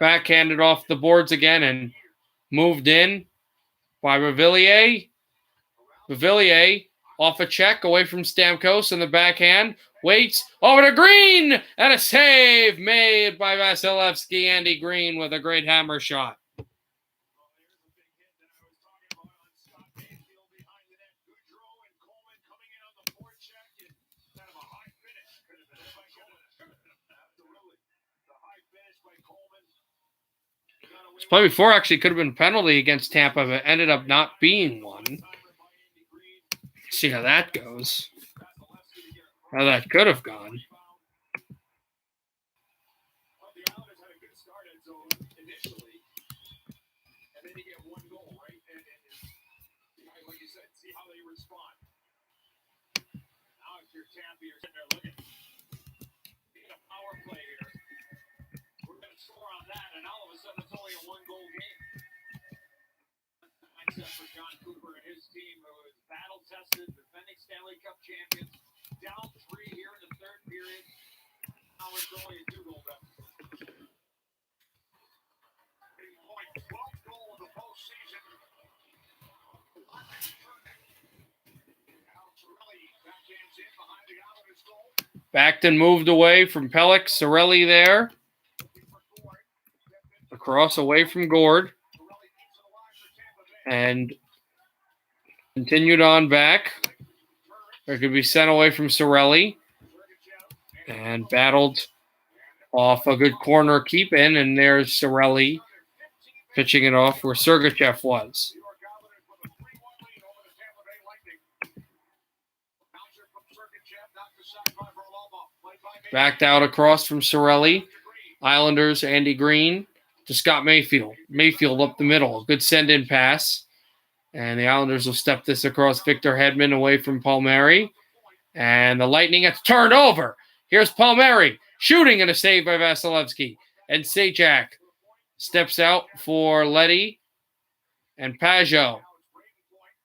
backhanded off the boards again and moved in by Revillier. Revillier off a check away from Stamkos in the backhand. Waits over to Green, and a save made by Vasilevsky. Andy Green with a great hammer shot. This play before actually could have been a penalty against Tampa, but ended up not being one. See how that goes. How that could have gone. For John Cooper and his team, who is battle-tested, defending Stanley Cup champions. Down 3 here in the third period. Now it's only a 2-goal deficit. Point 12th goal of the postseason. Now Cirelli backhands in behind the Islanders' goal. Backed and moved away from Pelech. Cirelli there. Across away from Gord. And continued on back. It could be sent away from Cirelli. And battled off a good corner keep in. And there's Cirelli pitching it off where Sergachev was. Backed out across from Cirelli. Islanders, Andy Green to Scott Mayfield. Mayfield up the middle. Good send-in pass. And the Islanders will step this across Victor Hedman away from Palmieri. And the Lightning gets turned over. Here's Palmieri shooting and a save by Vasilevsky. And Sajak steps out for Leddy and Pajot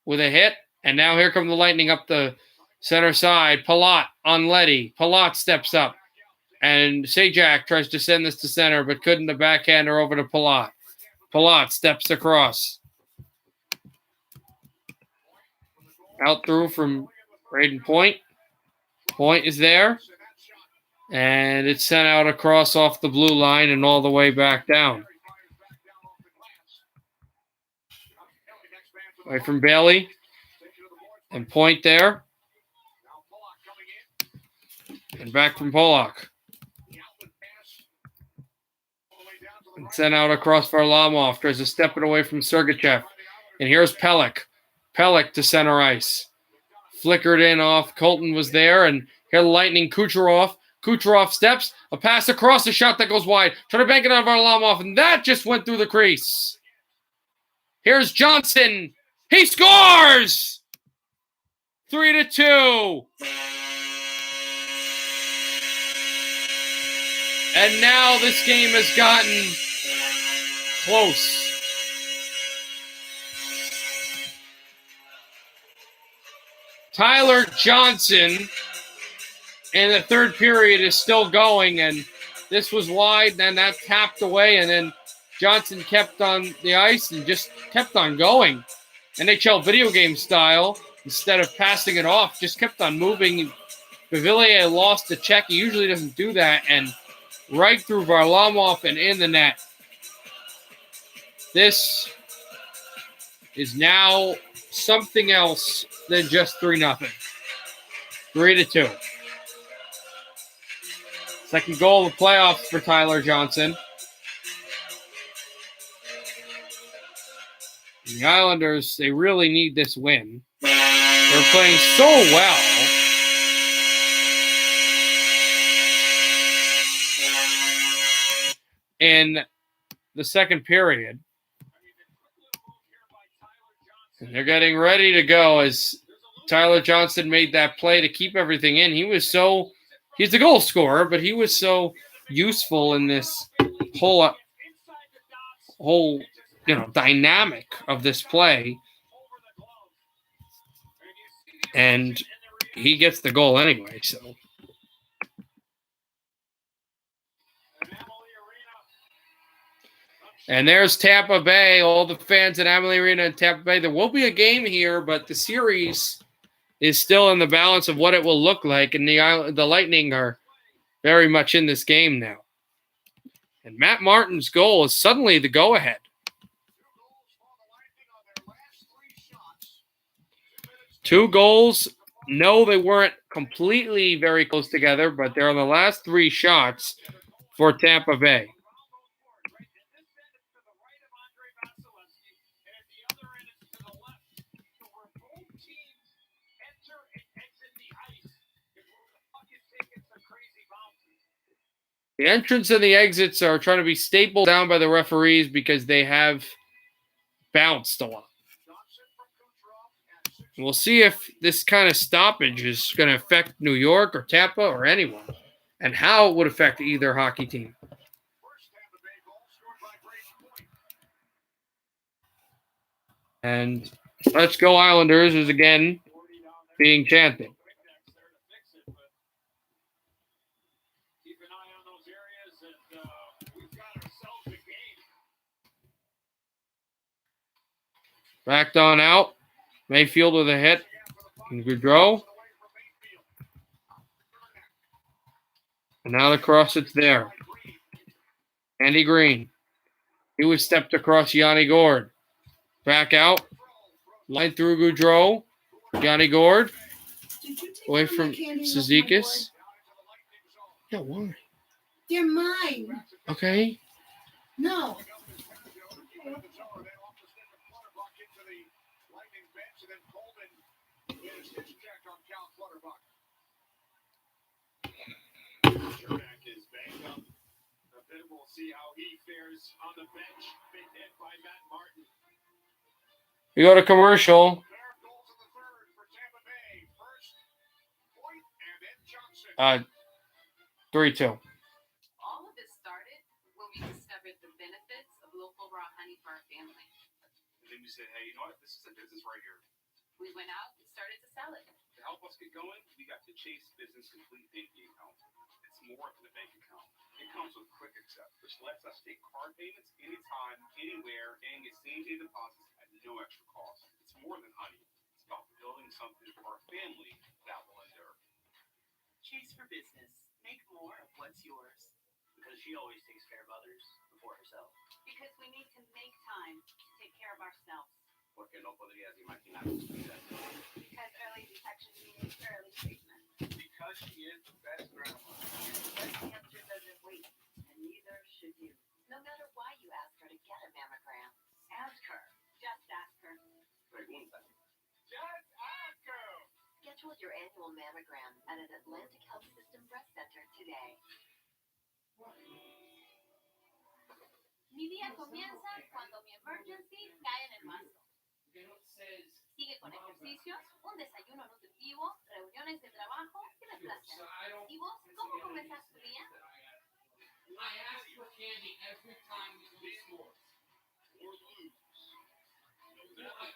with a hit. And now here come the Lightning up the center side. Palat on Leddy. Palat steps up. And Sajak tries to send this to center, but couldn't. The backhander over to Palat. Palat steps across. Out through from Braden Point. Point is there. And it's sent out across off the blue line and all the way back down. Right from Bailey. And Point there. And back from Pollock. And sent out across Varlamov. Tries to step it away from Sergachev. And here's Pelech. Pelech to center ice. Flickered in off. Colton was there. And here the Lightning. Kucherov. Kucherov steps. A pass across. A shot that goes wide. Trying to bank it on Varlamov. And that just went through the crease. Here's Johnson. He scores! 3-2. And now this game has gotten close. Tyler Johnson in the third period is still going, and this was wide, then that tapped away, and then Johnson kept on the ice and just kept on going. NHL video game style, instead of passing it off, just kept on moving. Bavillier lost the check. He usually doesn't do that, and right through Varlamov and in the net. This is now something else than just 3-0. 3-2. Second goal of the playoffs for Tyler Johnson. And the Islanders, they really need this win. They're playing so well. In the second period. And they're getting ready to go as Tyler Johnson made that play to keep everything in. He's the goal scorer, but he was so useful in this whole dynamic of this play. And he gets the goal anyway, so. And there's Tampa Bay, all the fans at Amalie Arena in Tampa Bay. There will be a game here, but the series is still in the balance of what it will look like, and the Lightning are very much in this game now. And Matt Martin's goal is suddenly the go-ahead. 2 goals. No, they weren't completely very close together, but they're on the last 3 shots for Tampa Bay. The entrance and the exits are trying to be stapled down by the referees because they have bounced a lot. We'll see if this kind of stoppage is going to affect New York or Tampa or anyone, and how it would affect either hockey team. And let's go Islanders is again being chanted. Quick decks there to fix it, but keep an eye on those areas, and we've got ourselves a game. Backed on out. Mayfield with a hit. And Goudreau. And now the cross it's there. Andy Green. He was stepped across Yanni Gord. Back out. Line through Goudreau. Yanni Gord. Away from Cizikas. Yeah, why? They're mine. Okay. No. Cernak is banged up a bit. We'll see how he fares on the bench. Big hit by Matt Martin. We go to commercial. 3-2. All of this started when we discovered the benefits of local raw honey for our family. And then we said, hey, you know what? This is a business right here. We went out and started to sell it. To help us get going, we got the Chase Business Complete banking account. It's more than a bank account. It comes with Quick Accept, which lets us take card payments anytime, anywhere, and get same-day deposits at no extra cost. It's more than honey. It's about building something for our family that will endure. Chase for business. Make more of what's yours. Because she always takes care of others before herself. Because we need to make time to take care of ourselves. Porque no podrías imaginar. Because early detection means early treatment. Because she is the best grandma. Because cancer doesn't wait, and neither should you. No matter why you ask her to get a mammogram, ask her. Just ask her. Pregunta. Just ask her. Schedule your annual mammogram at an Atlantic Health System breast center today. Mi día comienza cuando mi emergency cae en el mazo. Sigue con ejercicios, un desayuno nutritivo, reuniones de trabajo y de placer. ¿Y vos cómo comenzás tu día? I ask for candy every time we lose scores. Or lose. I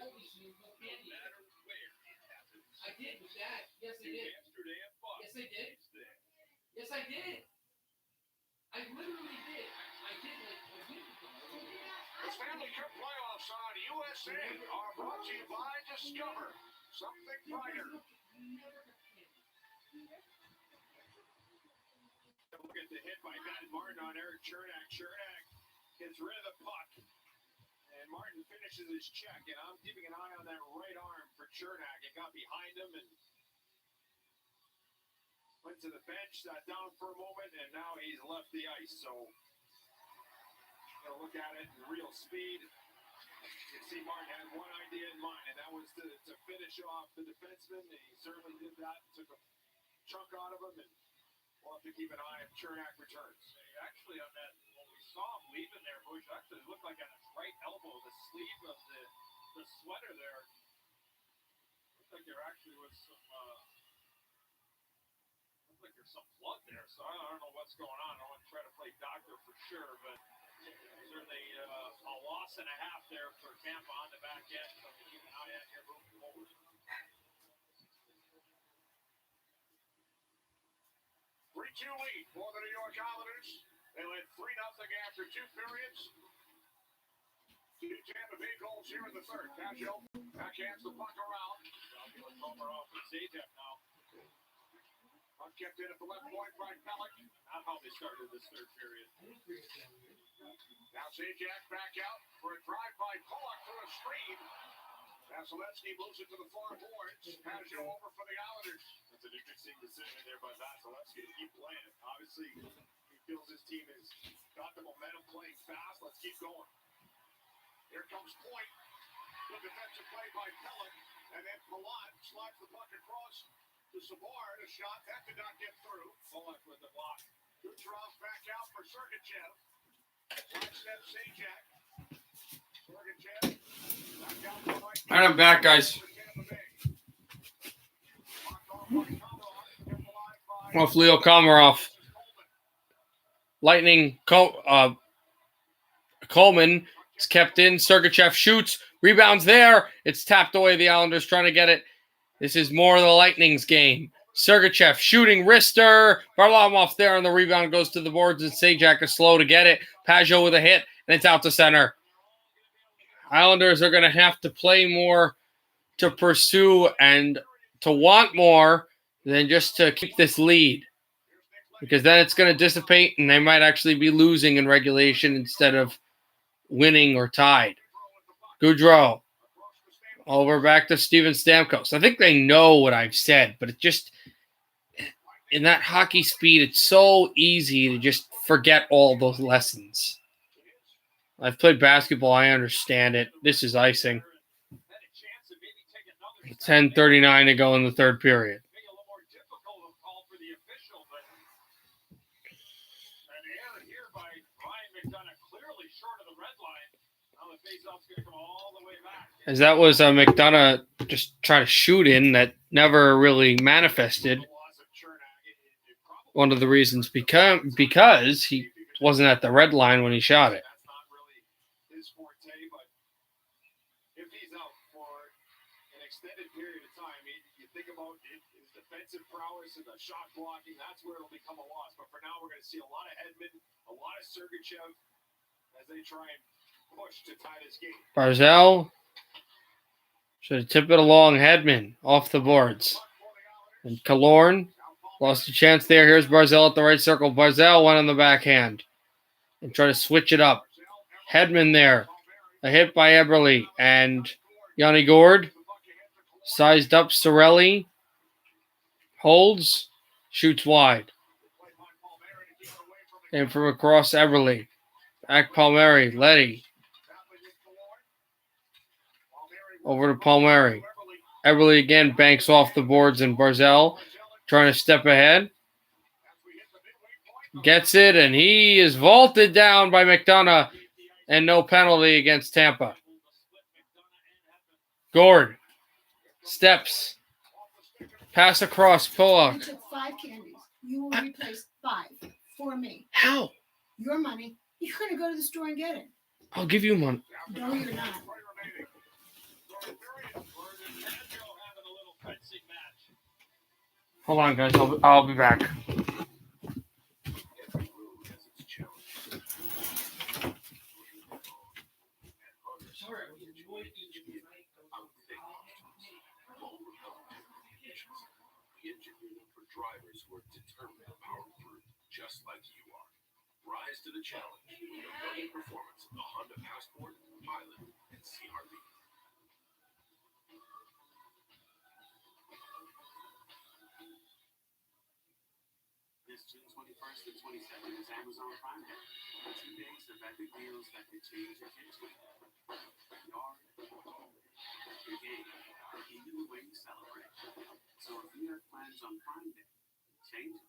always lose no candy. No matter where it happens. I did with that. Yes, I did. Amsterdam Bucks. Yes, I did. Yes, I did. I literally did. I did like a week ago. The Stanley Cup playoffs on USA are brought to you by Discover. Something brighter. Look at the hit by Matt Martin on Eric Cernak. Cernak gets rid of the puck. And Martin finishes his check. And I'm keeping an eye on that right arm for Cernak. It got behind him and went to the bench, sat down for a moment, and now he's left the ice. So, look at it in real speed. You can see Martin had one idea in mind, and that was to finish off the defenseman. And he certainly did that. Took a chunk out of him, and we'll have to keep an eye if Cernak returns. Actually, on that, when we saw him leaving there, Bush, actually looked like on his right elbow, the sleeve of the sweater there. Looked like there actually was some, looked like there's some blood there. So I don't know what's going on. I don't want to try to play doctor for sure, but certainly a loss and a half there for Tampa on the back end. So we keep an eye on here moving forward. 3-2 lead for the New York Islanders. They led 3-0 after 2 periods. 2 Tampa Bay goals here in the third. Cascio backhands the puck around. Komarov and Zajac now. Puck kept in at the left point by Pellick. Not how they started this third period. Now Zajac back out for a drive by Pollock through a screen. Vasilevsky moves it to the far boards. Cascio over for the Islanders. That's an interesting decision there by Vasilevsky to keep playing. Obviously, he feels his team has got the momentum playing fast. Let's keep going. Here comes Point. Good defensive play by Pellick. And then Palat slides the puck across to Savard. A shot that did not get through. Pollock with the block. Kucherov back out for Sergachev. Sidestep Zajac. Sergachev back out for Mike. All right, I'm back, guys. Off Leo Komarov. Lightning Coleman is kept in. Sergachev shoots. Rebounds there. It's tapped away. The Islanders trying to get it. This is more of the Lightning's game. Sergachev shooting wrister. Varlamov there on the rebound goes to the boards, and Sajak is slow to get it. Pajot with a hit, and it's out to center. Islanders are going to have to play more to pursue and to want more than just to keep this lead, because then it's going to dissipate and they might actually be losing in regulation instead of winning or tied. Goudreau over back to Steven Stamkos. I think they know what I've said, but it just, in that hockey speed, it's so easy to just forget all those lessons. I've played basketball. I understand it. This is icing. 10:39 to go in the third period. As that was McDonough just trying to shoot in that never really manifested. One of the reasons because he wasn't at the red line when he shot it. Defensive prowess and the shot blocking, that's where it'll become a loss. But for now, we're going to see a lot of Hedman, a lot of Sergachev as they try and push to tie this game. Barzal should have tipped it along. Hedman off the boards. And Killorn lost a chance there. Here's Barzal at the right circle. Barzal went on the backhand and try to switch it up. Hedman there. A hit by Eberle. And Yanni Gourde sized up Cirelli. Holds. Shoots wide. And from across Eberle. Back Palmieri. Letty. Over to Palmieri. Eberle again banks off the boards, and Barzal trying to step ahead. Gets it, and he is vaulted down by McDonough, and no penalty against Tampa. Gourde steps. Pass across Pollock. You took 5 candies. You will replace 5 for me. How? Your money. You're going to go to the store and get it. I'll give you money. No, you're not. Hold on, guys. I'll be back. Drivers who are determined to power through, just like you are. Rise to the challenge with the rugged performance of the Honda Passport, Pilot, and CR-V. This June 21st and 22nd is Amazon Prime Day. 2 days of epic deals that could change your kids' week. Your game, even the way you celebrate. So if you have plans on Prime Day, change it.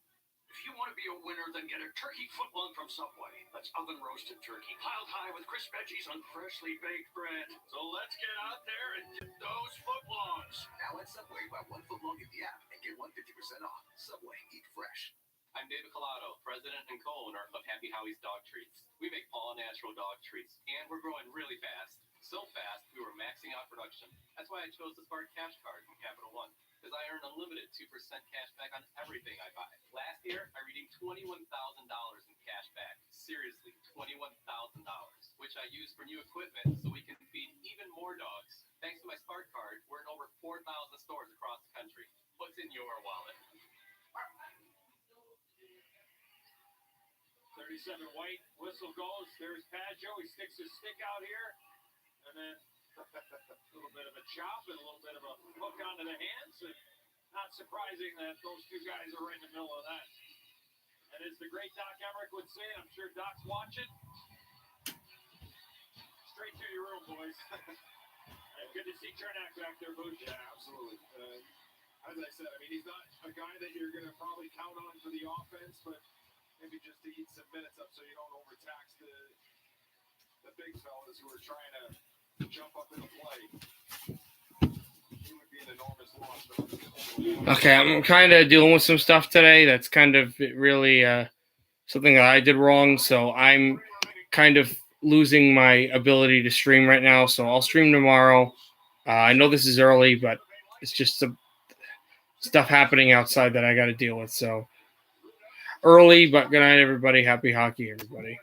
If you want to be a winner, then get a turkey footlong from Subway. That's oven roasted turkey, piled high with crisp veggies on freshly baked bread. So let's get out there and get those footlongs. Now at Subway, buy 1 footlong in the app and get 150% off. Subway, eat fresh. I'm David Collado, president and co-owner of Happy Howie's Dog Treats. We make all natural dog treats, and we're growing really fast. So fast, we were maxing out production. That's why I chose the Spark Cash Card from Capital One, because I earn unlimited 2% cash back on everything I buy. Last year, I redeemed $21,000 in cash back. Seriously, $21,000, which I used for new equipment so we can feed even more dogs. Thanks to my Spark Card, we're in over 4,000 stores across the country. What's in your wallet? 37 White, whistle goes. There's Pajot. He sticks his stick out here. And then a little bit of a chop and a little bit of a hook onto the hands. And not surprising that those two guys are right in the middle of that. And as the great Doc Emmerich would say, I'm sure Doc's watching, straight to your room, boys. Good to see Chernak back there, Booch. Yeah, absolutely. As I said, I mean, he's not a guy that you're going to probably count on for the offense, but maybe just to eat some minutes up so you don't overtax the big fellas who are trying to jump up in the play. He would be an enormous loss. Okay, I'm kind of dealing with some stuff today that's kind of really something that I did wrong, so I'm kind of losing my ability to stream right now, so I'll stream tomorrow. I know this is early, but it's just stuff happening outside that I got to deal with. So early, but good night, everybody. Happy hockey, everybody.